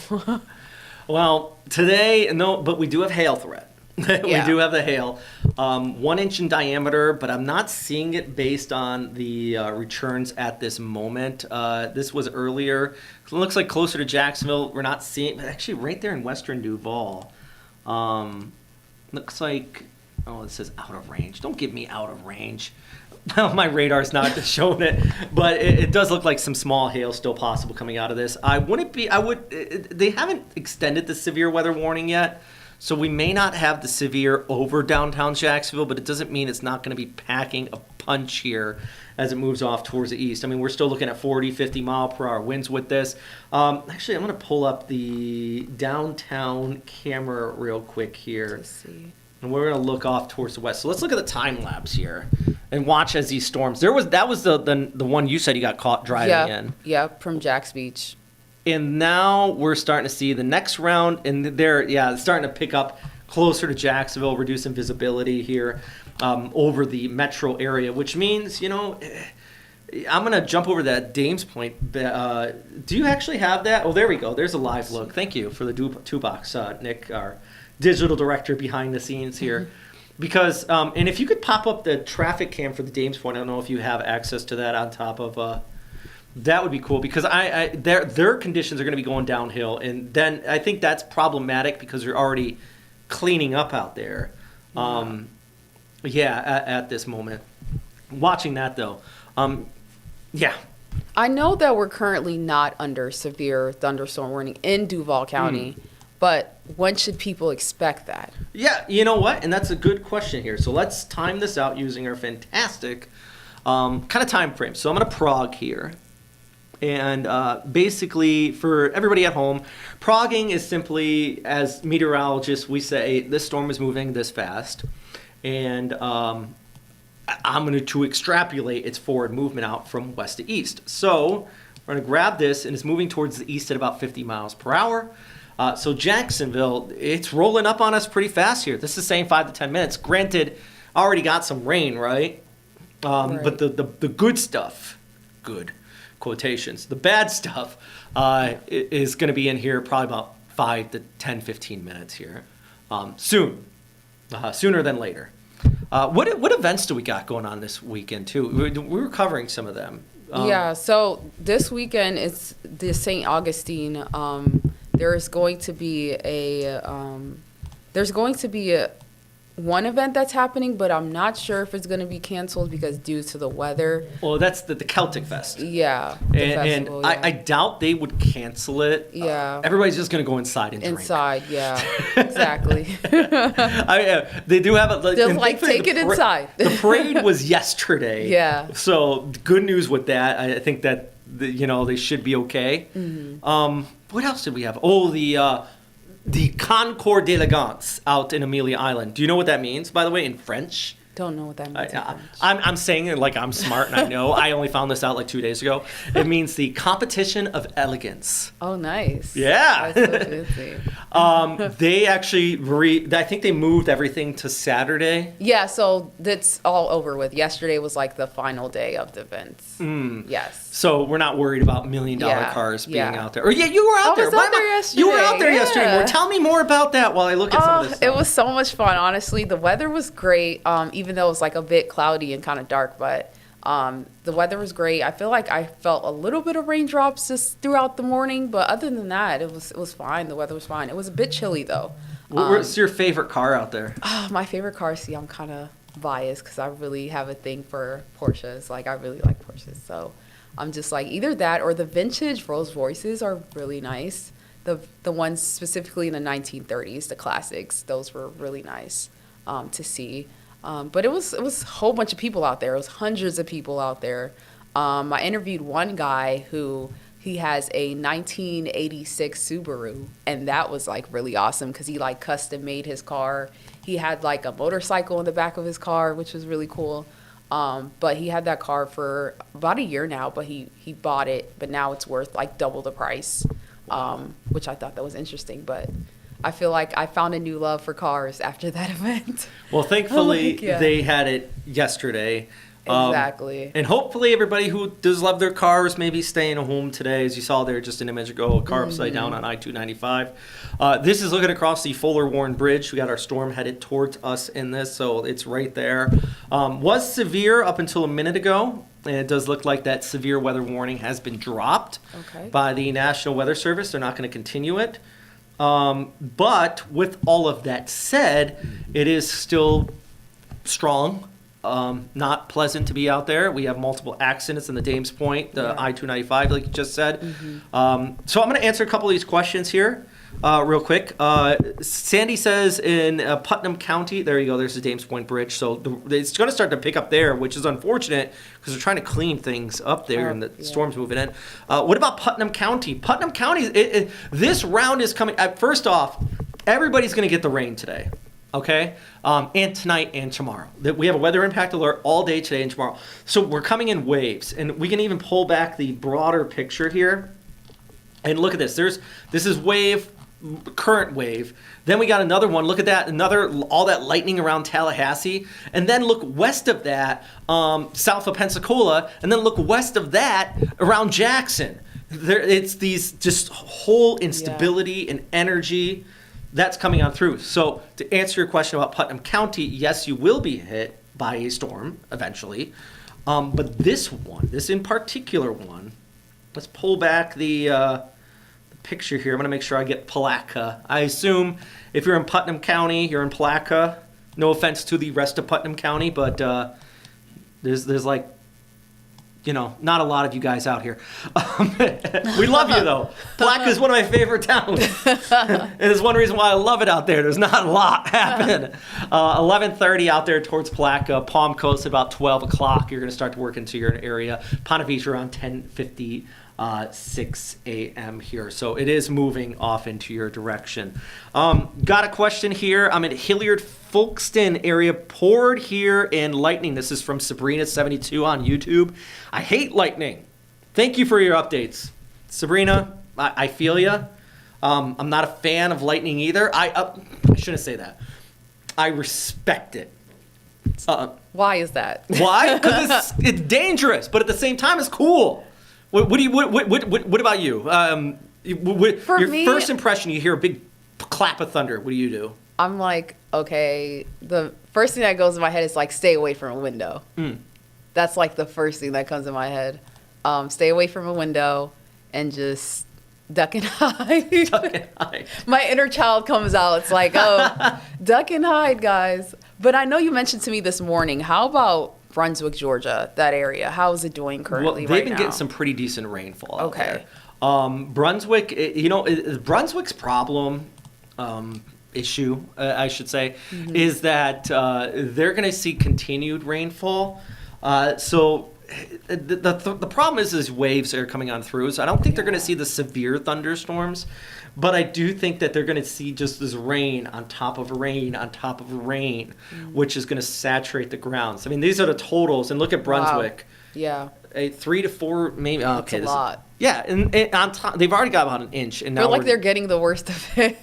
[SPEAKER 2] Well, today, no, but we do have hail threat. We
[SPEAKER 5] Yeah.
[SPEAKER 2] do have the hail. 1 inch in diameter, but I'm not seeing it based on the returns at this moment. This was earlier. It looks like closer to Jacksonville. We're not seeing, but actually right there in western Duval. Looks like, it says out of range. Don't give me out of range. My radar's not showing it, but it does look like some small hail still possible coming out of this. They haven't extended the severe weather warning yet. So we may not have the severe over downtown Jacksonville, but it doesn't mean it's not going to be packing a punch here as it moves off towards the east. I mean, we're still looking at 40, 50 mile per hour winds with this. Actually, I'm going to pull up the downtown camera real quick here.
[SPEAKER 5] Let's see.
[SPEAKER 2] And we're going to look off towards the west. So let's look at the time lapse here and watch as these storms. That was the one you said you got caught driving in.
[SPEAKER 5] Yeah, from Jax Beach.
[SPEAKER 2] And now we're starting to see the next round, and it's starting to pick up closer to Jacksonville, reducing visibility here over the metro area, which means, I'm going to jump over that Dames Point. Do you actually have that? Oh, there we go. There's a live look. Thank you for the two-box, Nick, our digital director behind the scenes here. Because, and if you could pop up the traffic cam for the Dames Point, I don't know if you have access to that on top of... that would be cool because their conditions are going to be going downhill, and then I think that's problematic because you're already cleaning up out there. At this moment, watching that though,
[SPEAKER 5] I know that we're currently not under severe thunderstorm warning in Duval County, but when should people expect that?
[SPEAKER 2] Yeah, you know what? And that's a good question here. So let's time this out using our fantastic kind of time frame. So I'm going to prog here. And basically, for everybody at home, progging is simply, as meteorologists, we say this storm is moving this fast. And I'm going to extrapolate its forward movement out from west to east. So we're going to grab this, and it's moving towards the east at about 50 miles per hour. So Jacksonville, it's rolling up on us pretty fast here. This is saying 5 to 10 minutes. Granted, already got some rain, right? But the good stuff, good quotations, the bad stuff is going to be in here probably about 5 to 10, 15 minutes here. Sooner than later. What events do we got going on this weekend, too? We were covering some of them.
[SPEAKER 5] So this weekend it's the St. Augustine. There's going to be one event that's happening, but I'm not sure if it's going to be canceled because due to the weather.
[SPEAKER 2] Well, that's the Celtic Fest.
[SPEAKER 5] Yeah.
[SPEAKER 2] And I doubt they would cancel it.
[SPEAKER 5] Yeah.
[SPEAKER 2] Everybody's just going to go inside and drink.
[SPEAKER 5] Inside, yeah. Exactly.
[SPEAKER 2] They do have a...
[SPEAKER 5] Just like take it inside.
[SPEAKER 2] The parade was yesterday.
[SPEAKER 5] Yeah.
[SPEAKER 2] So good news with that. I think that they should be okay. What else did we have? Oh, the Concours d'Elegance out in Amelia Island. Do you know what that means, by the way, in French?
[SPEAKER 5] Don't know what that means.
[SPEAKER 2] I'm saying it like I'm smart and I know. I only found this out like 2 days ago. It means the competition of elegance.
[SPEAKER 5] Oh, nice.
[SPEAKER 2] Yeah.
[SPEAKER 5] That's so fancy.
[SPEAKER 2] They actually, I think they moved everything to Saturday.
[SPEAKER 5] Yeah, so that's all over with. Yesterday was like the final day of the events. Yes.
[SPEAKER 2] So we're not worried about $1 million cars being out there. Or you were out
[SPEAKER 5] I
[SPEAKER 2] there.
[SPEAKER 5] was out there yesterday.
[SPEAKER 2] You were out there yesterday.
[SPEAKER 5] Yeah.
[SPEAKER 2] Well, tell me more about that while I look at some of this stuff.
[SPEAKER 5] It was so much fun, honestly. The weather was great, even though it was like a bit cloudy and kind of dark, but the weather was great. I feel like I felt a little bit of raindrops just throughout the morning, but other than that, it was fine. The weather was fine. It was a bit chilly though.
[SPEAKER 2] What's your favorite car out there?
[SPEAKER 5] My favorite car, see, I'm kind of biased because I really have a thing for Porsches. Like, I really like Porsches, so I'm just like either that or the vintage Rolls Royces are really nice. The ones specifically in the 1930s, the classics, those were really nice to see. But it was a whole bunch of people out there. It was hundreds of people out there. I interviewed one guy who he has a 1986 Subaru, and that was like really awesome because he like custom made his car. He had like a motorcycle in the back of his car, which was really cool. But he had that car for about a year now, but he bought it, but now it's worth like double the price, which I thought that was interesting. But I feel like I found a new love for cars after that event.
[SPEAKER 2] Well, thankfully,
[SPEAKER 5] yeah.
[SPEAKER 2] they had it yesterday.
[SPEAKER 5] Exactly.
[SPEAKER 2] And hopefully everybody who does love their cars may be staying home today. As you saw there just an image ago, a car upside down on I-295. This is looking across the Fuller Warren Bridge. We got our storm headed towards us in this, so it's right there. Was severe up until a minute ago. And it does look like that severe weather warning has been dropped by the National Weather Service. They're not going to continue it. But with all of that said, it is still strong. Not pleasant to be out there. We have multiple accidents in the Dames Point, the I-295, like you just said. So I'm going to answer a couple of these questions here real quick. Sandy says in Putnam County, there you go, there's the Dames Point Bridge. So it's going to start to pick up there, which is unfortunate because they're trying to clean things up there and the storm's moving in. What about Putnam County? Putnam County, this round is coming. First off, everybody's going to get the rain today. Okay, and tonight and tomorrow. We have a weather impact alert all day today and tomorrow. So we're coming in waves, and we can even pull back the broader picture here. And look at this. This is wave, current wave. Then we got another one. Look at that, all that lightning around Tallahassee. And then look west of that, south of Pensacola. And then look west of that around Jackson. It's these just whole instability and energy that's coming on through. So to answer your question about Putnam County, yes, you will be hit by a storm eventually. But this in particular one, let's pull back the picture here. I'm going to make sure I get Palatka. I assume if you're in Putnam County, you're in Palatka. No offense to the rest of Putnam County, but there's like, not a lot of you guys out here. We love you, though. Palatka is one of my favorite towns. And there's one reason why I love it out there. There's not a lot happening. 11:30 out there towards Palatka. Palm Coast at about 12 o'clock. You're going to start to work into your area. Ponte Vedra around 10:50. 6 a.m. here. So it is moving off into your direction. Got a question here. I'm at Hilliard Folkston area. Poured here in lightning. This is from Sabrina72 on YouTube. I hate lightning. Thank you for your updates. Sabrina, I feel you. I'm not a fan of lightning either. I shouldn't say that. I respect it.
[SPEAKER 5] Why is that?
[SPEAKER 2] Why? Because it's dangerous, but at the same time, it's cool. What about you? Your first impression, you hear a big clap of thunder. What do you do?
[SPEAKER 5] I'm like, okay, the first thing that goes in my head is like, stay away from a window. That's like the first thing that comes in my head. Stay away from a window and just duck and hide.
[SPEAKER 2] Duck and hide.
[SPEAKER 5] My inner child comes out. It's like, oh, duck and hide, guys. But I know you mentioned to me this morning, how about Brunswick, Georgia, that area? How is it doing currently
[SPEAKER 2] they've
[SPEAKER 5] right
[SPEAKER 2] been
[SPEAKER 5] now?
[SPEAKER 2] getting some pretty decent rainfall out there. Brunswick, Brunswick's problem, issue, I should say, is that they're going to see continued rainfall. So the problem is waves are coming on through, so I don't think they're going to see the severe thunderstorms, but I do think that they're going to see just this rain on top of rain on top of rain, which is going to saturate the grounds. I mean, these are the totals, and look at Brunswick.
[SPEAKER 5] Wow. Yeah.
[SPEAKER 2] A 3 to 4, maybe. Oh,
[SPEAKER 5] That's
[SPEAKER 2] okay,
[SPEAKER 5] a lot.
[SPEAKER 2] Yeah, and on top, they've already got about an inch, and now
[SPEAKER 5] Feel like they're getting the worst of it.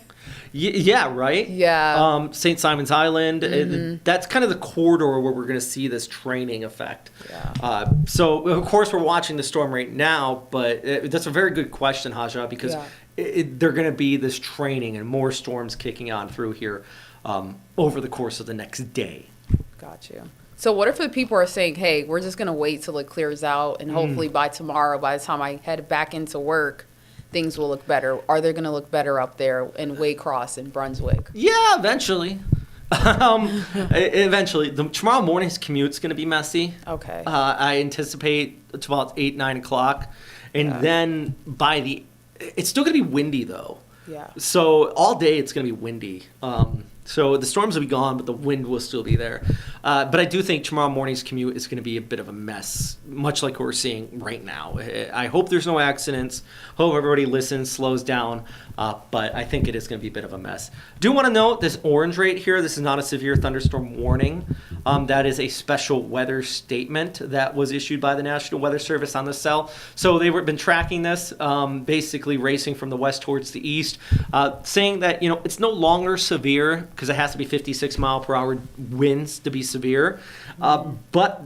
[SPEAKER 2] Yeah, right?
[SPEAKER 5] Yeah.
[SPEAKER 2] St. Simon's Island, that's kind of the corridor where we're going to see this training effect.
[SPEAKER 5] Yeah.
[SPEAKER 2] So, of course, we're watching the storm right now, but that's a very good question, Haja, because they're going to be this training and more storms kicking on through here over the course of the next day.
[SPEAKER 5] Got you. So what if the people are saying, hey, we're just going to wait till it clears out, and hopefully by tomorrow, by the time I head back into work, things will look better? Are they going to look better up there in Waycross and Brunswick?
[SPEAKER 2] Yeah, eventually. Eventually. Tomorrow morning's commute's going to be messy.
[SPEAKER 5] Okay.
[SPEAKER 2] I anticipate it's about 8, 9 o'clock. And then it's still going to be windy, though.
[SPEAKER 5] Yeah.
[SPEAKER 2] So all day it's going to be windy. So the storms will be gone, but the wind will still be there. But I do think tomorrow morning's commute is going to be a bit of a mess, much like what we're seeing right now. I hope there's no accidents. Hope everybody listens, slows down. But I think it is going to be a bit of a mess. Do want to note this orange right here. This is not a severe thunderstorm warning. That is a special weather statement that was issued by the National Weather Service on the cell. So they've been tracking this, basically racing from the west towards the east, saying that it's no longer severe because it has to be 56 mile per hour winds to be severe. But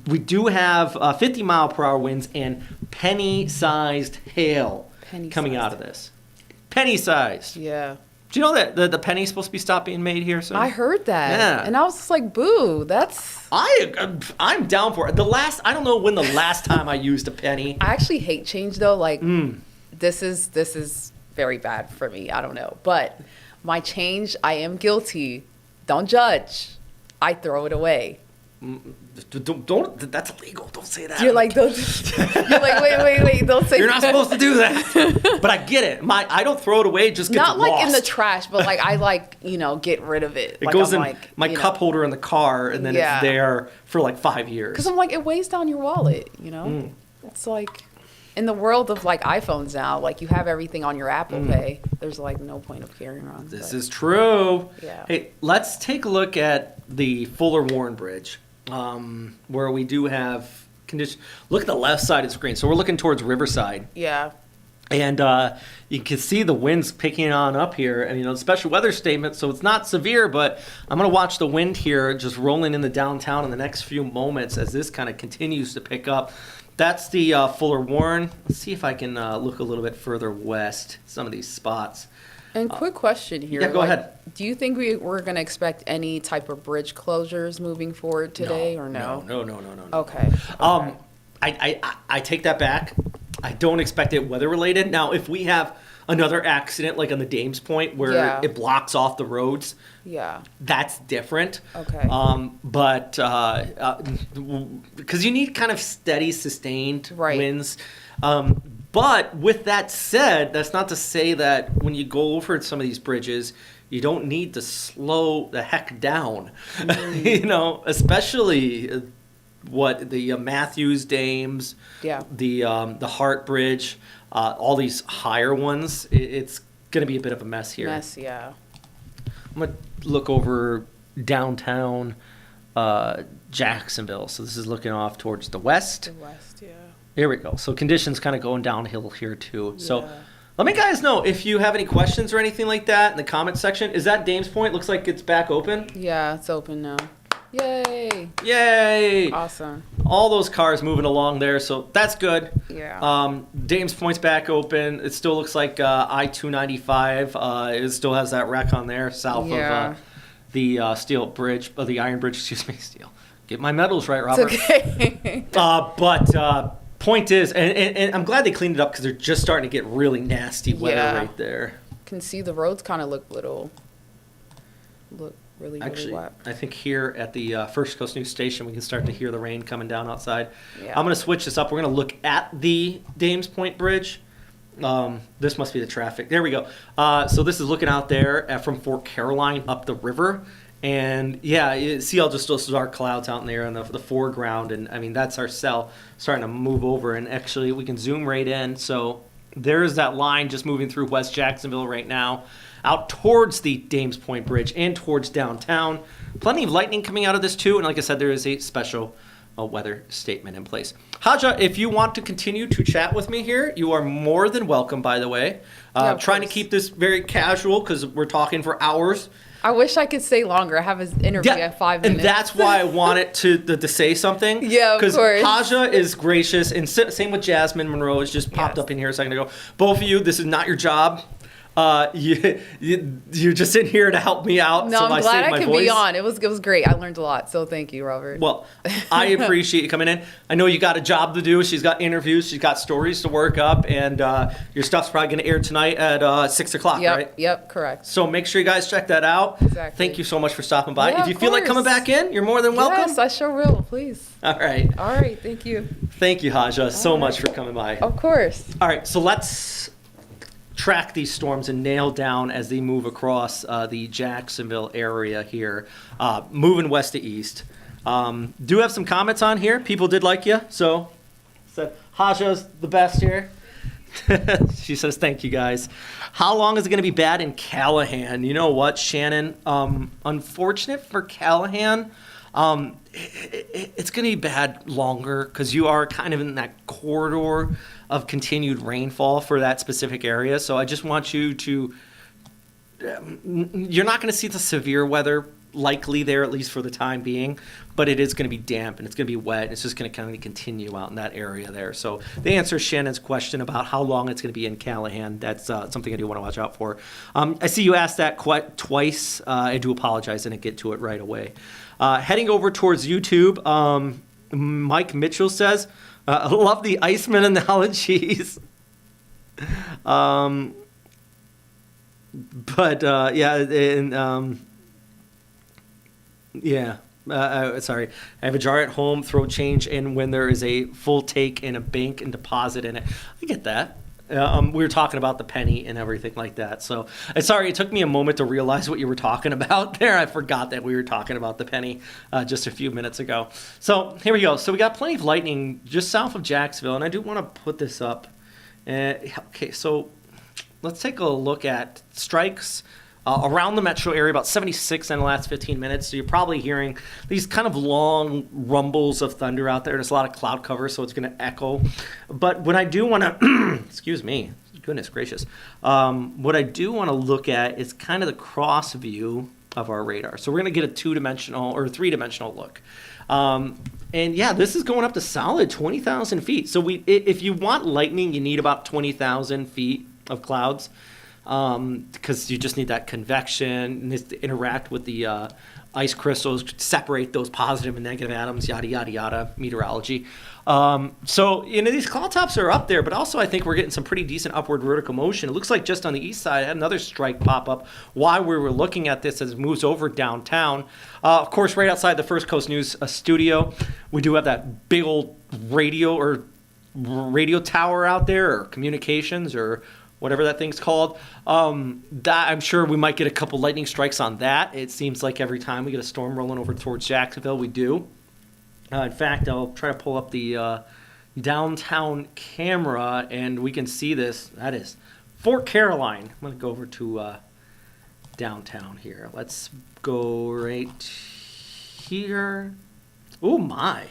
[SPEAKER 2] we do have 50 mile per hour winds and penny-sized hail coming out of this. Penny-sized.
[SPEAKER 5] Yeah.
[SPEAKER 2] Do you know that the penny's supposed to be stopped being made here soon?
[SPEAKER 5] I heard that.
[SPEAKER 2] Yeah.
[SPEAKER 5] And I was just like, boo, that's...
[SPEAKER 2] I'm down for it. I don't know when the last time I used a penny.
[SPEAKER 5] I actually hate change, though. Like, this is very bad for me. I don't know. But my change, I am guilty. Don't judge. I throw it away.
[SPEAKER 2] Don't. That's illegal. Don't say that.
[SPEAKER 5] You're like, don't. You're like, wait. Don't say.
[SPEAKER 2] You're not supposed to do that. But I get it. I don't throw it away. It just gets
[SPEAKER 5] not like
[SPEAKER 2] lost.
[SPEAKER 5] in the trash, but like I get rid of it.
[SPEAKER 2] It
[SPEAKER 5] like,
[SPEAKER 2] goes
[SPEAKER 5] I'm
[SPEAKER 2] in my cup holder in the car, and then it's there for like 5 years.
[SPEAKER 5] Because I'm like, it weighs down your wallet. It's like in the world of like iPhones now, like you have everything on your Apple Pay. There's like no point of carrying around.
[SPEAKER 2] This is true.
[SPEAKER 5] Yeah.
[SPEAKER 2] Hey, let's take a look at the Fuller Warren Bridge. Where we do have conditions. Look at the left side of the screen. So we're looking towards Riverside.
[SPEAKER 5] Yeah.
[SPEAKER 2] And you can see the winds picking on up here. And, special weather statement, so it's not severe, but I'm going to watch the wind here just rolling in the downtown in the next few moments as this kind of continues to pick up. That's the Fuller Warren. Let's see if I can look a little bit further west, some of these spots.
[SPEAKER 5] And quick question here.
[SPEAKER 2] Yeah, go ahead.
[SPEAKER 5] Do you think we're going to expect any type of bridge closures moving forward today or no?
[SPEAKER 2] No.
[SPEAKER 5] Okay.
[SPEAKER 2] I take that back. I don't expect it weather related. Now, if we have another accident like on the Dames Point where it blocks off the roads, that's different.
[SPEAKER 5] Okay.
[SPEAKER 2] But because you need kind of steady, sustained winds. But with that said, that's not to say that when you go over some of these bridges, you don't need to slow the heck down. Especially the Matthews Dames, the Hart Bridge, all these higher ones. It's going to be a bit of a mess here.
[SPEAKER 5] Yeah.
[SPEAKER 2] I'm going to look over downtown Jacksonville. So this is looking off towards the west.
[SPEAKER 5] The west, yeah.
[SPEAKER 2] Here we go. So conditions kind of going downhill here too. So let me guys know if you have any questions or anything like that in the comment section. Is that Dames Point? Looks like it's back open.
[SPEAKER 5] Yeah, it's open now.
[SPEAKER 2] Yay!
[SPEAKER 5] Awesome.
[SPEAKER 2] All those cars moving along there, so that's good.
[SPEAKER 5] Yeah.
[SPEAKER 2] Dames Point's back open. It still looks like I-295. It still has that wreck on there south of the steel bridge, the iron bridge. Excuse me, steel. Get my metals right, Robert.
[SPEAKER 5] It's okay.
[SPEAKER 2] But point is, and I'm glad they cleaned it up because they're just starting to get really nasty weather right there.
[SPEAKER 5] Can see the roads kind of look really
[SPEAKER 2] Actually,
[SPEAKER 5] wet.
[SPEAKER 2] I think here at the First Coast News Station, we can start to hear the rain coming down outside.
[SPEAKER 5] Yeah.
[SPEAKER 2] I'm going to switch this up. We're going to look at the Dames Point Bridge. This must be the traffic. There we go. So this is looking out there from Fort Caroline up the river. And yeah, you see all just those dark clouds out in there in the foreground. And I mean, that's our cell starting to move over. And actually, we can zoom right in. So there's that line just moving through West Jacksonville right now, out towards the Dames Point Bridge and towards downtown. Plenty of lightning coming out of this too. And like I said, there is a special weather statement in place. Haja, if you want to continue to chat with me here, you are more than welcome, by the way. Trying to keep this very casual because we're talking for hours.
[SPEAKER 5] I wish I could stay longer. I have an interview at 5 minutes.
[SPEAKER 2] And that's why I wanted to say something.
[SPEAKER 5] Yeah, of course.
[SPEAKER 2] Because Haja is gracious, and same with Jasmine Monroe. Has just popped up in here a second ago. Both of you, this is not your job. You're just in here to help me out.
[SPEAKER 5] No,
[SPEAKER 2] so
[SPEAKER 5] I'm glad I
[SPEAKER 2] could
[SPEAKER 5] be on. It was great. I learned a lot. So thank you, Robert.
[SPEAKER 2] Well, I appreciate you coming in. I know you got a job to do. She's got interviews. She's got stories to work up. And your stuff's probably going to air tonight at 6 o'clock, right?
[SPEAKER 5] Yep, correct.
[SPEAKER 2] So make sure you guys check that out.
[SPEAKER 5] Exactly.
[SPEAKER 2] Thank you so much for stopping by.
[SPEAKER 5] Yeah,
[SPEAKER 2] if you feel like coming back in, you're more than welcome.
[SPEAKER 5] Yes, I sure will. Please.
[SPEAKER 2] All right.
[SPEAKER 5] All right. Thank you.
[SPEAKER 2] Thank you, Haja, so much for coming by.
[SPEAKER 5] Of course.
[SPEAKER 2] All right, so let's track these storms and nail down as they move across the Jacksonville area here, moving west to east. Do have some comments on here. People did like you, so said Haja's the best here. She says, thank you, guys. How long is it going to be bad in Callahan? You know what, Shannon? Unfortunate for Callahan. It's going to be bad longer because you are kind of in that corridor of continued rainfall for that specific area. So I just want you to, you're not going to see the severe weather likely there, at least for the time being, but it is going to be damp and it's going to be wet. It's just going to kind of continue out in that area there. So the answer is Shannon's question about how long it's going to be in Callahan. That's something I do want to watch out for. I see you asked that twice. I do apologize. I didn't get to it right away. Heading over towards YouTube, Mike Mitchell says, I love the Iceman analogies. Sorry. I have a jar at home, throw change in when there is a full take in a bank and deposit in it. I get that. We were talking about the penny and everything like that. So, sorry, it took me a moment to realize what you were talking about there. I forgot that we were talking about the penny just a few minutes ago. So, here we go. So, we got plenty of lightning just south of Jacksonville, and I do want to put this up. Okay, so let's take a look at strikes around the metro area, about 76 in the last 15 minutes. So you're probably hearing these kind of long rumbles of thunder out there. There's a lot of cloud cover, so it's going to echo. But what I do want to, excuse me, goodness gracious. What I do want to look at is kind of the cross view of our radar. So we're going to get a 2-dimensional or 3-dimensional look. And yeah, this is going up to solid 20,000 feet. So if you want lightning, you need about 20,000 feet of clouds. Because you just need that convection needs to interact with the ice crystals, separate those positive and negative atoms, yada, yada, yada, meteorology. So, these cloud tops are up there, but also I think we're getting some pretty decent upward vertical motion. It looks like just on the east side, I had another strike pop up while we were looking at this as it moves over downtown. Of course, right outside the First Coast News studio, we do have that big old radio tower out there, or communications, or whatever that thing's called. That I'm sure we might get a couple lightning strikes on that. It seems like every time we get a storm rolling over towards Jacksonville, we do. In fact, I'll try to pull up the downtown camera, and we can see this. That is Fort Caroline. I'm going to go over to downtown here. Let's go right here. Oh, my.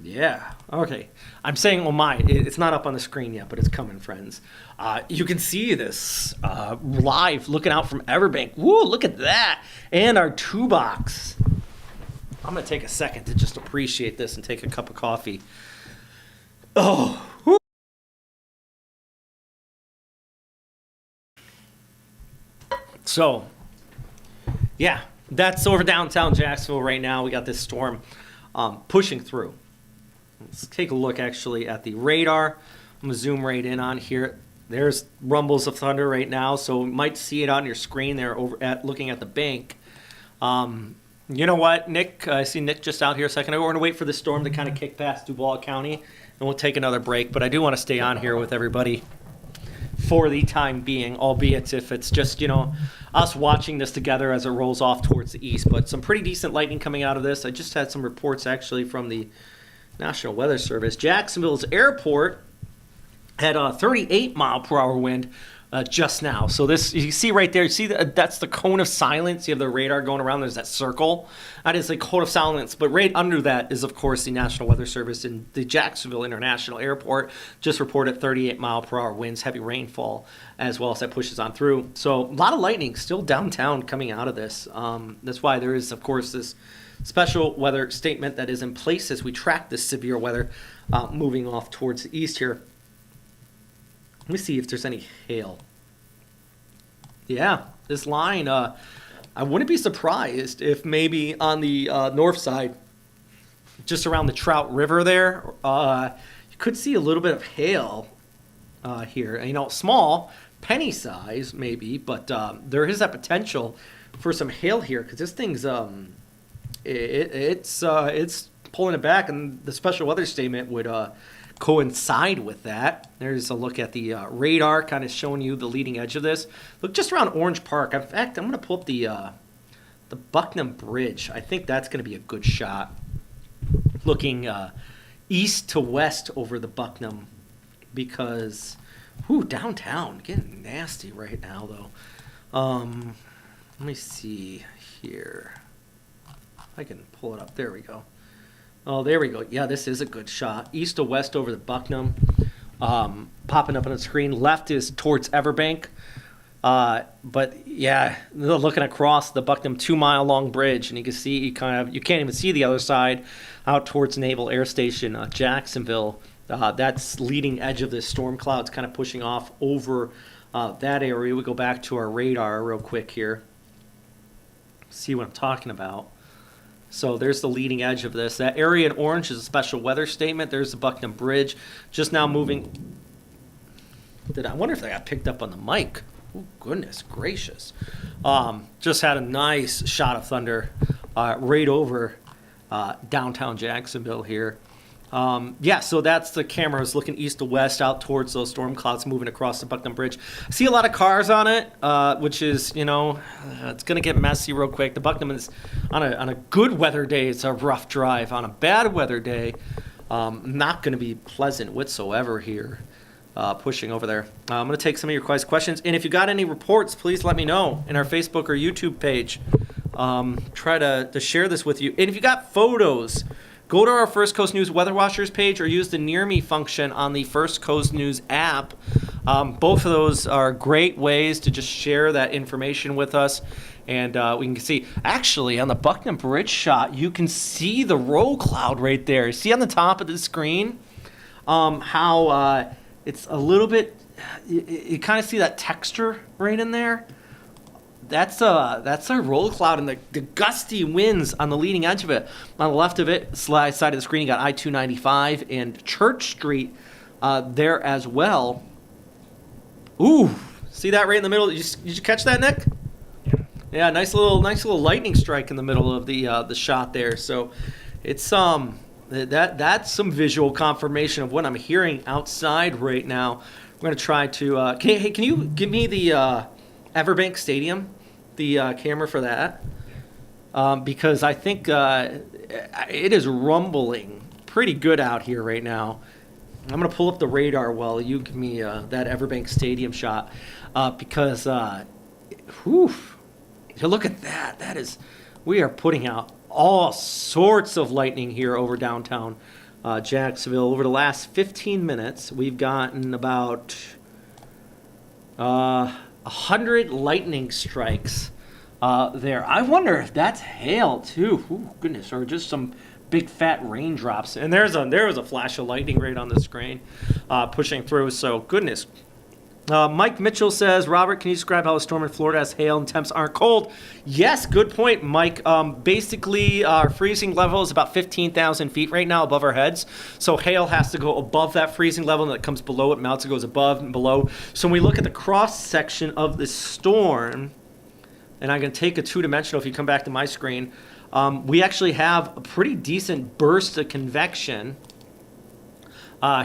[SPEAKER 2] Yeah. Okay. I'm saying, oh my, it's not up on the screen yet, but it's coming, friends. You can see this live looking out from Everbank. Woo, look at that. And our 2-box. I'm going to take a second to just appreciate this and take a cup of coffee. Oh. Woo. So, yeah, that's over downtown Jacksonville right now. We got this storm pushing through. Let's take a look actually at the radar. I'm going to zoom right in on here. There's rumbles of thunder right now, so you might see it on your screen there over at looking at the bank. You know what, Nick? I see Nick just out here a second ago. We're going to wait for the storm to kind of kick past Duval County, and we'll take another break. But I do want to stay on here with everybody. for the time being, albeit if it's just, us watching this together as it rolls off towards the east. But some pretty decent lightning coming out of this. I just had some reports actually from the National Weather Service. Jacksonville's airport had a 38-mile-per-hour wind just now. So this, you see right there, you see that's the cone of silence. You have the radar going around. There's that circle. That is the cone of silence. But right under that is, of course, the National Weather Service in the Jacksonville International Airport. Just reported 38-mile-per-hour winds, heavy rainfall, as well as that pushes on through. So a lot of lightning still downtown coming out of this. That's why there is, of course, this special weather statement that is in place as we track this severe weather moving off towards the east here. Let me see if there's any hail. Yeah, this line, I wouldn't be surprised if maybe on the north side, just around the Trout River there, you could see a little bit of hail here. Small, penny size maybe, but there is that potential for some hail here because this thing's it's pulling it back, and the special weather statement would coincide with that. There's a look at the radar, kind of showing you the leading edge of this. Look just around Orange Park. In fact, I'm going to pull up the Bucknam Bridge. I think that's going to be a good shot. Looking east to west over the Bucknam, because downtown getting nasty right now though. Let me see here. I can pull it up. There we go. Oh, there we go. Yeah, this is a good shot. East to west over the Bucknam. Popping up on the screen. Left is towards Everbank. But yeah, looking across the Bucknam 2-mile long bridge, and you can see you can't even see the other side out towards Naval Air Station, Jacksonville. That's leading edge of this storm cloud's kind of pushing off over that area. We go back to our radar real quick here. See what I'm talking about. So there's the leading edge of this. That area in orange is a special weather statement. There's the Bucknam Bridge. Just now moving. I wonder if they got picked up on the mic. Oh, goodness gracious. Just had a nice shot of thunder right over downtown Jacksonville here. So that's the cameras looking east to west out towards those storm clouds moving across the Bucknam Bridge. I see a lot of cars on it, which is, it's going to get messy real quick. The Bucknam is on a good weather day. It's a rough drive. On a bad weather day, not going to be pleasant whatsoever here, pushing over there. I'm going to take some of your guys' questions. And if you got any reports, please let me know in our Facebook or YouTube page. Try to share this with you. And if you got photos, go to our First Coast News Weather Watchers page or use the Near Me function on the First Coast News app. Both of those are great ways to just share that information with us. And we can see, actually, on the Bucknam Bridge shot, you can see the roll cloud right there. See on the top of the screen how it's a little bit, you kind of see that texture right in there. That's a roll cloud, and the gusty winds on the leading edge of it. On the left of it, side of the screen, you got I-295 and Church Street there as well. Ooh, see that right in the middle? Did you catch that, Nick? Yeah, nice little lightning strike in the middle of the shot there. So it's that's some visual confirmation of what I'm hearing outside right now. We're gonna try to. Can you give me the Everbank Stadium? The camera for that, because I think it is rumbling pretty good out here right now. I'm going to pull up the radar while you give me that Everbank Stadium shot, because look at that. That is, we are putting out all sorts of lightning here over downtown Jacksonville. Over the last 15 minutes, we've gotten about 100 lightning strikes there. I wonder if that's hail too. Ooh, goodness, or just some big fat raindrops. And there was a flash of lightning right on the screen, pushing through. So goodness. Mike Mitchell says, Robert, can you describe how a storm in Florida has hail and temps aren't cold? Yes, good point, Mike. Basically, our freezing level is about 15,000 feet right now above our heads. So hail has to go above that freezing level, and it comes below it, melts, it goes above and below. So when we look at the cross section of the storm, and I'm going to take a two-dimensional if you come back to my screen, we actually have a pretty decent burst of convection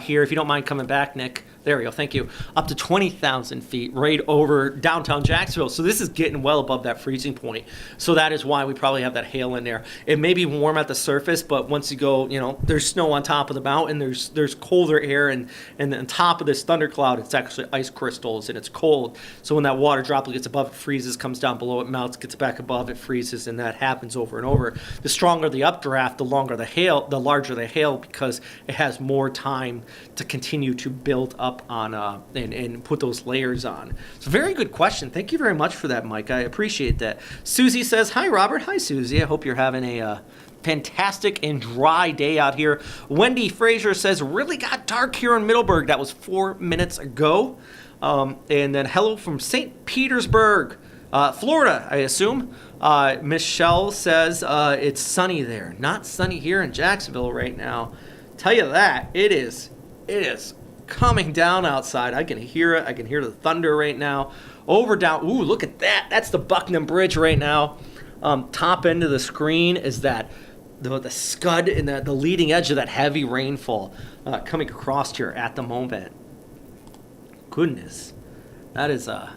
[SPEAKER 2] here, if you don't mind coming back, Nick. There we go. Thank you. Up to 20,000 feet right over downtown Jacksonville. So this is getting well above that freezing point. So that is why we probably have that hail in there. It may be warm at the surface, but once you go, there's snow on top of the mountain. There's colder air, and on top of this thundercloud, it's actually ice crystals, and it's cold. So when that water droplet gets above, it freezes, comes down below, it melts, gets back above, it freezes, and that happens over and over. The stronger the updraft, the longer the hail, the larger the hail, because it has more time to continue to build up on and put those layers on. So very good question. Thank you very much for that, Mike. I appreciate that. Susie says, hi, Robert. Hi, Susie. I hope you're having a fantastic and dry day out here. Wendy Frazier says, really got dark here in Middleburg. That was 4 minutes ago. And then hello from St. Petersburg, Florida, I assume. Michelle says it's sunny there. Not sunny here in Jacksonville right now. Tell you that, it is coming down outside. I can hear it. I can hear the thunder right now. Over, down. Ooh, look at that. That's the Bucknam Bridge right now. Top end of the screen is that the scud and the leading edge of that heavy rainfall coming across here at the moment. Goodness. That is a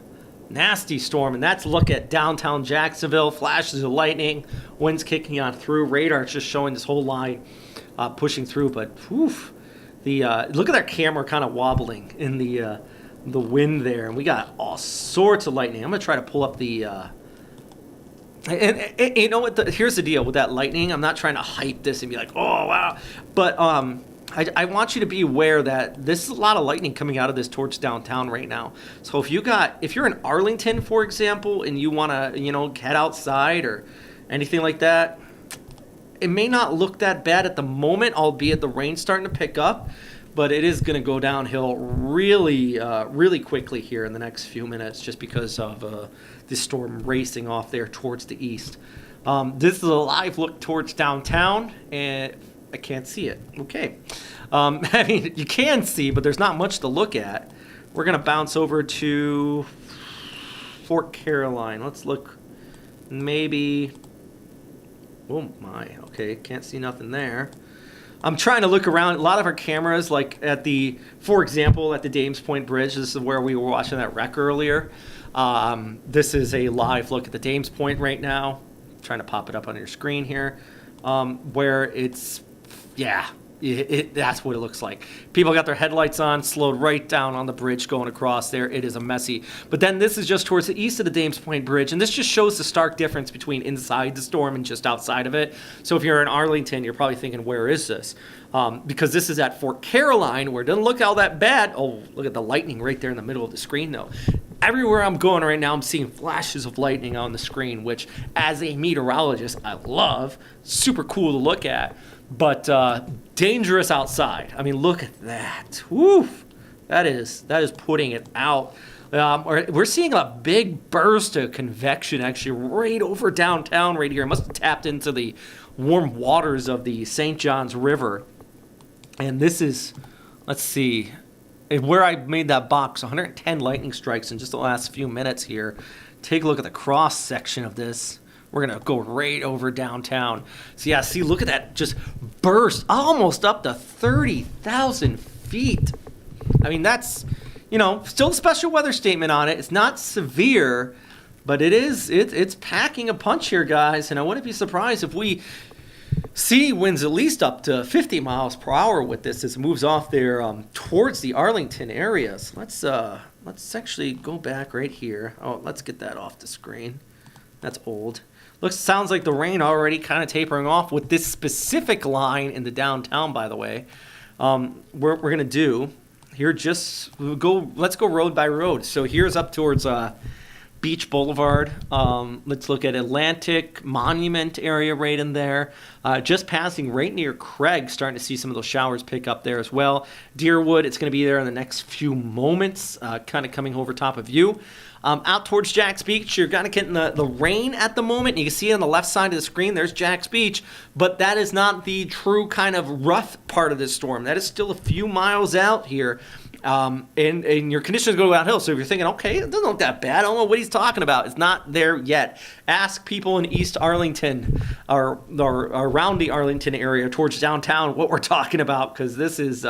[SPEAKER 2] nasty storm, and that's look at downtown Jacksonville. Flashes of lightning, winds kicking on through. Radar just showing this whole line pushing through, but woof. Look at that camera kind of wobbling in the wind there, and we got all sorts of lightning. I'm gonna try to pull up the. And you know what? Here's the deal with that lightning. I'm not trying to hype this and be like, oh wow, but I want you to be aware that this is a lot of lightning coming out of this towards downtown right now. So if you're in Arlington, for example, and you want to head outside or anything like that, it may not look that bad at the moment, albeit the rain's starting to pick up, but it is going to go downhill really, really quickly here in the next few minutes just because of this storm racing off there towards the east. This is a live look towards downtown, and I can't see it. Okay. I mean, you can see, but there's not much to look at. We're going to bounce over to Fort Caroline. Let's look maybe... Oh my, okay, can't see nothing there. I'm trying to look around. A lot of our cameras, like for example, at the Dames Point Bridge, this is where we were watching that wreck earlier. This is a live look at the Dames Point right now. I'm trying to pop it up on your screen here, where it's, that's what it looks like. People got their headlights on, slowed right down on the bridge going across there. It is a messy. But then this is just towards the east of the Dames Point Bridge, and this just shows the stark difference between inside the storm and just outside of it. So if you're in Arlington, you're probably thinking, where is this? Because this is at Fort Caroline, where it doesn't look all that bad. Oh, look at the lightning right there in the middle of the screen, though. Everywhere I'm going right now, I'm seeing flashes of lightning on the screen, which, as a meteorologist, I love. Super cool to look at. But dangerous outside. I mean, look at that. Woof. That is putting it out. We're seeing a big burst of convection actually right over downtown right here. It must have tapped into the warm waters of the St. Johns River. And this is, let's see, where I made that box, 110 lightning strikes in just the last few minutes here. Take a look at the cross section of this. We're going to go right over downtown. So, yeah, see, look at that. Just burst almost up to 30,000 feet. I mean, that's, still a special weather statement on it. It's not severe, but it's packing a punch here, guys. And I wouldn't be surprised if we see winds at least up to 50 miles per hour with this as it moves off there towards the Arlington area. So let's actually go back right here. Oh, let's get that off the screen. That's old. Sounds like the rain already kind of tapering off with this specific line in the downtown, by the way. We're going to do here, let's go road by road. So here's up towards Beach Boulevard. Let's look at Atlantic Monument area right in there. Just passing right near Craig, starting to see some of those showers pick up there as well. Deerwood, it's going to be there in the next few moments, kind of coming over top of you. Out towards Jack's Beach, you're kind of getting the rain at the moment. You can see on the left side of the screen, there's Jack's Beach, but that is not the true kind of rough part of this storm. That is still a few miles out here, and your conditions go downhill. So if you're thinking, okay, it doesn't look that bad, I don't know what he's talking about. It's not there yet. Ask people in East Arlington or around the Arlington area towards downtown what we're talking about, because this is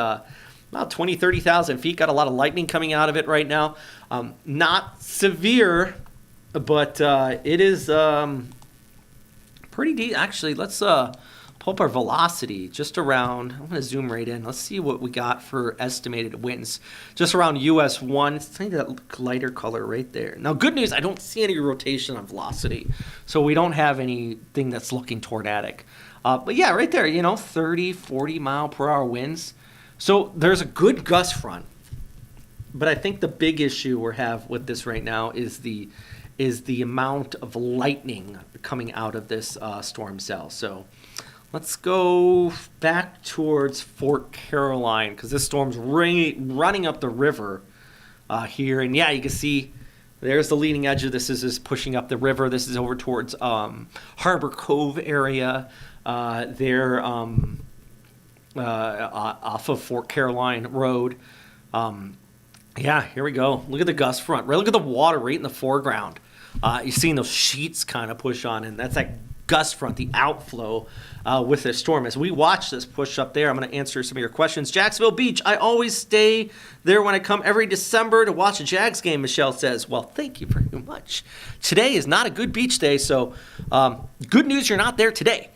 [SPEAKER 2] about 20, 30,000 feet. Got a lot of lightning coming out of it right now. Not severe, but it is pretty deep. Actually, let's pull up our velocity just around. I'm going to zoom right in. Let's see what we got for estimated winds. Just around US 1. It's that lighter color right there. Now, good news, I don't see any rotation on velocity. So we don't have anything that's looking tornadic. But yeah, right there, 30, 40 mile per hour winds. So there's a good gust front. But I think the big issue we have with this right now is the amount of lightning coming out of this storm cell. So let's go back towards Fort Caroline because this storm's running up the river here. And yeah, you can see there's the leading edge of this. This is pushing up the river. This is over towards Harbor Cove area there off of Fort Caroline Road. Yeah, here we go. Look at the gust front. Right, look at the water right in the foreground. You're seeing those sheets kind of push on, and that's that gust front, the outflow with this storm. As we watch this push up there, I'm going to answer some of your questions. Jacksonville Beach, I always stay there when I come every December to watch a Jags game, Michelle says. Well, thank you very much. Today is not a good beach day, so good news you're not there today.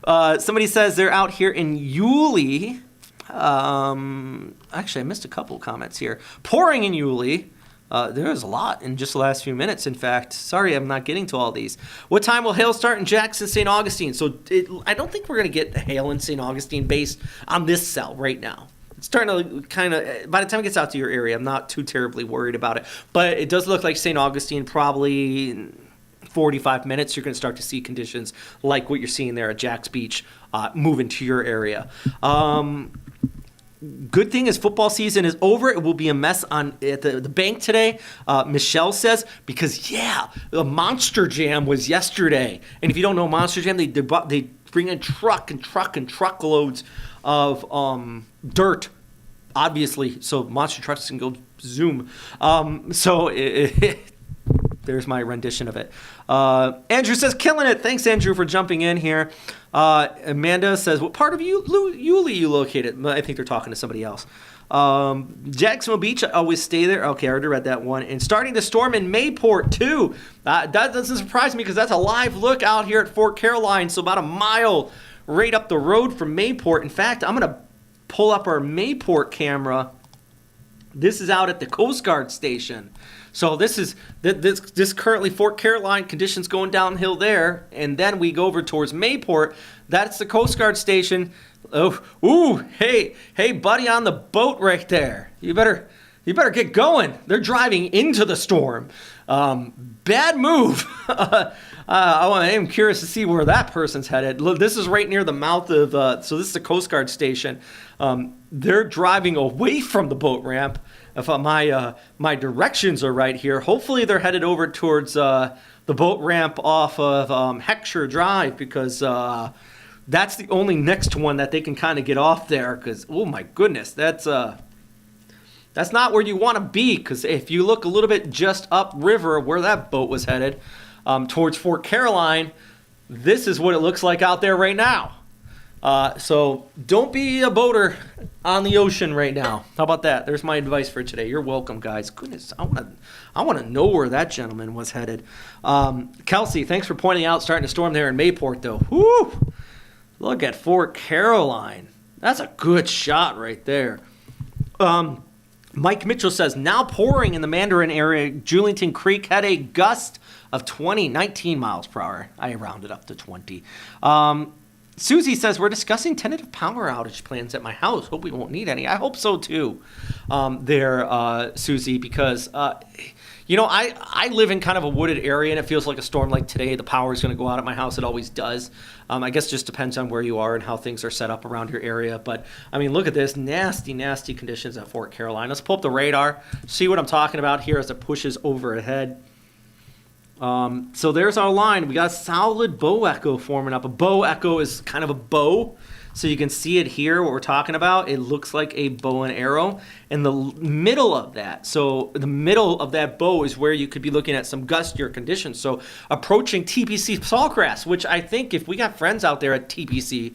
[SPEAKER 2] Somebody says they're out here in Yulee. Actually, I missed a couple comments here. Pouring in Yulee. There was a lot in just the last few minutes, in fact. Sorry, I'm not getting to all these. What time will hail start in Jackson, St. Augustine? So I don't think we're going to get hail in St. Augustine based on this cell right now. It's starting to kind of, by the time it gets out to your area, I'm not too terribly worried about it. But it does look like St. Augustine probably 45 minutes, you're going to start to see conditions like what you're seeing there at Jack's Beach move into your area. Good thing is football season is over. It will be a mess at the bank today, Michelle says, because, yeah, the Monster Jam was yesterday. And if you don't know Monster Jam, they bring in truckloads of dirt, obviously, so monster trucks can go zoom. There's my rendition of it. Andrew says, killing it. Thanks, Andrew, for jumping in here. Amanda says, what part of Yulee you located? I think they're talking to somebody else. Jacksonville Beach, I always stay there. Okay, I already read that one. And starting to storm in Mayport, too. That doesn't surprise me because that's a live look out here at Fort Caroline. So about a mile right up the road from Mayport. In fact, I'm going to pull up our Mayport camera. This is out at the Coast Guard station. So this is this currently Fort Caroline conditions going downhill there, and then we go over towards Mayport. That's the Coast Guard station. Hey, buddy on the boat right there. You better get going. They're driving into the storm. Bad move. I am curious to see where that person's headed. Look, this is right near the mouth of. So this is the Coast Guard station. They're driving away from the boat ramp. If my directions are right here, hopefully they're headed over towards the boat ramp off of Heckscher Drive because that's the only next one that they can kind of get off there. Because oh my goodness, that's not where you want to be. Because if you look a little bit just upriver where that boat was headed towards Fort Caroline, this is what it looks like out there right now. So don't be a boater on the ocean right now. How about that? There's my advice for today. You're welcome, guys. Goodness, I want to know where that gentleman was headed. Kelsey, thanks for pointing out starting to storm there in Mayport, though. Whoo! Look at Fort Caroline. That's a good shot right there. Mike Mitchell says, now pouring in the Mandarin area. Julington Creek had a gust of 19 miles per hour. I rounded up to 20. Susie says, we're discussing tentative power outage plans at my house. Hope we won't need any. I hope so, too, Susie, because, I live in kind of a wooded area, and it feels like a storm like today. The power is going to go out at my house. It always does. I guess it just depends on where you are and how things are set up around your area. But, I mean, look at this. Nasty, nasty conditions at Fort Caroline. Let's pull up the radar, see what I'm talking about here as it pushes over ahead. So there's our line. We got a solid bow echo forming up. A bow echo is kind of a bow. So you can see it here, what we're talking about. It looks like a bow and arrow. And the middle of that, so the middle of that bow is where you could be looking at some gustier conditions. So approaching TPC Sawgrass, which I think if we got friends out there at TPC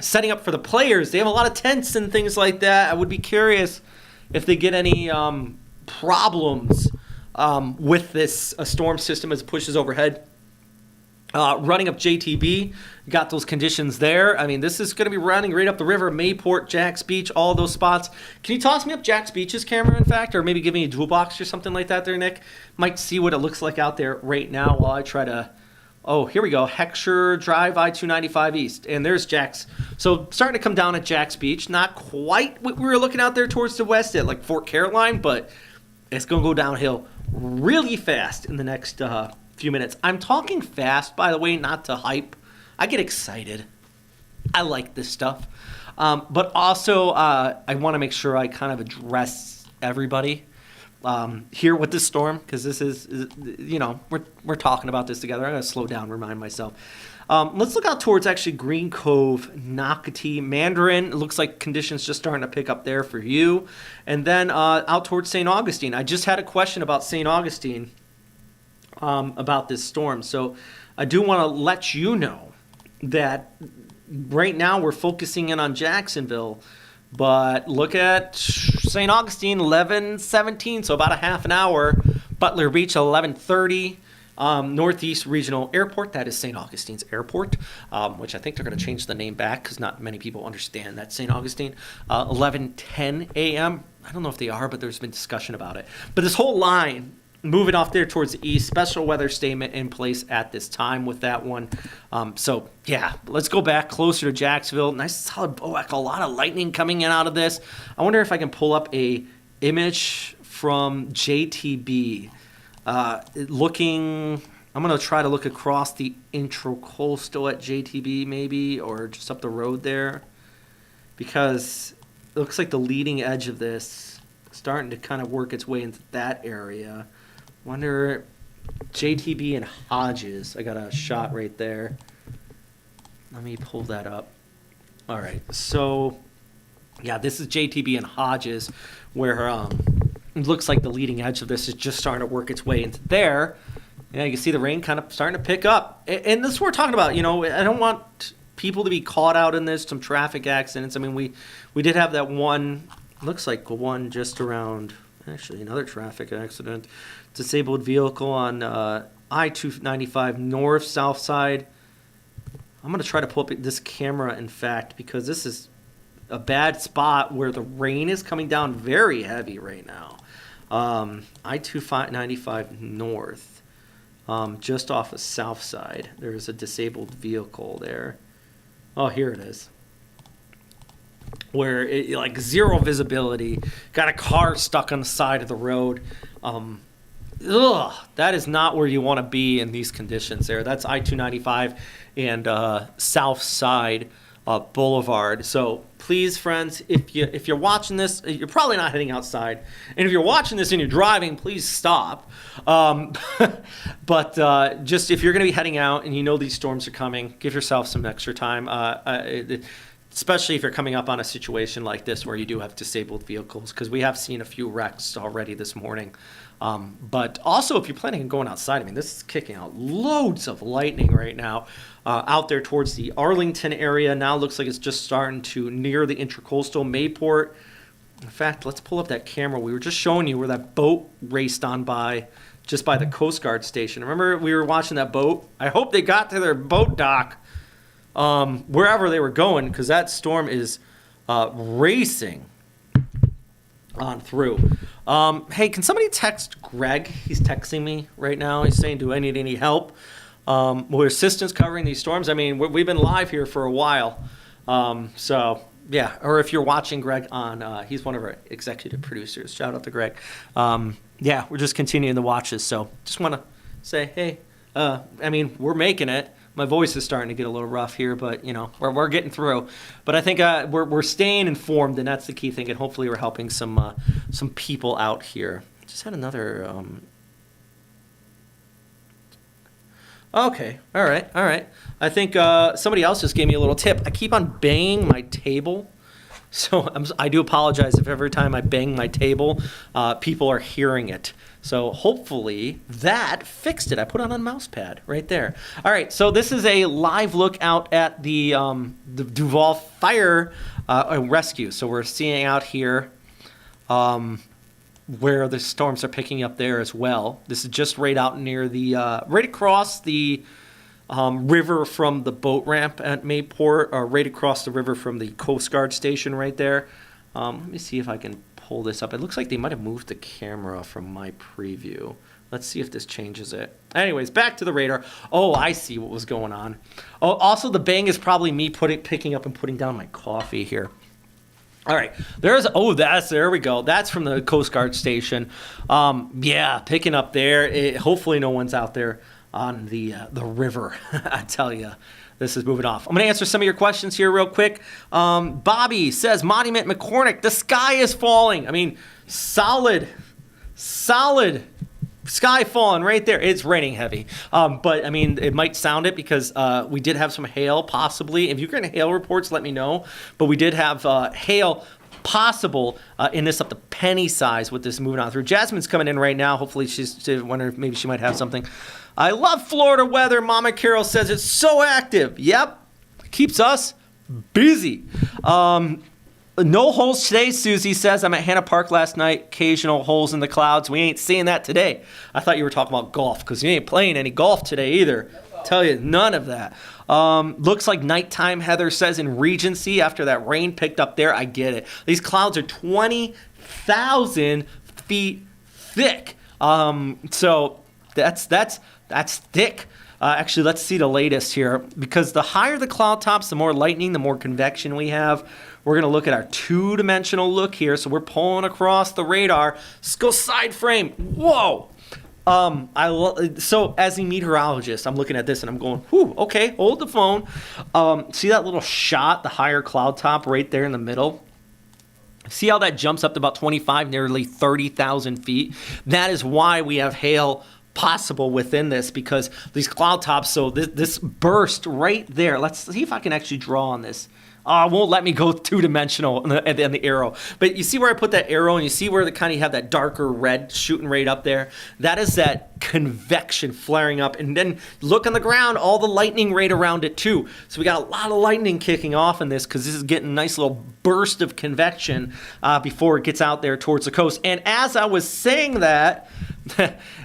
[SPEAKER 2] setting up for the players, they have a lot of tents and things like that. I would be curious if they get any problems with this storm system as it pushes overhead. Running up JTB, got those conditions there. I mean, this is going to be running right up the river, Mayport, Jack's Beach, all those spots. Can you toss me up Jack's Beach's camera, in fact, or maybe give me a dual box or something like that there, Nick? Might see what it looks like out there right now while I try to... Oh, here we go. Heckscher Drive, I-295 East. And there's Jack's. So starting to come down at Jack's Beach. Not quite what we were looking out there towards the west at like Fort Caroline, but it's going to go downhill really fast in the next few minutes. I'm talking fast, by the way, not to hype. I get excited. I like this stuff. But also, I want to make sure I kind of address everybody here with this storm, because this is, you know, we're talking about this together. I'm going to slow down, remind myself. Let's look out towards actually Green Cove, Nocatee, Mandarin. It looks like conditions just starting to pick up there for you. And then out towards St. Augustine. I just had a question about St. Augustine about this storm. So I do want to let you know that right now we're focusing in on Jacksonville. But look at St. Augustine, 11:17, so about a half an hour. Butler Beach, 11:30. Northeast Regional Airport, that is St. Augustine's Airport, which I think they're going to change the name back because not many people understand that St. Augustine. 11:10 a.m. I don't know if they are, but there's been discussion about it. But this whole line, moving off there towards the east, special weather statement in place at this time with that one. So, yeah, let's go back closer to Jacksonville. Nice solid bow echo. A lot of lightning coming in out of this. I wonder if I can pull up a image from JTB. I'm going to try to look across the intracoastal at JTB maybe, or just up the road there, because it looks like the leading edge of this starting to kind of work its way into that area. Wonder, JTB and Hodges. I got a shot right there. Let me pull that up. All right. So, yeah, this is JTB and Hodges, where it looks like the leading edge of this is just starting to work its way into there. Yeah, you can see the rain kind of starting to pick up. And this is what we're talking about. You know, I don't want people to be caught out in this, some traffic accidents. I mean, we did have that one, looks like one just around, actually another traffic accident. Disabled vehicle on I-295 north, south side. I'm going to try to pull up this camera, in fact, because this is a bad spot where the rain is coming down very heavy right now. I-295 north, just off of south side. There's a disabled vehicle there. Oh, here it is. Where it, like, zero visibility, got a car stuck on the side of the road. That is not where you want to be in these conditions there. That's I-295 and South Side Boulevard. So please, friends, if you're watching this, you're probably not heading outside. And if you're watching this and you're driving, please stop. But just if you're going to be heading out and you know these storms are coming, give yourself some extra time. Especially if you're coming up on a situation like this where you do have disabled vehicles, because we have seen a few wrecks already this morning. But also, if you're planning on going outside, I mean, this is kicking out loads of lightning right now out there towards the Arlington area. Now looks like it's just starting to near the intracoastal Mayport. In fact, let's pull up that camera. We were just showing you where that boat raced on by, just by the Coast Guard station. Remember, we were watching that boat? I hope they got to their boat dock wherever they were going, because that storm is racing on through. Hey, can somebody text Greg? He's texting me right now. He's saying, do I need any help with assistance covering these storms? I mean, we've been live here for a while. So, yeah. Or if you're watching Greg on, he's one of our executive producers. Shout out to Greg. Yeah, we're just continuing the watches. So just want to say, hey, I mean, we're making it. My voice is starting to get a little rough here, but, you know, we're getting through. But I think we're staying informed, and that's the key thing, and hopefully we're helping some people out here. Just had another Okay. All right. All right. I think somebody else just gave me a little tip. I keep on banging my table. So I do apologize if every time I bang my table, people are hearing it. So hopefully that fixed it. I put on a mouse pad right there. All right, so this is a live look out at the Duval Fire Rescue. So we're seeing out here where the storms are picking up there as well. This is just right out near the, right across the river from the boat ramp at Mayport, or right across the river from the Coast Guard station right there. Let me see if I can pull this up. It looks like they might have moved the camera from my preview. Let's see if this changes it. Anyways, back to the radar. Oh, I see what was going on. Oh, also the bang is probably me picking up and putting down my coffee here. All right, there we go. That's from the Coast Guard station. Yeah, picking up there. Hopefully no one's out there on the river. I tell you, this is moving off. I'm going to answer some of your questions here real quick. Bobby says, Monument McCormick, the sky is falling. I mean, solid sky falling right there. It's raining heavy. But, I mean, it might sound it because we did have some hail possibly. If you're getting hail reports, let me know. But we did have hail possible in this up to penny size with this moving on through. Jasmine's coming in right now. Hopefully she's wondering if maybe she might have something. I love Florida weather. Mama Carol says it's so active. Yep. Keeps us busy. No holes today, Susie says. I'm at Hannah Park last night. Occasional holes in the clouds. We ain't seeing that today. I thought you were talking about golf because you ain't playing any golf today either. Tell you, none of that. Looks like nighttime, Heather says, in Regency after that rain picked up there. I get it. These clouds are 20,000 feet thick. So that's thick. Actually, let's see the latest here. Because the higher the cloud tops, the more lightning, the more convection we have. We're going to look at our two-dimensional look here. So we're pulling across the radar. Let's go side frame. Whoa. So as a meteorologist, I'm looking at this and I'm going, whew, okay, hold the phone. See that little shot, the higher cloud top right there in the middle? See how that jumps up to about 25, nearly 30,000 feet? That is why we have hail possible within this, because these cloud tops, so this burst right there. Let's see if I can actually draw on this. It won't let me go two-dimensional on the arrow. But you see where I put that arrow, and you see where you have that darker red shooting right up there? That is that convection flaring up. And then look on the ground, all the lightning right around it too. So we got a lot of lightning kicking off in this because this is getting a nice little burst of convection before it gets out there towards the coast. And as I was saying that,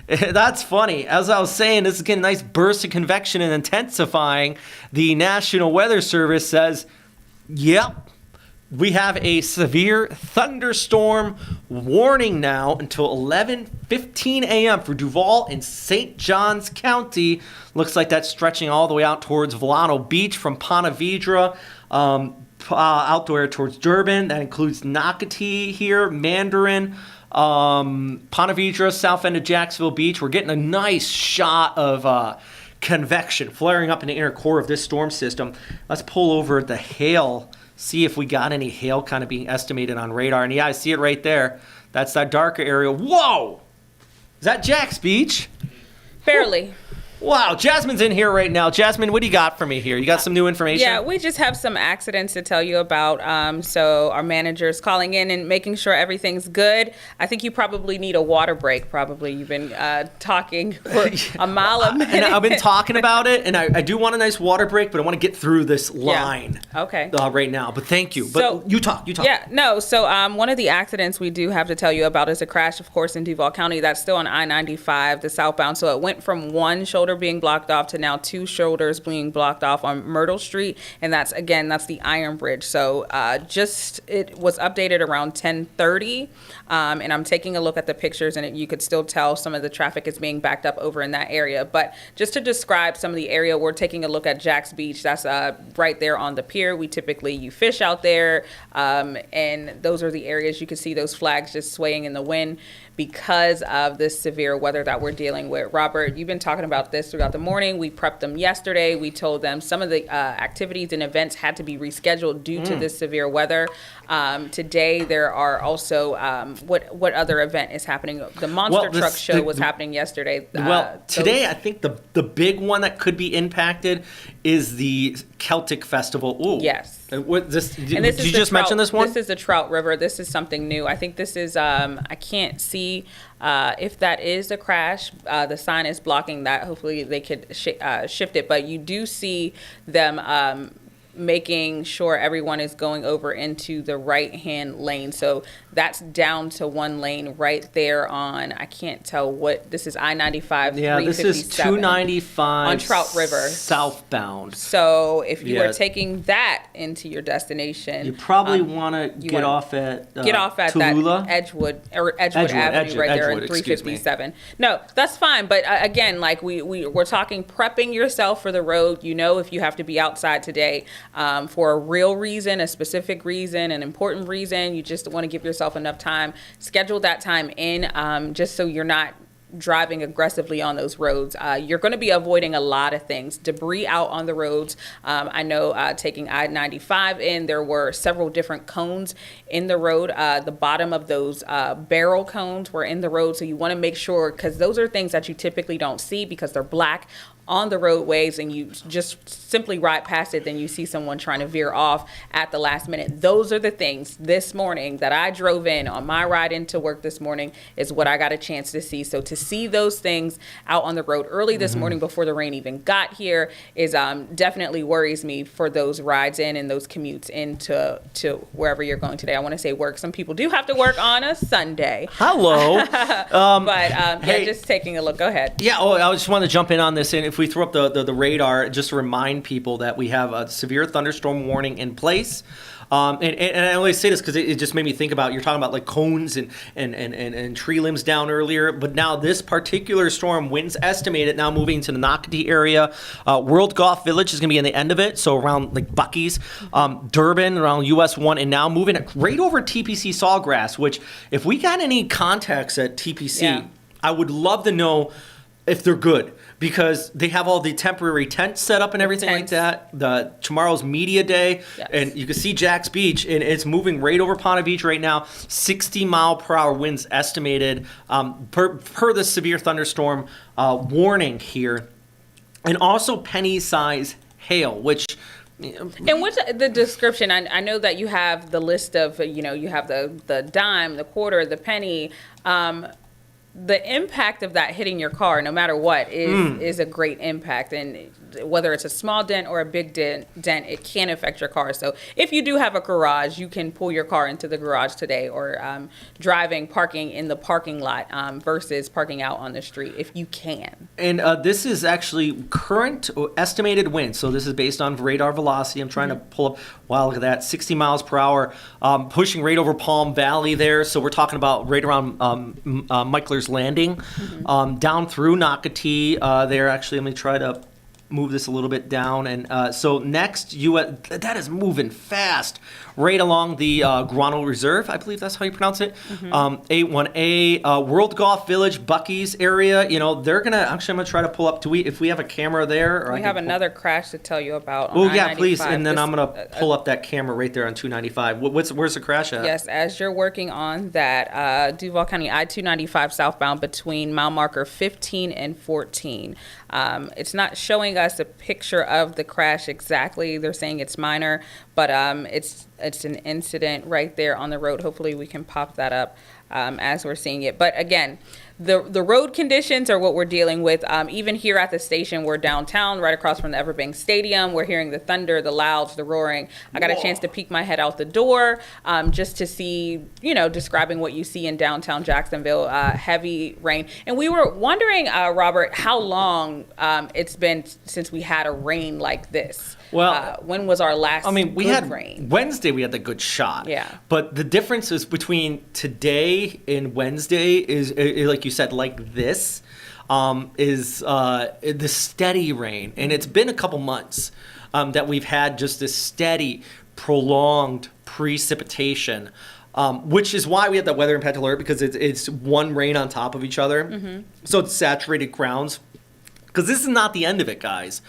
[SPEAKER 2] that's funny. As I was saying, this is getting a nice burst of convection and intensifying. The National Weather Service says, yep, we have a severe thunderstorm warning now until 11:15 a.m. for Duval and St. Johns County. Looks like that's stretching all the way out towards Volano Beach from Ponte Vedra, out there towards Durban. That includes Nocatee here, Mandarin, Ponte Vedra, south end of Jacksonville Beach. We're getting a nice shot of convection flaring up in the inner core of this storm system. Let's pull over the hail, see if we got any hail kind of being estimated on radar. And yeah, I see it right there. That's that darker area. Whoa! Is that Jack's Beach?
[SPEAKER 4] Barely.
[SPEAKER 2] Wow, Jasmine's in here right now. Jasmine, what do you got for me here? You got some new information?
[SPEAKER 4] Yeah, we just have some accidents to tell you about. So our manager's calling in and making sure everything's good. I think you probably need a water break. Probably you've been talking for a mile a minute.
[SPEAKER 2] And I've been talking about it, and I do want a nice water break, but I want to get through this line right now. But thank you. But you talk.
[SPEAKER 4] Yeah, no. So one of the accidents we do have to tell you about is a crash, of course, in Duval County. That's still on I-95, the southbound. So it went from one shoulder being blocked off to now two shoulders being blocked off on Myrtle Street, and that's the Iron Bridge. So it was updated around 10:30, and I'm taking a look at the pictures, and you could still tell some of the traffic is being backed up over in that area. But just to describe some of the area, we're taking a look at Jack's Beach. That's right there on the pier. You fish out there, and those are the areas you can see those flags just swaying in the wind. because of this severe weather that we're dealing with. Robert, you've been talking about this throughout the morning. We prepped them yesterday. We told them some of the activities and events had to be rescheduled due to this severe weather. Today, there are also, what other event is happening? The Monster Truck Show was happening yesterday.
[SPEAKER 2] Today, I think the big one that could be impacted is the Celtic Festival. Ooh.
[SPEAKER 4] Yes.
[SPEAKER 2] Did
[SPEAKER 4] And
[SPEAKER 2] you just mention this one?
[SPEAKER 4] This is the Trout River. This is something new. I think this is, I can't see if that is the crash. The sign is blocking that. Hopefully they could shift it. But you do see them making sure everyone is going over into the right-hand lane. So that's down to one lane right there on, I can't tell what, this is I-95,
[SPEAKER 2] Yeah, this is 295
[SPEAKER 4] on Trout River.
[SPEAKER 2] Southbound.
[SPEAKER 4] So if you are taking that into your destination,
[SPEAKER 2] you probably want to get off at
[SPEAKER 4] Tallulah? That Edgewood Avenue right there on 357. No, that's fine. But again, like we're talking prepping yourself for the road. You know, if you have to be outside today for a real reason, a specific reason, an important reason, you just want to give yourself enough time. Schedule that time in just so you're not driving aggressively on those roads. You're going to be avoiding a lot of things. Debris out on the roads. I know taking I-95 in, there were several different cones in the road. The bottom of those barrel cones were in the road. So you want to make sure, because those are things that you typically don't see because they're black on the roadways and you just simply ride past it, then you see someone trying to veer off at the last minute. Those are the things this morning that I drove in on my ride into work this morning is what I got a chance to see. So to see those things out on the road early this morning before the rain even got here is definitely worries me for those rides in and those commutes into wherever you're going today. I want to say work. Some people do have to work on a Sunday.
[SPEAKER 2] Hello.
[SPEAKER 4] Hey, just taking a look. Go ahead.
[SPEAKER 2] Yeah, I just wanted to jump in on this. And if we throw up the radar, just to remind people that we have a severe thunderstorm warning in place. And I only say this because it just made me think about, you're talking about like cones and tree limbs down earlier, but now this particular storm, winds estimated now moving to the Nocatee area. World Golf Village is going to be in the end of it, so around like Bucky's, Durban, around US 1, and now moving right over TPC Sawgrass, which if we got any contacts at TPC, I would love to know if they're good, because they have all the temporary tents set up and everything like that. Tomorrow's media day, and you can see Jack's Beach, and it's moving right over Ponte Beach right now. 60-mile-per-hour winds estimated per the severe thunderstorm warning here, and also penny-size hail, which.
[SPEAKER 4] And what's the description? I know that you have the list of, you have the dime, the quarter, the penny. The impact of that hitting your car, no matter what, is a great impact. And whether it's a small dent or a big dent, it can affect your car. So if you do have a garage, you can pull your car into the garage today, or parking in the parking lot versus parking out on the street if you can. And
[SPEAKER 2] this is actually current estimated wind. So this is based on radar velocity. I'm trying to pull up. Wow, look at that, 60 miles per hour, pushing right over Palm Valley there. So we're talking about right around Michler's Landing, down through Nocatee there. Actually, let me try to move this a little bit down. And so next, that is moving fast right along the Guano Reserve, I believe that's how you pronounce it. 81A, World Golf Village, Bucky's area. They're going to, actually I'm going to try to pull up, if we have a camera there? Or
[SPEAKER 4] we have another crash to tell you about on
[SPEAKER 2] Oh, yeah, please. And then I'm going to pull up that camera right there on 295. Where's the crash at?
[SPEAKER 4] Yes, as you're working on that, Duval County I-295 southbound between mile marker 15 and 14. It's not showing us a picture of the crash exactly. They're saying it's minor, but it's an incident right there on the road. Hopefully we can pop that up as we're seeing it. But again, the road conditions are what we're dealing with. Even here at the station, we're downtown, right across from the Everbank Stadium. We're hearing the thunder, the louds, the roaring. I got a chance to peek my head out the door just to see, describing what you see in downtown Jacksonville, heavy rain. And we were wondering, Robert, how long it's been since we had a rain like this.
[SPEAKER 2] Well,
[SPEAKER 4] when was our last
[SPEAKER 2] we
[SPEAKER 4] good
[SPEAKER 2] had
[SPEAKER 4] rain?
[SPEAKER 2] Wednesday, we had the good shot.
[SPEAKER 4] Yeah.
[SPEAKER 2] But the difference is between today and Wednesday is like you said, like this, is the steady rain. And it's been a couple months that we've had just this steady, prolonged precipitation. which is why we have that weather impact alert, because it's one rain on top of each other. So it's saturated grounds. Because this is not the end of it, guys.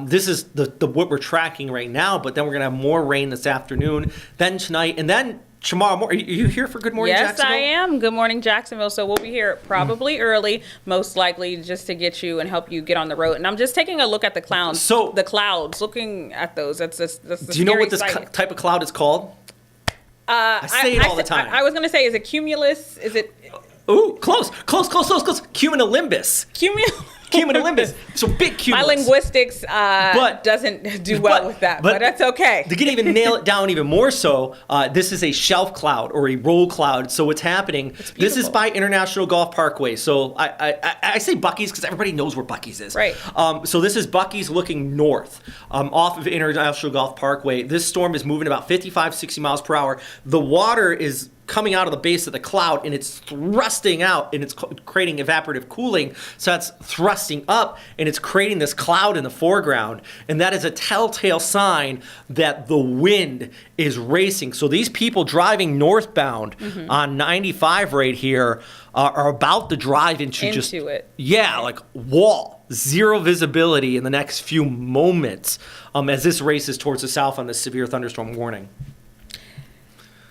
[SPEAKER 2] This is the what we're tracking right now, but then we're going to have more rain this afternoon, then tonight, and then tomorrow morning. Are you here for Good Morning Jacksonville?
[SPEAKER 4] Yes, I am. Good Morning Jacksonville. So we'll be here probably early, most likely just to get you and help you get on the road. And I'm just taking a look at the clouds.
[SPEAKER 2] So
[SPEAKER 4] the clouds, looking at those. That's
[SPEAKER 2] do you know what this type of cloud is called? I say it all the time.
[SPEAKER 4] I was going to say, is it cumulus? Is it?
[SPEAKER 2] Ooh, close. Cumulonimbus. Cumulonimbus. So big cumulus.
[SPEAKER 4] My linguistics doesn't do well with that, but that's okay.
[SPEAKER 2] To even nail it down even more so, this is a shelf cloud or a roll cloud. So what's happening, this is by International Golf Parkway. So I say Buc-ee's because everybody knows where Buc-ee's is.
[SPEAKER 4] Right.
[SPEAKER 2] So this is Buc-ee's looking north off of International Golf Parkway. This storm is moving about 55, 60 miles per hour. The water is coming out of the base of the cloud, and it's thrusting out, and it's creating evaporative cooling. So that's thrusting up, and it's creating this cloud in the foreground, and that is a telltale sign that the wind is racing. So these people driving northbound on 95 right here are about to drive into
[SPEAKER 4] it.
[SPEAKER 2] Yeah, like wall. Zero visibility in the next few moments as this races towards the south on this severe thunderstorm warning.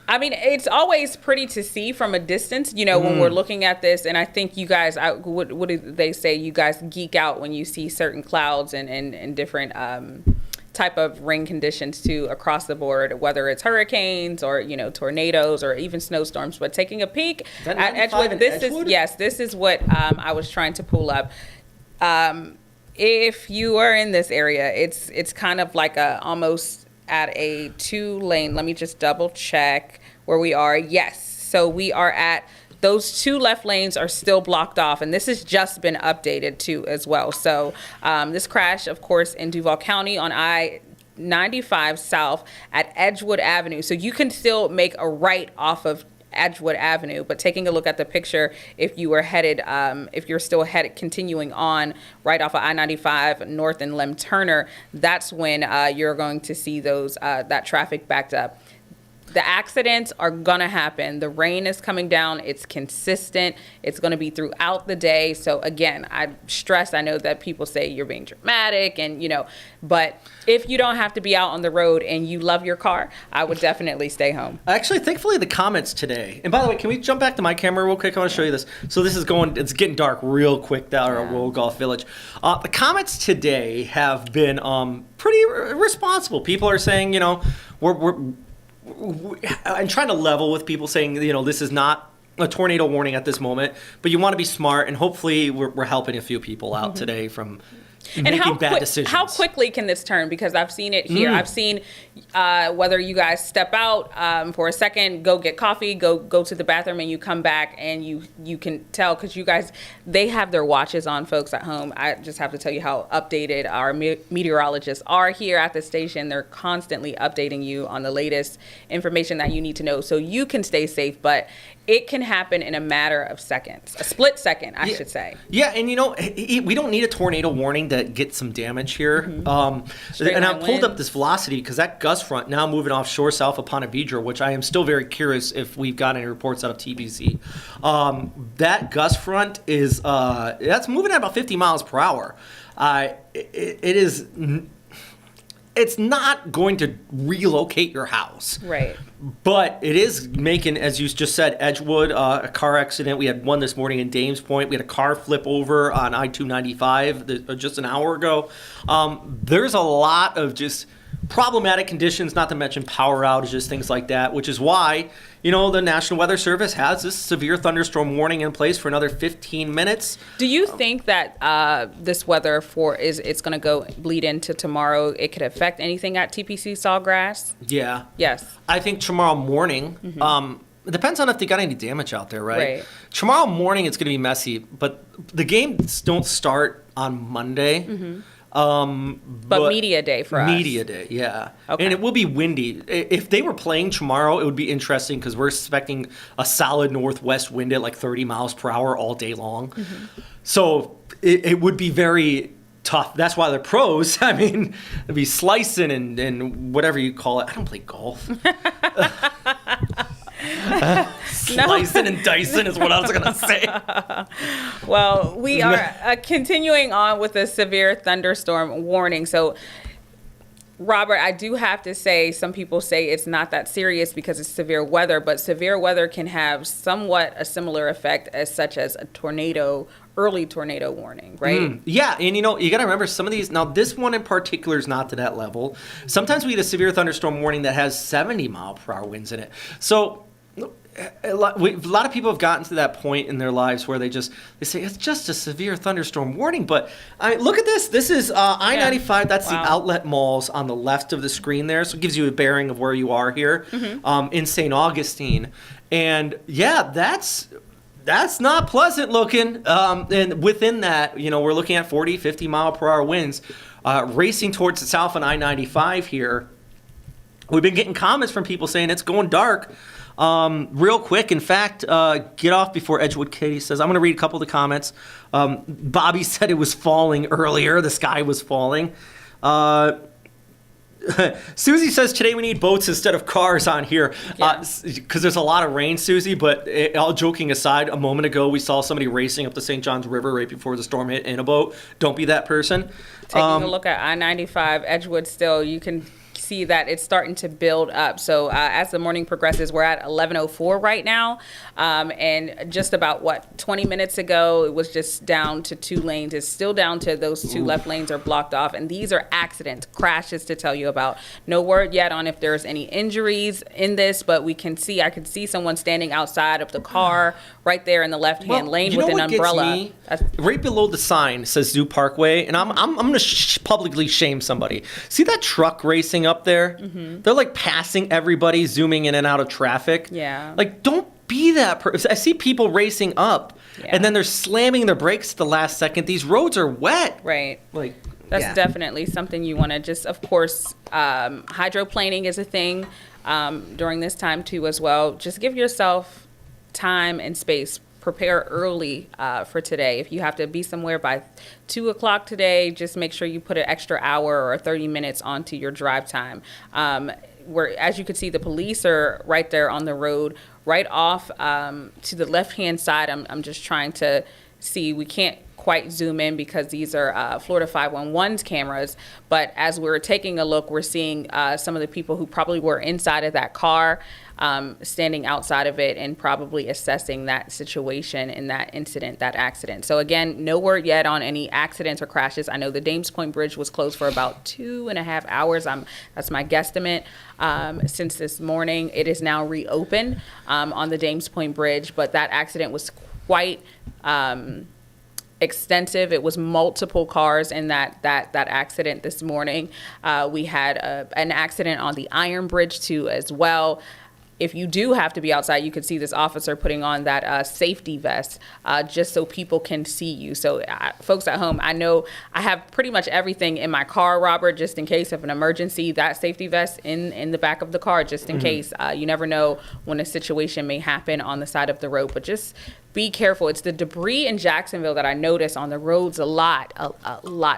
[SPEAKER 4] I mean, it's always pretty to see from a distance, when we're looking at this. And I think you guys, what do they say? You guys geek out when you see certain clouds and different type of rain conditions too across the board, whether it's hurricanes or, tornadoes or even snowstorms. But taking a peek at Edgewood, this is what I was trying to pull up. If you are in this area, it's kind of like almost at a 2-lane. Let me just double check where we are. Yes. So we are at those 2 left lanes are still blocked off, and this has just been updated too as well. So this crash, of course, in Duval County on I-95 South at Edgewood Avenue. So you can still make a right off of Edgewood Avenue, but taking a look at the picture, if you were headed, if you're still headed, continuing on right off of I-95 North and Lem Turner, that's when you're going to see those that traffic backed up. The accidents are gonna happen. The rain is coming down. It's consistent. It's gonna be throughout the day. So again, I know that people say you're being dramatic and, but if you don't have to be out on the road and you love your car, I would definitely stay home.
[SPEAKER 2] Actually, thankfully, the comments today, and by the way, can we jump back to my camera real quick? I want to show you this. So this is it's getting dark real quick down at World Golf Village. The comments today have been pretty responsible. People are saying, I'm trying to level with people saying, this is not a tornado warning at this moment, but you want to be smart, and hopefully we're helping a few people out today from making bad decisions.
[SPEAKER 4] How quickly can this turn? Because I've seen it here. I've seen whether you guys step out for a second, go get coffee, go to the bathroom, and you come back, and you can tell because you guys, they have their watches on, folks at home. I just have to tell you how updated our meteorologists are here at the station. They're constantly updating you on the latest information that you need to know so you can stay safe, but it can happen in a matter of seconds, a split second, I should say.
[SPEAKER 2] Yeah, and we don't need a tornado warning to get some damage here. And I pulled up this velocity because that gust front now moving offshore south of Ponte Vedra, which I am still very curious if we've got any reports out of TPC. That gust front is that's moving at about 50 miles per hour. It's not going to relocate your house.
[SPEAKER 4] Right.
[SPEAKER 2] But it is making, as you just said, Edgewood, a car accident. We had one this morning in Dames Point. We had a car flip over on I-295 just an hour ago. There's a lot of just problematic conditions, not to mention power outages, things like that, which is why, the National Weather Service has this severe thunderstorm warning in place for another 15 minutes.
[SPEAKER 4] Do you think that this weather it's going to bleed into tomorrow? It could affect anything at TPC Sawgrass?
[SPEAKER 2] Yeah.
[SPEAKER 4] Yes.
[SPEAKER 2] I think tomorrow morning, it depends on if they got any damage out there, right? Tomorrow morning it's going to be messy, but the games don't start on Monday.
[SPEAKER 4] But media day for us.
[SPEAKER 2] Media day, yeah.
[SPEAKER 4] Okay.
[SPEAKER 2] And it will be windy. If they were playing tomorrow, it would be interesting because we're expecting a solid northwest wind at like 30 miles per hour all day long. So it would be very tough. That's why they're pros. I mean, it'd be slicing and whatever you call it. I don't play golf. Slicing and dicing is what I was going to say.
[SPEAKER 4] Well, we are continuing on with a severe thunderstorm warning. So, Robert, I do have to say, some people say it's not that serious because it's severe weather, but severe weather can have somewhat a similar effect as such as a tornado, early tornado warning, right?
[SPEAKER 2] Yeah, and you got to remember some of these. Now, this one in particular is not to that level. Sometimes we get a severe thunderstorm warning that has 70-mile-per-hour winds in it. So a lot of people have gotten to that point in their lives where they say it's just a severe thunderstorm warning. But look at this. This is I-95. That's the outlet malls on the left of the screen there. So it gives you a bearing of where you are here in St. Augustine. And yeah, that's not pleasant looking. And within that, we're looking at 40, 50 mile per hour winds racing towards the south on I-95 here. We've been getting comments from people saying it's going dark. Real quick, in fact, get off before Edgewood Katie says, I'm going to read a couple of the comments. Bobby said it was falling earlier. The sky was falling. Susie says, today we need boats instead of cars on here. Because there's a lot of rain, Susie. But all joking aside, a moment ago, we saw somebody racing up the St. Johns River right before the storm hit in a boat. Don't be that person.
[SPEAKER 4] Taking a look at I-95, Edgewood still, you can see that it's starting to build up. So as the morning progresses, we're at 11:04 right now. And just about, 20 minutes ago, it was just down to 2 lanes. It's still down to those 2 left lanes are blocked off. And these are accidents, crashes to tell you about. No word yet on if there's any injuries in this, but I can see someone standing outside of the car right there in the left-hand lane with an umbrella.
[SPEAKER 2] Right below the sign says Zoo Parkway, and I'm going to publicly shame somebody. See that truck racing up there? They're like passing everybody, zooming in and out of traffic.
[SPEAKER 4] Yeah.
[SPEAKER 2] Like, don't be that person. I see people racing up, and then they're slamming their brakes at the last second. These roads are wet.
[SPEAKER 4] Right.
[SPEAKER 2] Like,
[SPEAKER 4] that's definitely something you want to just, of course, hydroplaning is a thing during this time too as well. Just give yourself time and space. Prepare early for today. If you have to be somewhere by 2 o'clock today, just make sure you put an extra hour or 30 minutes onto your drive time. Where, as you can see, the police are right there on the road, right off to the left-hand side. I'm just trying to see. We can't quite zoom in because these are Florida 511's cameras. But as we're taking a look, we're seeing some of the people who probably were inside of that car standing outside of it and probably assessing that situation and that incident, that accident. So again, no word yet on any accidents or crashes. I know the Dames Point Bridge was closed for about 2.5 hours. That's my guesstimate. Since this morning, it is now reopened on the Dames Point Bridge, but that accident was quite extensive. It was multiple cars in that accident this morning. We had an accident on the Iron Bridge too as well. If you do have to be outside, you could see this officer putting on that safety vest just so people can see you. So folks at home, I know I have pretty much everything in my car, Robert, just in case of an emergency. That safety vest in the back of the car, just in case. You never know when a situation may happen on the side of the road, but just be careful. It's the debris in Jacksonville that I notice on the roads a lot,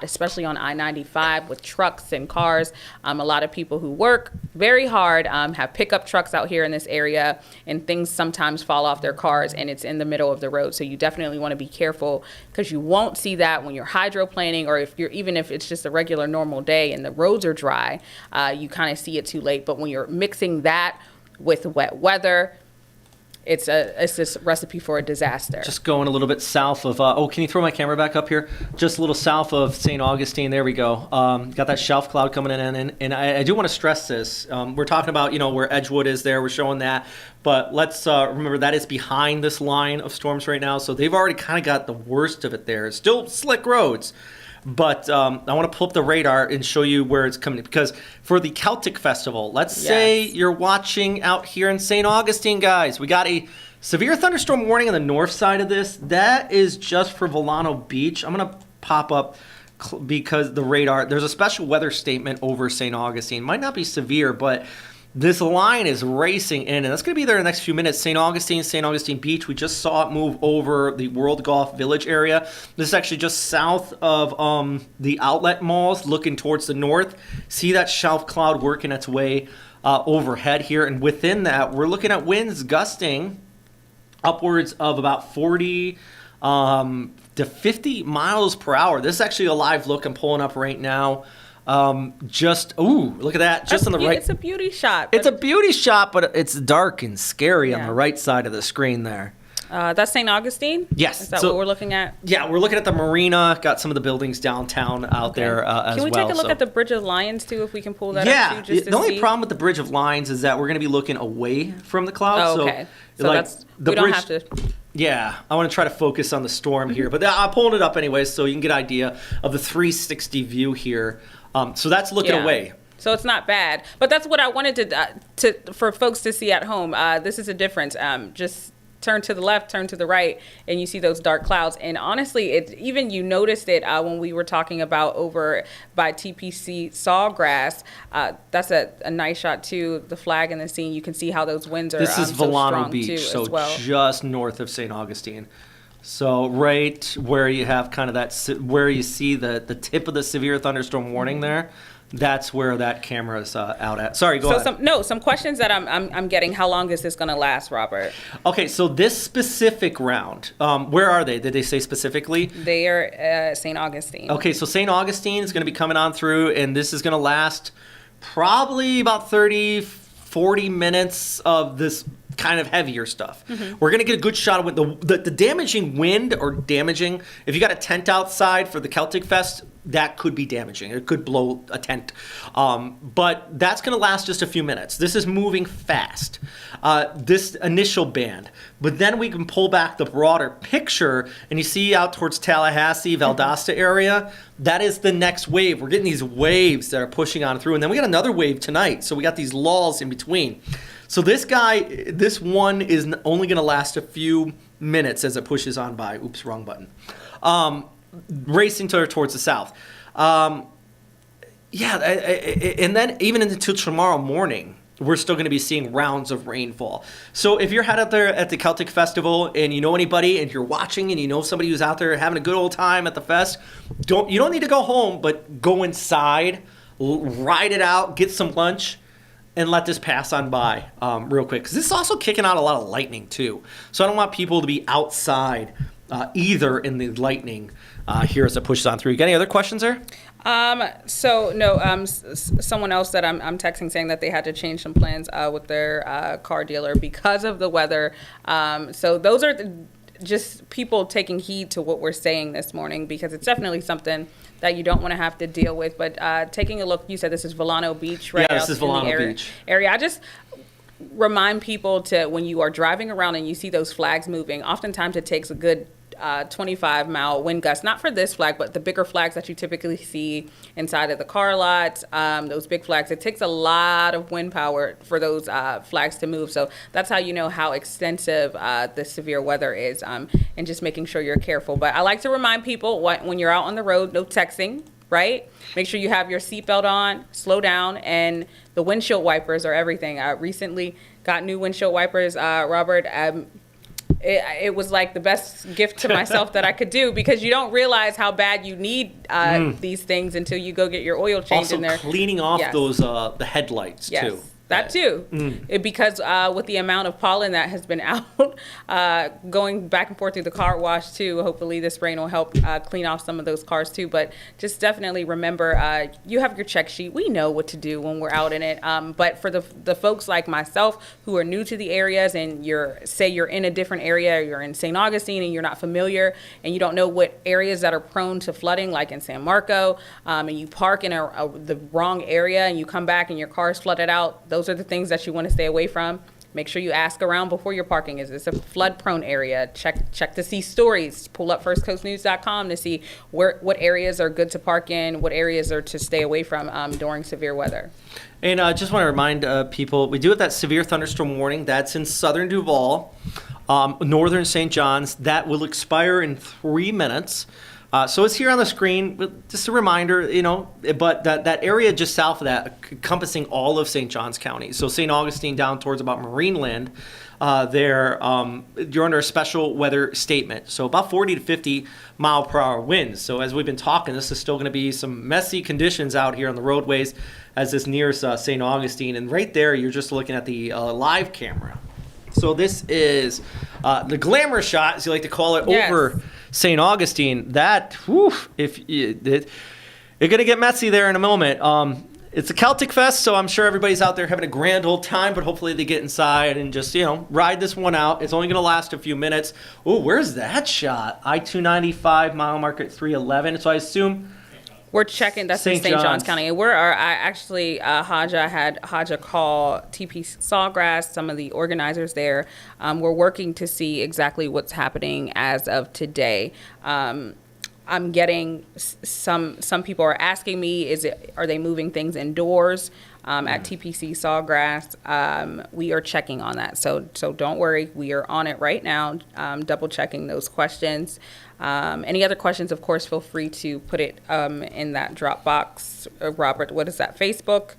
[SPEAKER 4] especially on I-95 with trucks and cars. A lot of people who work very hard have pickup trucks out here in this area, and things sometimes fall off their cars, and it's in the middle of the road. So you definitely want to be careful because you won't see that when you're hydroplaning, or even if it's just a regular normal day and the roads are dry, you kind of see it too late. But when you're mixing that with wet weather, it's this recipe for a disaster.
[SPEAKER 2] Just going a little bit south of, can you throw my camera back up here? Just a little south of St. Augustine. There we go. Got that shelf cloud coming in. And I do want to stress this. We're talking about, where Edgewood is there. We're showing that. But let's remember that is behind this line of storms right now. So they've already kind of got the worst of it there. Still slick roads. But I want to pull up the radar and show you where it's coming. Because for the Celtic Festival, let's say you're watching out here in St. Augustine, guys. We got a severe thunderstorm warning on the north side of this. That is just for Volano Beach. I'm going to pop up because the radar, there's a special weather statement over St. Augustine. Might not be severe, but This line is racing in, and that's going to be there in the next few minutes. St. Augustine Beach. We just saw it move over the World Golf Village area. This is actually just south of the outlet malls, looking towards the north. See that shelf cloud working its way overhead here, and within that, we're looking at winds gusting upwards of about 40 to 50 miles per hour. This is actually a live look I'm pulling up right now. Look at that. Just on the right.
[SPEAKER 4] It's a beauty shot.
[SPEAKER 2] It's a beauty shot, but it's dark and scary on
[SPEAKER 4] Yeah.
[SPEAKER 2] the right side of the screen there.
[SPEAKER 4] That's St. Augustine?
[SPEAKER 2] Yes.
[SPEAKER 4] Is that
[SPEAKER 2] So-
[SPEAKER 4] what we're looking at?
[SPEAKER 2] Yeah, we're looking at the marina. Got some of the buildings downtown out there as well.
[SPEAKER 4] Can we take a look
[SPEAKER 2] so-
[SPEAKER 4] at the Bridge of Lions, too, if we can pull that
[SPEAKER 2] Yeah,
[SPEAKER 4] up, too, just
[SPEAKER 2] the
[SPEAKER 4] to
[SPEAKER 2] only
[SPEAKER 4] see?
[SPEAKER 2] problem with the Bridge of Lines is that we're going to be looking away from the clouds.
[SPEAKER 4] Oh, okay. So
[SPEAKER 2] like,
[SPEAKER 4] that's,
[SPEAKER 2] the
[SPEAKER 4] we don't
[SPEAKER 2] bridge-
[SPEAKER 4] have to.
[SPEAKER 2] Yeah, I want to try to focus on the storm here, but I'm pulling it up anyway, so you can get an idea of the 360 view here. So that's looking
[SPEAKER 4] Yeah.
[SPEAKER 2] away.
[SPEAKER 4] So it's not bad, but that's what I wanted to for folks to see at home. This is a difference. Just turn to the left, turn to the right, and you see those dark clouds. And honestly, even you noticed it when we were talking about over by TPC Sawgrass. That's a nice shot too. The flag and the scene. You can see how those winds are.
[SPEAKER 2] This is
[SPEAKER 4] so
[SPEAKER 2] Volano
[SPEAKER 4] strong
[SPEAKER 2] Beach,
[SPEAKER 4] too,
[SPEAKER 2] so
[SPEAKER 4] as well.
[SPEAKER 2] just north of St. Augustine. So right where you have kind of where you see the tip of the severe thunderstorm warning there, that's where that camera is out at. Sorry, go ahead.
[SPEAKER 4] Some questions that I'm getting. How long is this going to last, Robert?
[SPEAKER 2] Okay, so this specific round, where are they? Did they say specifically?
[SPEAKER 4] They are at St. Augustine.
[SPEAKER 2] Okay, so St. Augustine is going to be coming on through, and this is going to last probably about 30, 40 minutes of this kind of heavier stuff. We're going to get a good shot of wind. The damaging wind or damaging, if you got a tent outside for the Celtic Fest, that could be damaging. It could blow a tent. But that's going to last just a few minutes. This is moving fast, this initial band. But then we can pull back the broader picture, and you see out towards Tallahassee, Valdosta area, that is the next wave. We're getting these waves that are pushing on through. And then we got another wave tonight. So we got these lulls in between. So this one is only going to last a few minutes as it pushes on by. Oops, wrong button. Racing towards the south. And then even until tomorrow morning, we're still going to be seeing rounds of rainfall. So if you're headed out there at the Celtic Festival and you know anybody and you're watching and you know somebody who's out there having a good old time at the fest, you don't need to go home, but go inside, ride it out, get some lunch, and let this pass on by real quick. Because this is also kicking out a lot of lightning, too. So I don't want people to be outside either in the lightning here as it pushes on through. You got any other questions there?
[SPEAKER 4] Someone else that I'm texting saying that they had to change some plans with their car dealer because of the weather. So those are just people taking heed to what we're saying this morning, because it's definitely something that you don't want to have to deal with. But taking a look, you said this is Volano Beach, right?
[SPEAKER 2] Yeah, this is Volano Beach.
[SPEAKER 4] Area. I just remind people to, when you are driving around and you see those flags moving, oftentimes it takes a good 25-mile wind gust, not for this flag, but the bigger flags that you typically see inside of the car lots, those big flags. It takes a lot of wind power for those flags to move. So that's how you know how extensive the severe weather is, and just making sure you're careful. But I like to remind people, when you're out on the road, no texting, right? Make sure you have your seatbelt on, slow down, and the windshield wipers are everything. I recently got new windshield wipers, Robert. It was like the best gift to myself that I could do, because you don't realize how bad you need these things until you go get your oil change
[SPEAKER 2] Also
[SPEAKER 4] in there.
[SPEAKER 2] cleaning off
[SPEAKER 4] Yes.
[SPEAKER 2] those the headlights,
[SPEAKER 4] Yes.
[SPEAKER 2] too.
[SPEAKER 4] That too, because with the amount of pollen that has been out, going back and forth through the car wash too, hopefully this rain will help clean off some of those cars too. But just definitely remember, you have your check sheet. We know what to do when we're out in it. But for the folks like myself who are new to the areas, and you're in a different area, you're in St. Augustine and you're not familiar, and you don't know what areas that are prone to flooding, like in San Marco, and you park in the wrong area and you come back and your car is flooded out. Those are the things that you want to stay away from. Make sure you ask around before you're parking. Is this a flood-prone area? Check to see stories. Pull up firstcoastnews.com to see what areas are good to park in, what areas are to stay away from during severe weather.
[SPEAKER 2] And I just want to remind people, we do have that severe thunderstorm warning. That's in southern Duval, northern St. John's. That will expire in 3 minutes. So it's here on the screen, but just a reminder, but that area just south of that, encompassing all of St. Johns County. So St. Augustine down towards about Marineland, you're under a special weather statement. So about 40 to 50 mile per hour winds. So as we've been talking, this is still going to be some messy conditions out here on the roadways as this nears St. Augustine. And right there, you're just looking at the live camera. So this is the glamour shot, as you like to call it,
[SPEAKER 4] Yes.
[SPEAKER 2] over St. Augustine. That, it's going to get messy there in a moment. It's a Celtic Fest, so I'm sure everybody's out there having a grand old time, but hopefully they get inside and just, ride this one out. It's only going to last a few minutes. Oh, where's that shot? I-295, mile marker at 311. So I assume
[SPEAKER 4] We're checking. That's in
[SPEAKER 2] St.
[SPEAKER 4] St. Johns
[SPEAKER 2] John's.
[SPEAKER 4] County. And I had Haja call TP Sawgrass, some of the organizers there. We're working to see exactly what's happening as of today. I'm getting some people are asking me, are they moving things indoors at TPC Sawgrass? We are checking on that. So don't worry. We are on it right now, double checking those questions. Any other questions, of course, feel free to put it in that Dropbox. Robert, what is that, Facebook?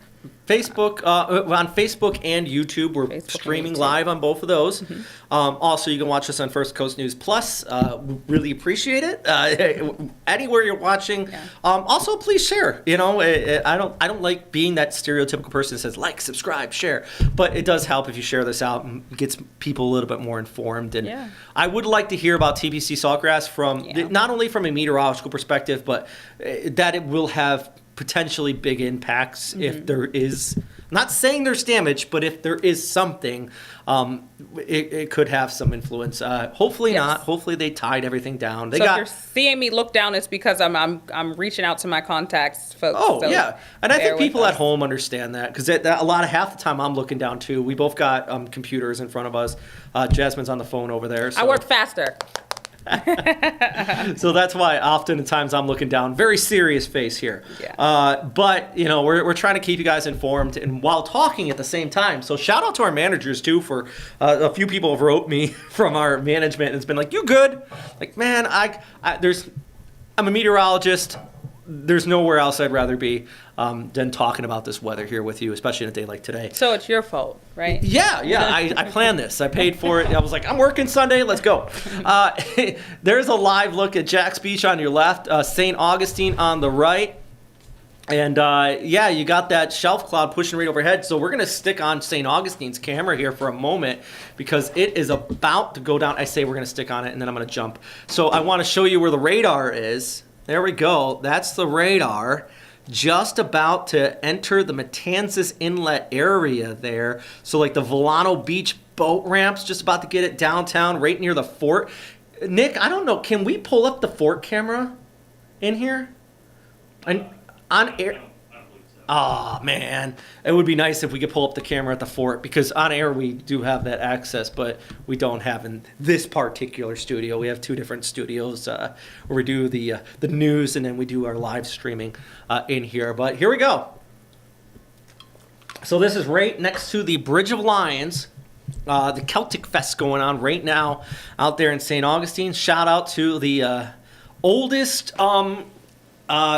[SPEAKER 2] on Facebook and YouTube. We're
[SPEAKER 4] Facebook and
[SPEAKER 2] streaming
[SPEAKER 4] YouTube.
[SPEAKER 2] live on both of those. Also, you can watch us on First Coast News Plus. We really appreciate it. Anywhere you're watching.
[SPEAKER 4] Yeah.
[SPEAKER 2] Also, please share. I don't like being that stereotypical person that says like, subscribe, share. But it does help if you share this out and gets people a little bit more informed. And
[SPEAKER 4] Yeah.
[SPEAKER 2] I would like to hear about TPC Saltgrass from
[SPEAKER 4] Yeah.
[SPEAKER 2] not only from a meteorological perspective, but that it will have potentially big impacts if there is. I'm not saying there's damage, but if there is something, it could have some influence. Hopefully
[SPEAKER 4] Yes.
[SPEAKER 2] not. Hopefully they tied everything down. They
[SPEAKER 4] So if
[SPEAKER 2] got.
[SPEAKER 4] you're seeing me look down, it's because I'm reaching out to my contacts, folks.
[SPEAKER 2] Oh
[SPEAKER 4] So
[SPEAKER 2] yeah, and I
[SPEAKER 4] bear
[SPEAKER 2] think
[SPEAKER 4] with
[SPEAKER 2] people at
[SPEAKER 4] us.
[SPEAKER 2] home understand that because half the time I'm looking down too. We both got computers in front of us. Jasmine's on the phone over there. So.
[SPEAKER 4] I work faster.
[SPEAKER 2] So that's why oftentimes I'm looking down. Very serious face here.
[SPEAKER 4] Yeah.
[SPEAKER 2] But, we're trying to keep you guys informed and while talking at the same time. So shout out to our managers, too, for a few people have wrote me from our management and it's been like, you good? Like, man, I'm a meteorologist. There's nowhere else I'd rather be than talking about this weather here with you, especially in a day like today.
[SPEAKER 4] So it's your fault, right?
[SPEAKER 2] Yeah. I planned this. I paid for it. I was like, I'm working Sunday. Let's go. There's a live look at Jack's Beach on your left, St. Augustine on the right. And you got that shelf cloud pushing right overhead. So we're going to stick on St. Augustine's camera here for a moment because it is about to go down. I say we're going to stick on it and then I'm going to jump. So I want to show you where the radar is. There we go. That's the radar. Just about to enter the Matanzas Inlet area there. So like the Volano Beach boat ramps, just about to get it downtown, right near the fort. Nick, I don't know. Can we pull up the fort camera in here? And on air. Oh, man. It would be nice if we could pull up the camera at the fort because on air we do have that access, but we don't have in this particular studio. We have two different studios where we do the news and then we do our live streaming in here. But here we go. So this is right next to the Bridge of Lions. The Celtic Fest going on right now out there in St. Augustine. Shout out to the oldest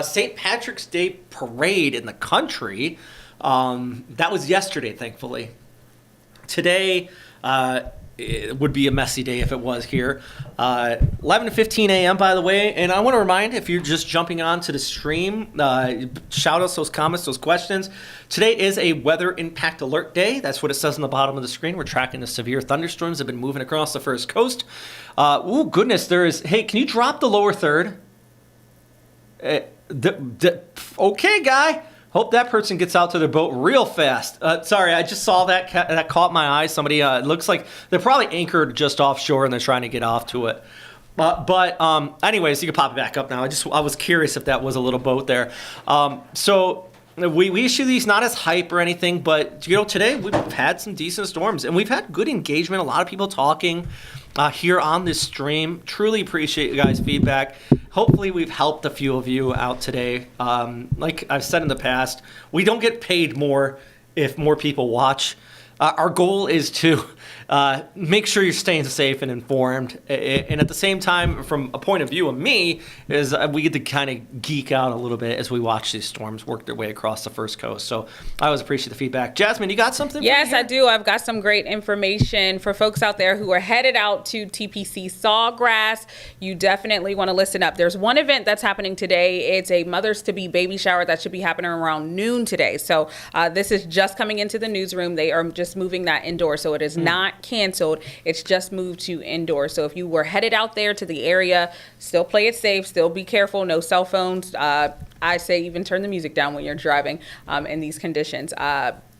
[SPEAKER 2] St. Patrick's Day parade in the country. That was yesterday, thankfully. Today, it would be a messy day if it was here. 11:15 a.m., by the way. And I want to remind, if you're just jumping on to the stream, shout us those comments, those questions. Today is a weather impact alert day. That's what it says on the bottom of the screen. We're tracking the severe thunderstorms that have been moving across the First Coast. Goodness, hey, can you drop the lower third? Okay, guy. Hope that person gets out to their boat real fast. Sorry, I just saw that. That caught my eye. Somebody, it looks like they're probably anchored just offshore and they're trying to get off to it. Anyways, you can pop it back up now. I was curious if that was a little boat there. So we issue these not as hype or anything, but today we've had some decent storms and we've had good engagement. A lot of people talking here on this stream. Truly appreciate you guys' feedback. Hopefully we've helped a few of you out today. Like I've said in the past, we don't get paid more if more people watch. Our goal is to make sure you're staying safe and informed. And at the same time, from a point of view of me, is we get to kind of geek out a little bit as we watch these storms work their way across the First Coast. So I always appreciate the feedback. Jasmine, you got something?
[SPEAKER 4] Yes, I do. I've got some great information for folks out there who are headed out to TPC Sawgrass. You definitely want to listen up. There's one event that's happening today. It's a mothers-to-be baby shower that should be happening around noon today. So this is just coming into the newsroom. They are just moving that indoor. So it is not canceled. It's just moved to indoor. So if you were headed out there to the area, still play it safe. Still be careful. No cell phones. I say even turn the music down when you're driving in these conditions.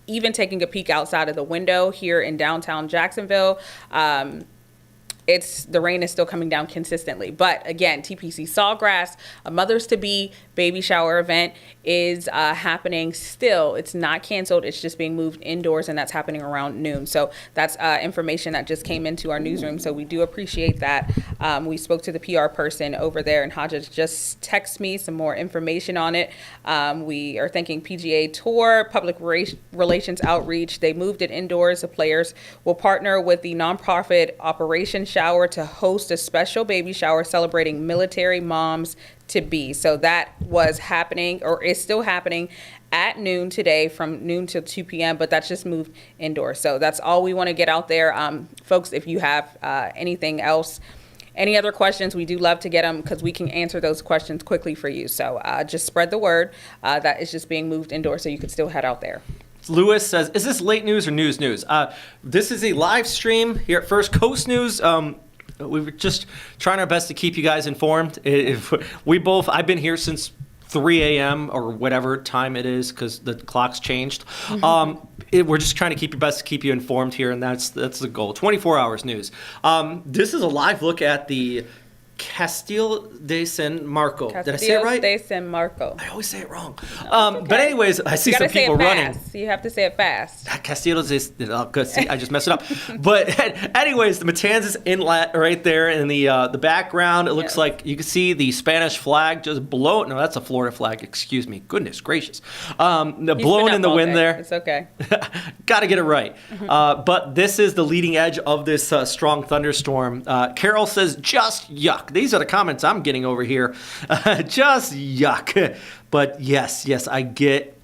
[SPEAKER 4] Even taking a peek outside of the window here in downtown Jacksonville, the rain is still coming down consistently. But again, TPC Sawgrass, a mothers-to-be baby shower event is happening still. It's not canceled. It's just being moved indoors, and that's happening around noon. So that's information that just came into our newsroom. So we do appreciate that. We spoke to the PR person over there, and Hodges just texted me some more information on it. We are thanking PGA Tour, Public Relations Outreach. They moved it indoors. The players will partner with the nonprofit Operation Shower to host a special baby shower celebrating military moms to be. So that was happening, or is still happening, at noon today, from noon till 2 p.m., but that's just moved indoors. So that's all we want to get out there. Folks, if you have anything else, any other questions, we do love to get them because we can answer those questions quickly for you. So just spread the word that it's just being moved indoors so you can still head out there.
[SPEAKER 2] Lewis says, is this late news or news? This is a live stream here at First Coast News. We were just trying our best to keep you guys informed. I've been here since 3 a.m. or whatever time it is because the clock's changed. We're just trying to keep you informed here, and that's the goal. 24 hours news. This is a live look at the Castillo de San Marco. Did I say it right?
[SPEAKER 4] Castillo de San Marco.
[SPEAKER 2] I always say it wrong.
[SPEAKER 4] Okay.
[SPEAKER 2] But anyways, I see some people running.
[SPEAKER 4] You have to say it fast.
[SPEAKER 2] Castillo de see, I just messed it up. But anyways, the Matanzas Inlet right there in the background. It looks like you can see the Spanish flag just blow. No, that's a Florida flag. Excuse me. Goodness gracious. Blowing in the wind there.
[SPEAKER 4] It's okay.
[SPEAKER 2] Got to get it right. But this is the leading edge of this strong thunderstorm. Carol says, just yuck. These are the comments I'm getting over here. Just yuck. But yes, I get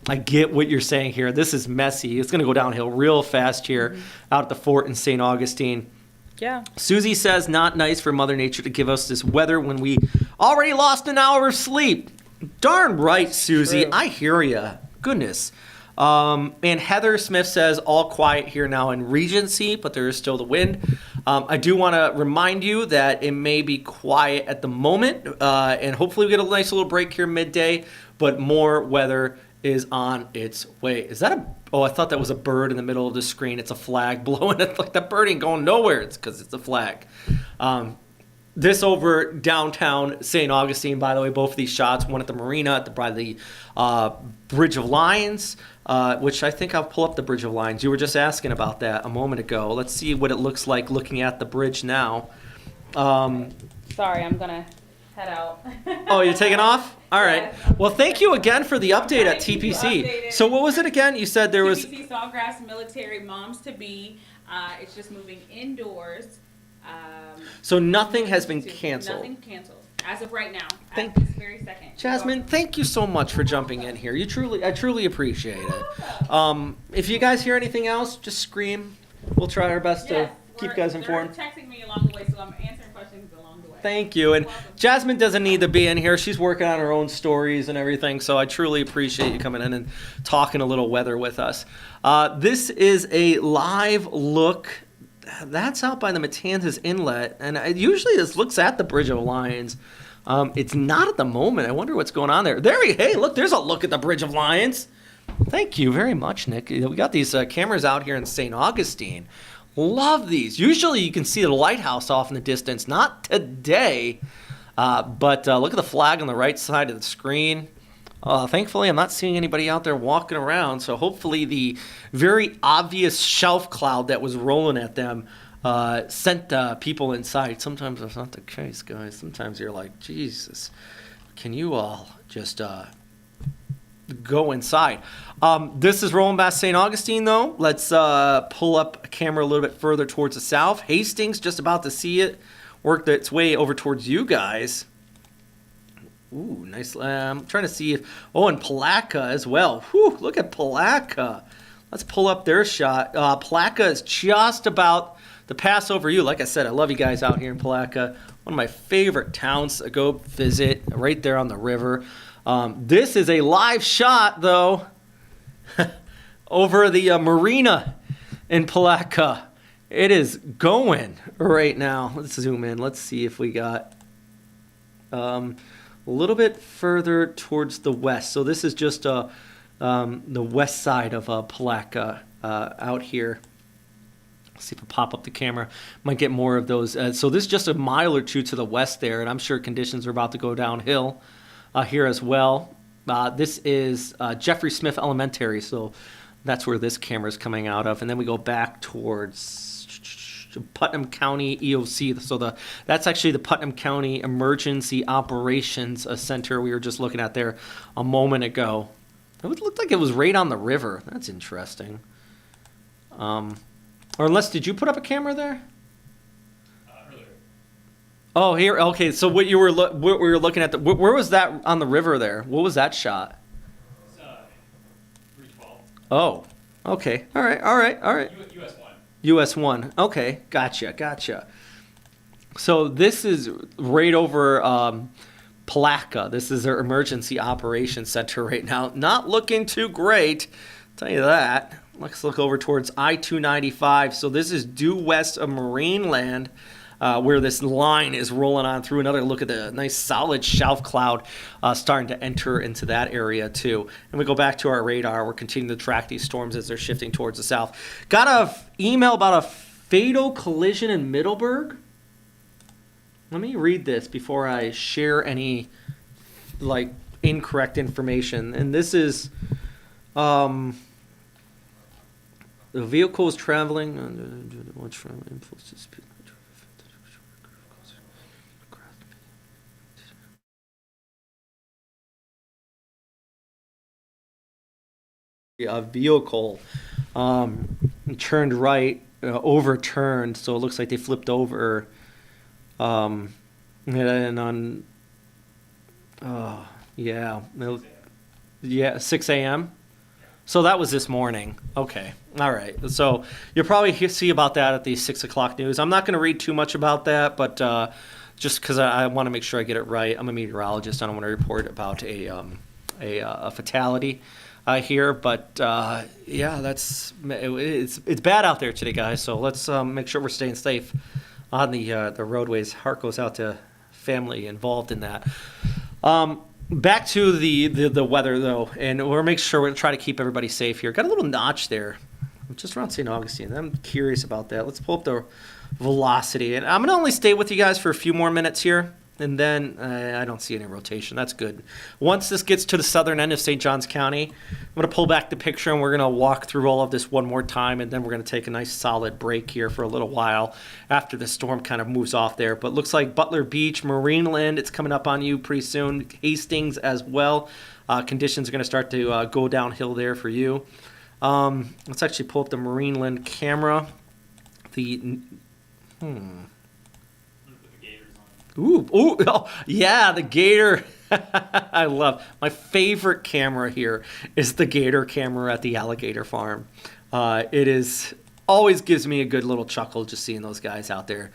[SPEAKER 2] what you're saying here. This is messy. It's going to go downhill real fast here out at the fort in St. Augustine.
[SPEAKER 4] Yeah.
[SPEAKER 2] Susie says, not nice for Mother Nature to give us this weather when we already lost an hour of sleep. Darn right, Susie.
[SPEAKER 4] True.
[SPEAKER 2] I hear ya. Goodness. And Heather Smith says, all quiet here now in Regency, but there is still the wind. I do want to remind you that it may be quiet at the moment, and hopefully we get a nice little break here midday, but more weather is on its way. Is that I thought that was a bird in the middle of the screen. It's a flag blowing. It's like that bird ain't going nowhere. It's because it's a flag. This over downtown St. Augustine, by the way, both of these shots, one at the marina, by the Bridge of Lions, which I think I'll pull up the Bridge of Lions. You were just asking about that a moment ago. Let's see what it looks like looking at the bridge now.
[SPEAKER 4] Sorry, I'm going to head out.
[SPEAKER 2] Oh, you're taking off? All right.
[SPEAKER 4] Yes.
[SPEAKER 2] Well, thank you again for the update at TPC. So what was it again? You said there was...
[SPEAKER 4] TPC Sawgrass Military Moms to Be. It's just moving indoors.
[SPEAKER 2] So nothing has been canceled.
[SPEAKER 4] Nothing canceled as of right now.
[SPEAKER 2] Thank
[SPEAKER 4] at this very second.
[SPEAKER 2] Jasmine, thank you so much for jumping in here. I truly appreciate it. If you guys hear anything else, just scream. We'll try our best to keep you guys informed.
[SPEAKER 4] They're texting me along the way, so I'm answering questions along the way.
[SPEAKER 2] Thank you. And Jasmine doesn't need to be in here. She's working on her own stories and everything, so I truly appreciate you coming in and talking a little weather with us. This is a live look. That's out by the Matanzas Inlet, and usually this looks at the Bridge of Lions. It's not at the moment. I wonder what's going on there. Hey, look, there's a look at the Bridge of Lions. Thank you very much, Nick. We got these cameras out here in St. Augustine. Love these. Usually you can see the lighthouse off in the distance. Not today, but look at the flag on the right side of the screen. Thankfully, I'm not seeing anybody out there walking around, so hopefully the very obvious shelf cloud that was rolling at them sent people inside. Sometimes that's not the case, guys. Sometimes you're like, Jesus, can you all just go inside. This is rolling past St. Augustine, though. Let's pull up a camera a little bit further towards the south. Hastings, just about to see it work its way over towards you guys. Ooh, nice. I'm trying to see if... Oh, and Palatka as well. Whew, look at Palatka. Let's pull up their shot. Palatka is just about to pass over you. Like I said, I love you guys out here in Palatka. One of my favorite towns to go visit, right there on the river. This is a live shot, though, over the marina in Palatka. It is going right now. Let's zoom in. Let's see if we got a little bit further towards the west. So this is just the west side of Palatka out here. Let's see if I pop up the camera. Might get more of those. So this is just a mile or two to the west there, and I'm sure conditions are about to go downhill here as well. This is Jeffrey Smith Elementary, so that's where this camera is coming out of. And then we go back towards Putnam County EOC. So that's actually the Putnam County Emergency Operations Center we were just looking at there a moment ago. It looked like it was right on the river. That's interesting. Or unless, did you put up a camera there?
[SPEAKER 3] Earlier.
[SPEAKER 2] Oh, here. Okay, so what we were looking at, where was that on the river there? What was that shot?
[SPEAKER 3] It's 312.
[SPEAKER 2] Oh, okay. All right.
[SPEAKER 3] US 1.
[SPEAKER 2] US 1. Okay, gotcha. So this is right over Palatka. This is their emergency operations center right now. Not looking too great, I'll tell you that. Let's look over towards I-295. So this is due west of Marineland, where this line is rolling on through. Another look at the nice solid shelf cloud starting to enter into that area too. And we go back to our radar. We're continuing to track these storms as they're shifting towards the south. Got a email about a fatal collision in Middleburg. Let me read this before I share any incorrect information. And this is the vehicle is traveling a vehicle turned right, overturned, so it looks like they flipped over, and on 6 a.m. So that was this morning. Okay. All right. So you'll probably see about that at the 6 o'clock news. I'm not going to read too much about that, but just because I want to make sure I get it right. I'm a meteorologist. I don't want to report about a fatality here. But, it's bad out there today, guys. So let's make sure we're staying safe on the roadways. Heart goes out to family involved in that. Back to the weather, though, and we'll make sure we're going to try to keep everybody safe here. Got a little notch there, just around St. Augustine. I'm curious about that. Let's pull up the velocity. And I'm going to only stay with you guys for a few more minutes here, and then I don't see any rotation. That's good. Once this gets to the southern end of St. Johns County, I'm going to pull back the picture, and we're going to walk through all of this one more time, and then we're going to take a nice solid break here for a little while after the storm kind of moves off there. But looks like Butler Beach, Marineland, it's coming up on you pretty soon. Hastings as well. Conditions are going to start to go downhill there for you. Let's actually pull up the Marineland camera. Ooh, oh, yeah, the gator. I love my favorite camera here is the gator camera at the alligator farm. It is always gives me a good little chuckle just seeing those guys out there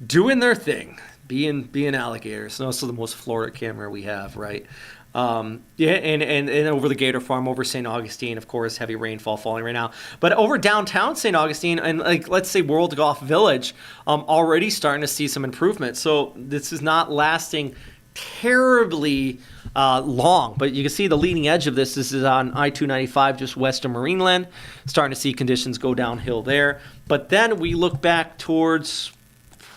[SPEAKER 2] doing their thing, being alligators. And also the most Florida camera we have, right? And over the gator farm over St. Augustine, of course, heavy rainfall falling right now. But over downtown St. Augustine and let's say World Golf Village, already starting to see some improvement. So this is not lasting terribly long, but you can see the leading edge of this. This is on I-295 just west of Marineland, starting to see conditions go downhill there. But then we look back towards,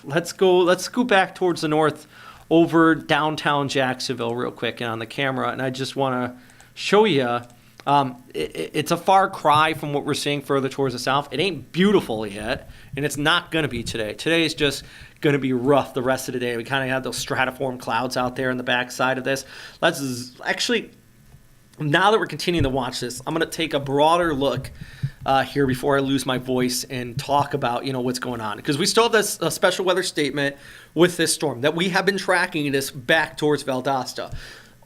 [SPEAKER 2] let's go back towards the north over downtown Jacksonville real quick and on the camera, and I just want to show you it's a far cry from what we're seeing further towards the south. It ain't beautiful yet, and it's not going to be today. Today is just going to be rough the rest of the day. We kind of have those stratiform clouds out there in the backside of this. Let's actually now that we're continuing to watch this, I'm going to take a broader look here before I lose my voice and talk about, what's going on. Because we still have this special weather statement with this storm that we have been tracking this back towards Valdosta.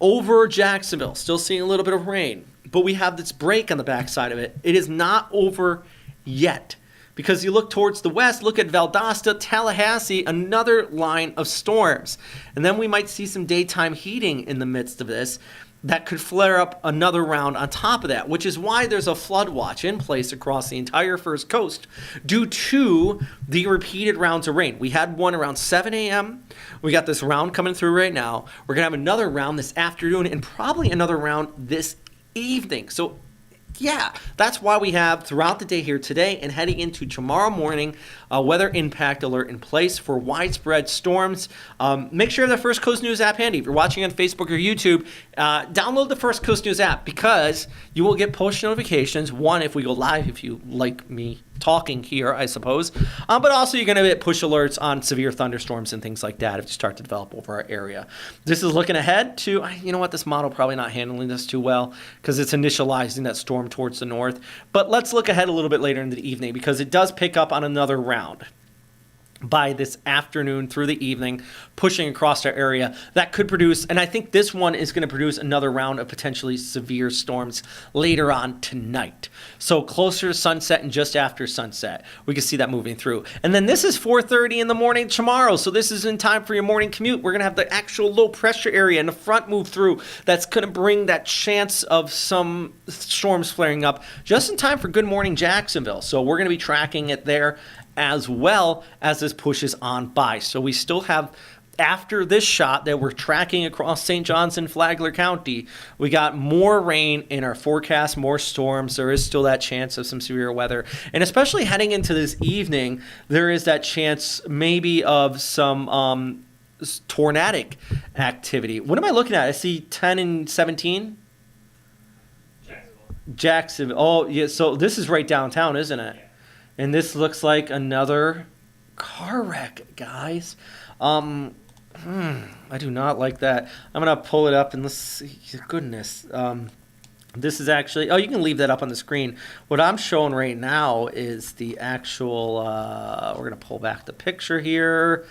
[SPEAKER 2] Over Jacksonville, still seeing a little bit of rain. But we have this break on the backside of it. It is not over yet. Because you look towards the west, look at Valdosta, Tallahassee, another line of storms. And then we might see some daytime heating in the midst of this that could flare up another round on top of that, which is why there's a flood watch in place across the entire First Coast due to the repeated rounds of rain. We had one around 7 a.m. We got this round coming through right now. We're going to have another round this afternoon and probably another round this evening. So yeah, that's why we have throughout the day here today and heading into tomorrow morning a weather impact alert in place for widespread storms. Make sure the First Coast News app handy. If you're watching on Facebook or YouTube, download the First Coast News app because you will get push notifications. One, if we go live, if you like me talking here, I suppose. But also you're going to get push alerts on severe thunderstorms and things like that if you start to develop over our area. This is looking ahead to, this model probably not handling this too well because it's initializing that storm towards the north. But let's look ahead a little bit later in the evening because it does pick up on another round by this afternoon through the evening, pushing across our area. That could produce, and I think this one is going to produce another round of potentially severe storms later on tonight. So closer to sunset and just after sunset, we can see that moving through. And then this is 4:30 in the morning tomorrow, so this is in time for your morning commute. We're going to have the actual low pressure area in the front move through. That's going to bring that chance of some storms flaring up just in time for Good Morning Jacksonville. So we're going to be tracking it there as well as this pushes on by. So we still have, after this shot that we're tracking across St. Johns and Flagler County, we got more rain in our forecast, more storms. There is still that chance of some severe weather. And especially heading into this evening, there is that chance maybe of some tornadic activity. What am I looking at? I see 10 and 17? Jacksonville. Oh, yeah. So this is right downtown, isn't it? And this looks like another car wreck, guys. I do not like that. I'm going to pull it up and let's see. Goodness. This is actually, you can leave that up on the screen. What I'm showing right now is the actual, we're going to pull back the picture here.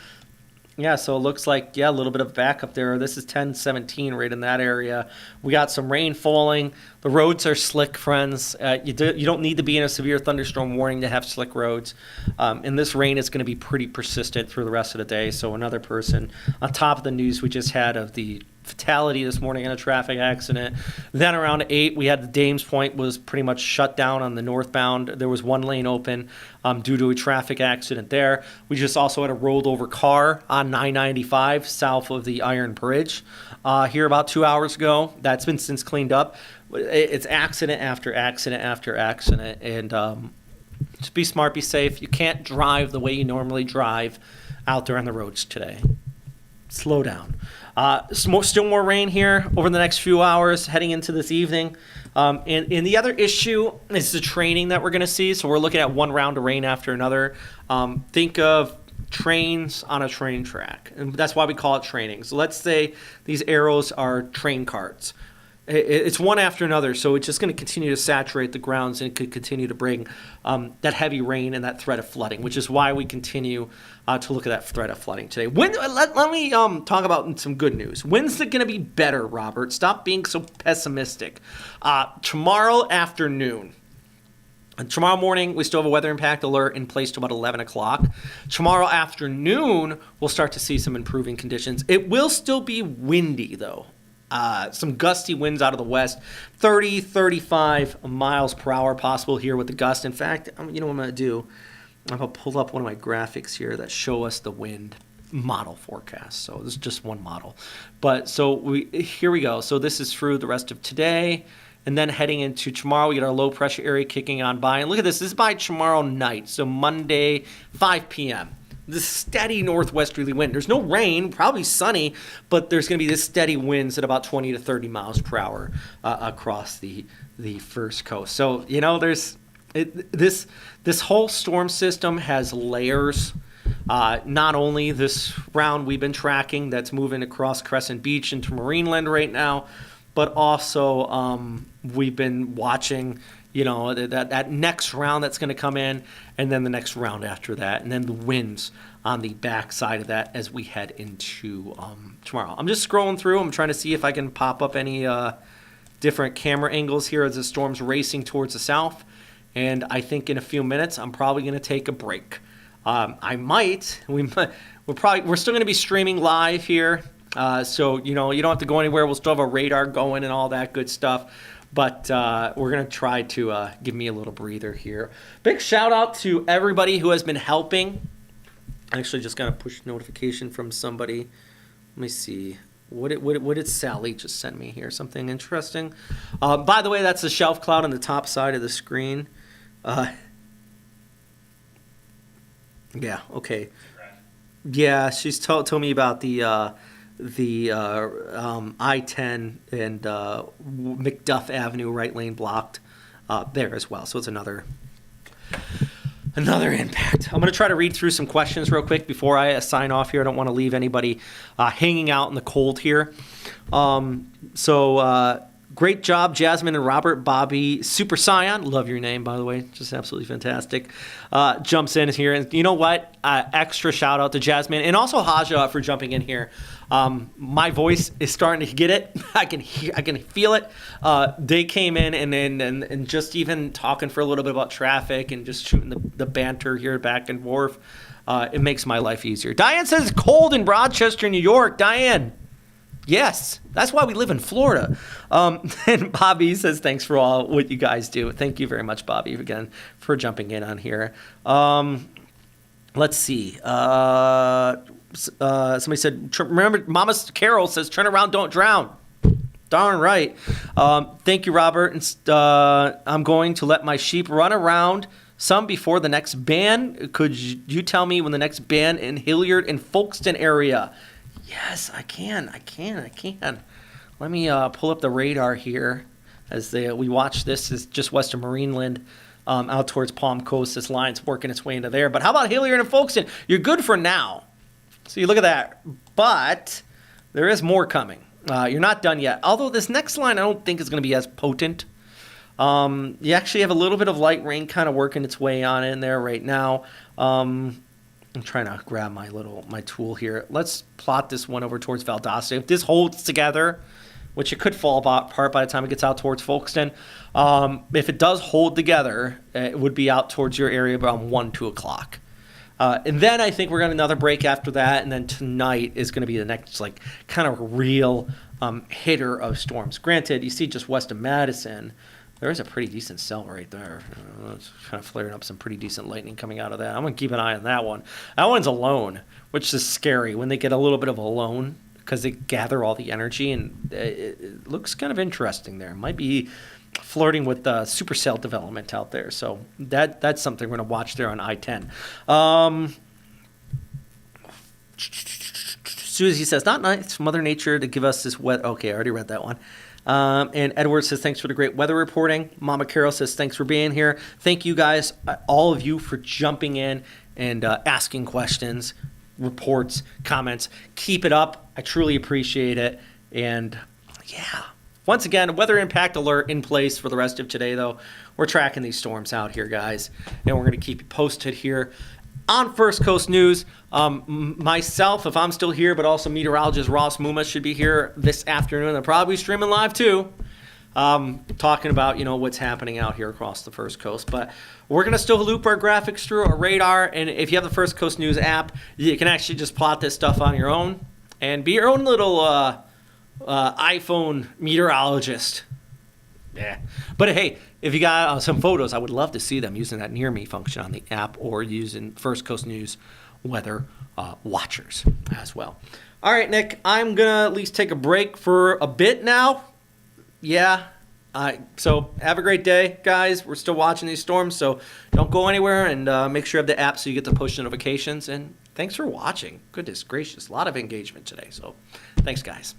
[SPEAKER 2] Yeah, so it looks like, a little bit of backup there. This is 1017 right in that area. We got some rain falling. The roads are slick, friends. You don't need to be in a severe thunderstorm warning to have slick roads. And this rain is going to be pretty persistent through the rest of the day. So another person on top of the news we just had of the fatality this morning in a traffic accident. Then around 8, we had the Dames Point was pretty much shut down on the northbound. There was one lane open due to a traffic accident there. We just also had a rolled over car on 995 south of the Iron Bridge here about 2 hours ago. That's been since cleaned up. It's accident after accident after accident. And just be smart, be safe. You can't drive the way you normally drive out there on the roads today. Slow down. Still more rain here over the next few hours heading into this evening. And the other issue is the training that we're going to see. So we're looking at one round of rain after another. Think of trains on a train track. And that's why we call it training. So let's say these arrows are train carts. It's one after another, so it's just going to continue to saturate the grounds and it could continue to bring that heavy rain and that threat of flooding, which is why we continue to look at that threat of flooding today. Let me talk about some good news. When's it going to be better, Robert? Stop being so pessimistic. Tomorrow afternoon. Tomorrow morning, we still have a weather impact alert in place to about 11 o'clock. Tomorrow afternoon, we'll start to see some improving conditions. It will still be windy, though. Some gusty winds out of the west, 30, 35 miles per hour possible here with the gust. In fact, you know what I'm going to do? I'm going to pull up one of my graphics here that show us the wind model forecast. So this is just one model. But so here we go. So this is through the rest of today. And then heading into tomorrow, we get our low pressure area kicking on by. And look at this. This is by tomorrow night. So Monday, 5 p.m. This steady northwesterly wind. There's no rain, probably sunny, but there's going to be this steady winds at about 20 to 30 miles per hour across the First Coast. So, there's this whole storm system has layers. Not only this round we've been tracking that's moving across Crescent Beach into Marineland right now, but also we've been watching, that next round that's going to come in, and then the next round after that, and then the winds on the back side of that as we head into tomorrow. I'm just scrolling through. I'm trying to see if I can pop up any different camera angles here as the storm's racing towards the south. And I think in a few minutes, I'm probably going to take a break. We're still going to be streaming live here. So, you don't have to go anywhere. We'll still have a radar going and all that good stuff. But we're going to try to give me a little breather here. Big shout out to everybody who has been helping. I actually just got a push notification from somebody. Let me see. What did Sally just send me here? Something interesting. By the way, that's the shelf cloud on the top side of the screen. Yeah, okay. Yeah, she's told me about the I-10 and McDuff Avenue right lane blocked there as well. So it's another impact. I'm going to try to read through some questions real quick before I sign off here. I don't want to leave anybody hanging out in the cold here. Great job, Jasmine and Robert. Bobby, Super Scion, love your name, by the way, just absolutely fantastic. Jumps in here, and you know what? Extra shout out to Jasmine and also Haja for jumping in here. My voice is starting to get it. I can feel it. They came in and just even talking for a little bit about traffic and just shooting the banter here back and forth. It makes my life easier. Diane says it's cold in Rochester, New York. Diane. Yes, that's why we live in Florida. And Bobby says, thanks for all what you guys do. Thank you very much, Bobby, again, for jumping in on here. Let's see. Somebody said, remember, Mama Carol says, turn around, don't drown. Darn right. Thank you, Robert. And, I'm going to let my sheep run around some before the next ban. Could you tell me when the next ban in Hilliard and Folkestone area? Yes, I can. Let me pull up the radar here as we watch this. Is just west of Marineland, out towards Palm Coast. This line's working its way into there. But how about Hilliard and Folkestone? You're good for now. So you look at that. But there is more coming. You're not done yet. Although this next line I don't think is going to be as potent. You actually have a little bit of light rain kind of working its way on in there right now. I'm trying to grab my tool here. Let's plot this one over towards Valdosta. If this holds together, which it could fall apart by the time it gets out towards Folkestone, if it does hold together, it would be out towards your area around 1, 2 o'clock. And then I think we're going to another break after that, and then tonight is going to be the next kind of real hitter of storms. Granted, you see just west of Madison, there is a pretty decent cell right there. It's kind of flaring up some pretty decent lightning coming out of that. I'm going to keep an eye on that one. That one's alone, which is scary when they get a little bit of alone because they gather all the energy, and it looks kind of interesting there. It might be flirting with supercell development out there. So that's something we're going to watch there on I-10. Susie says, not nice, Mother Nature to give us this wet. Okay, I already read that one. And Edward says, thanks for the great weather reporting. Mama Carol says, thanks for being here. Thank you guys, all of you, for jumping in and asking questions, reports, comments. Keep it up. I truly appreciate it. And yeah, once again, weather impact alert in place for the rest of today, though. We're tracking these storms out here, guys, and we're going to keep you posted here on First Coast News. Myself, if I'm still here, but also meteorologist Ross Muma should be here this afternoon. They'll probably be streaming live too, talking about what's happening out here across the First Coast. But we're going to still loop our graphics through our radar, and if you have the First Coast News app, you can actually just plot this stuff on your own and be your own little iPhone meteorologist. Yeah. But hey, if you got some photos, I would love to see them using that Near Me function on the app or using First Coast News weather watchers as well. All right, Nick, I'm going to at least take a break for a bit now. Yeah. So have a great day, guys. We're still watching these storms, so don't go anywhere, and make sure you have the app so you get the push notifications. And thanks for watching. Goodness gracious, a lot of engagement today. So thanks, guys.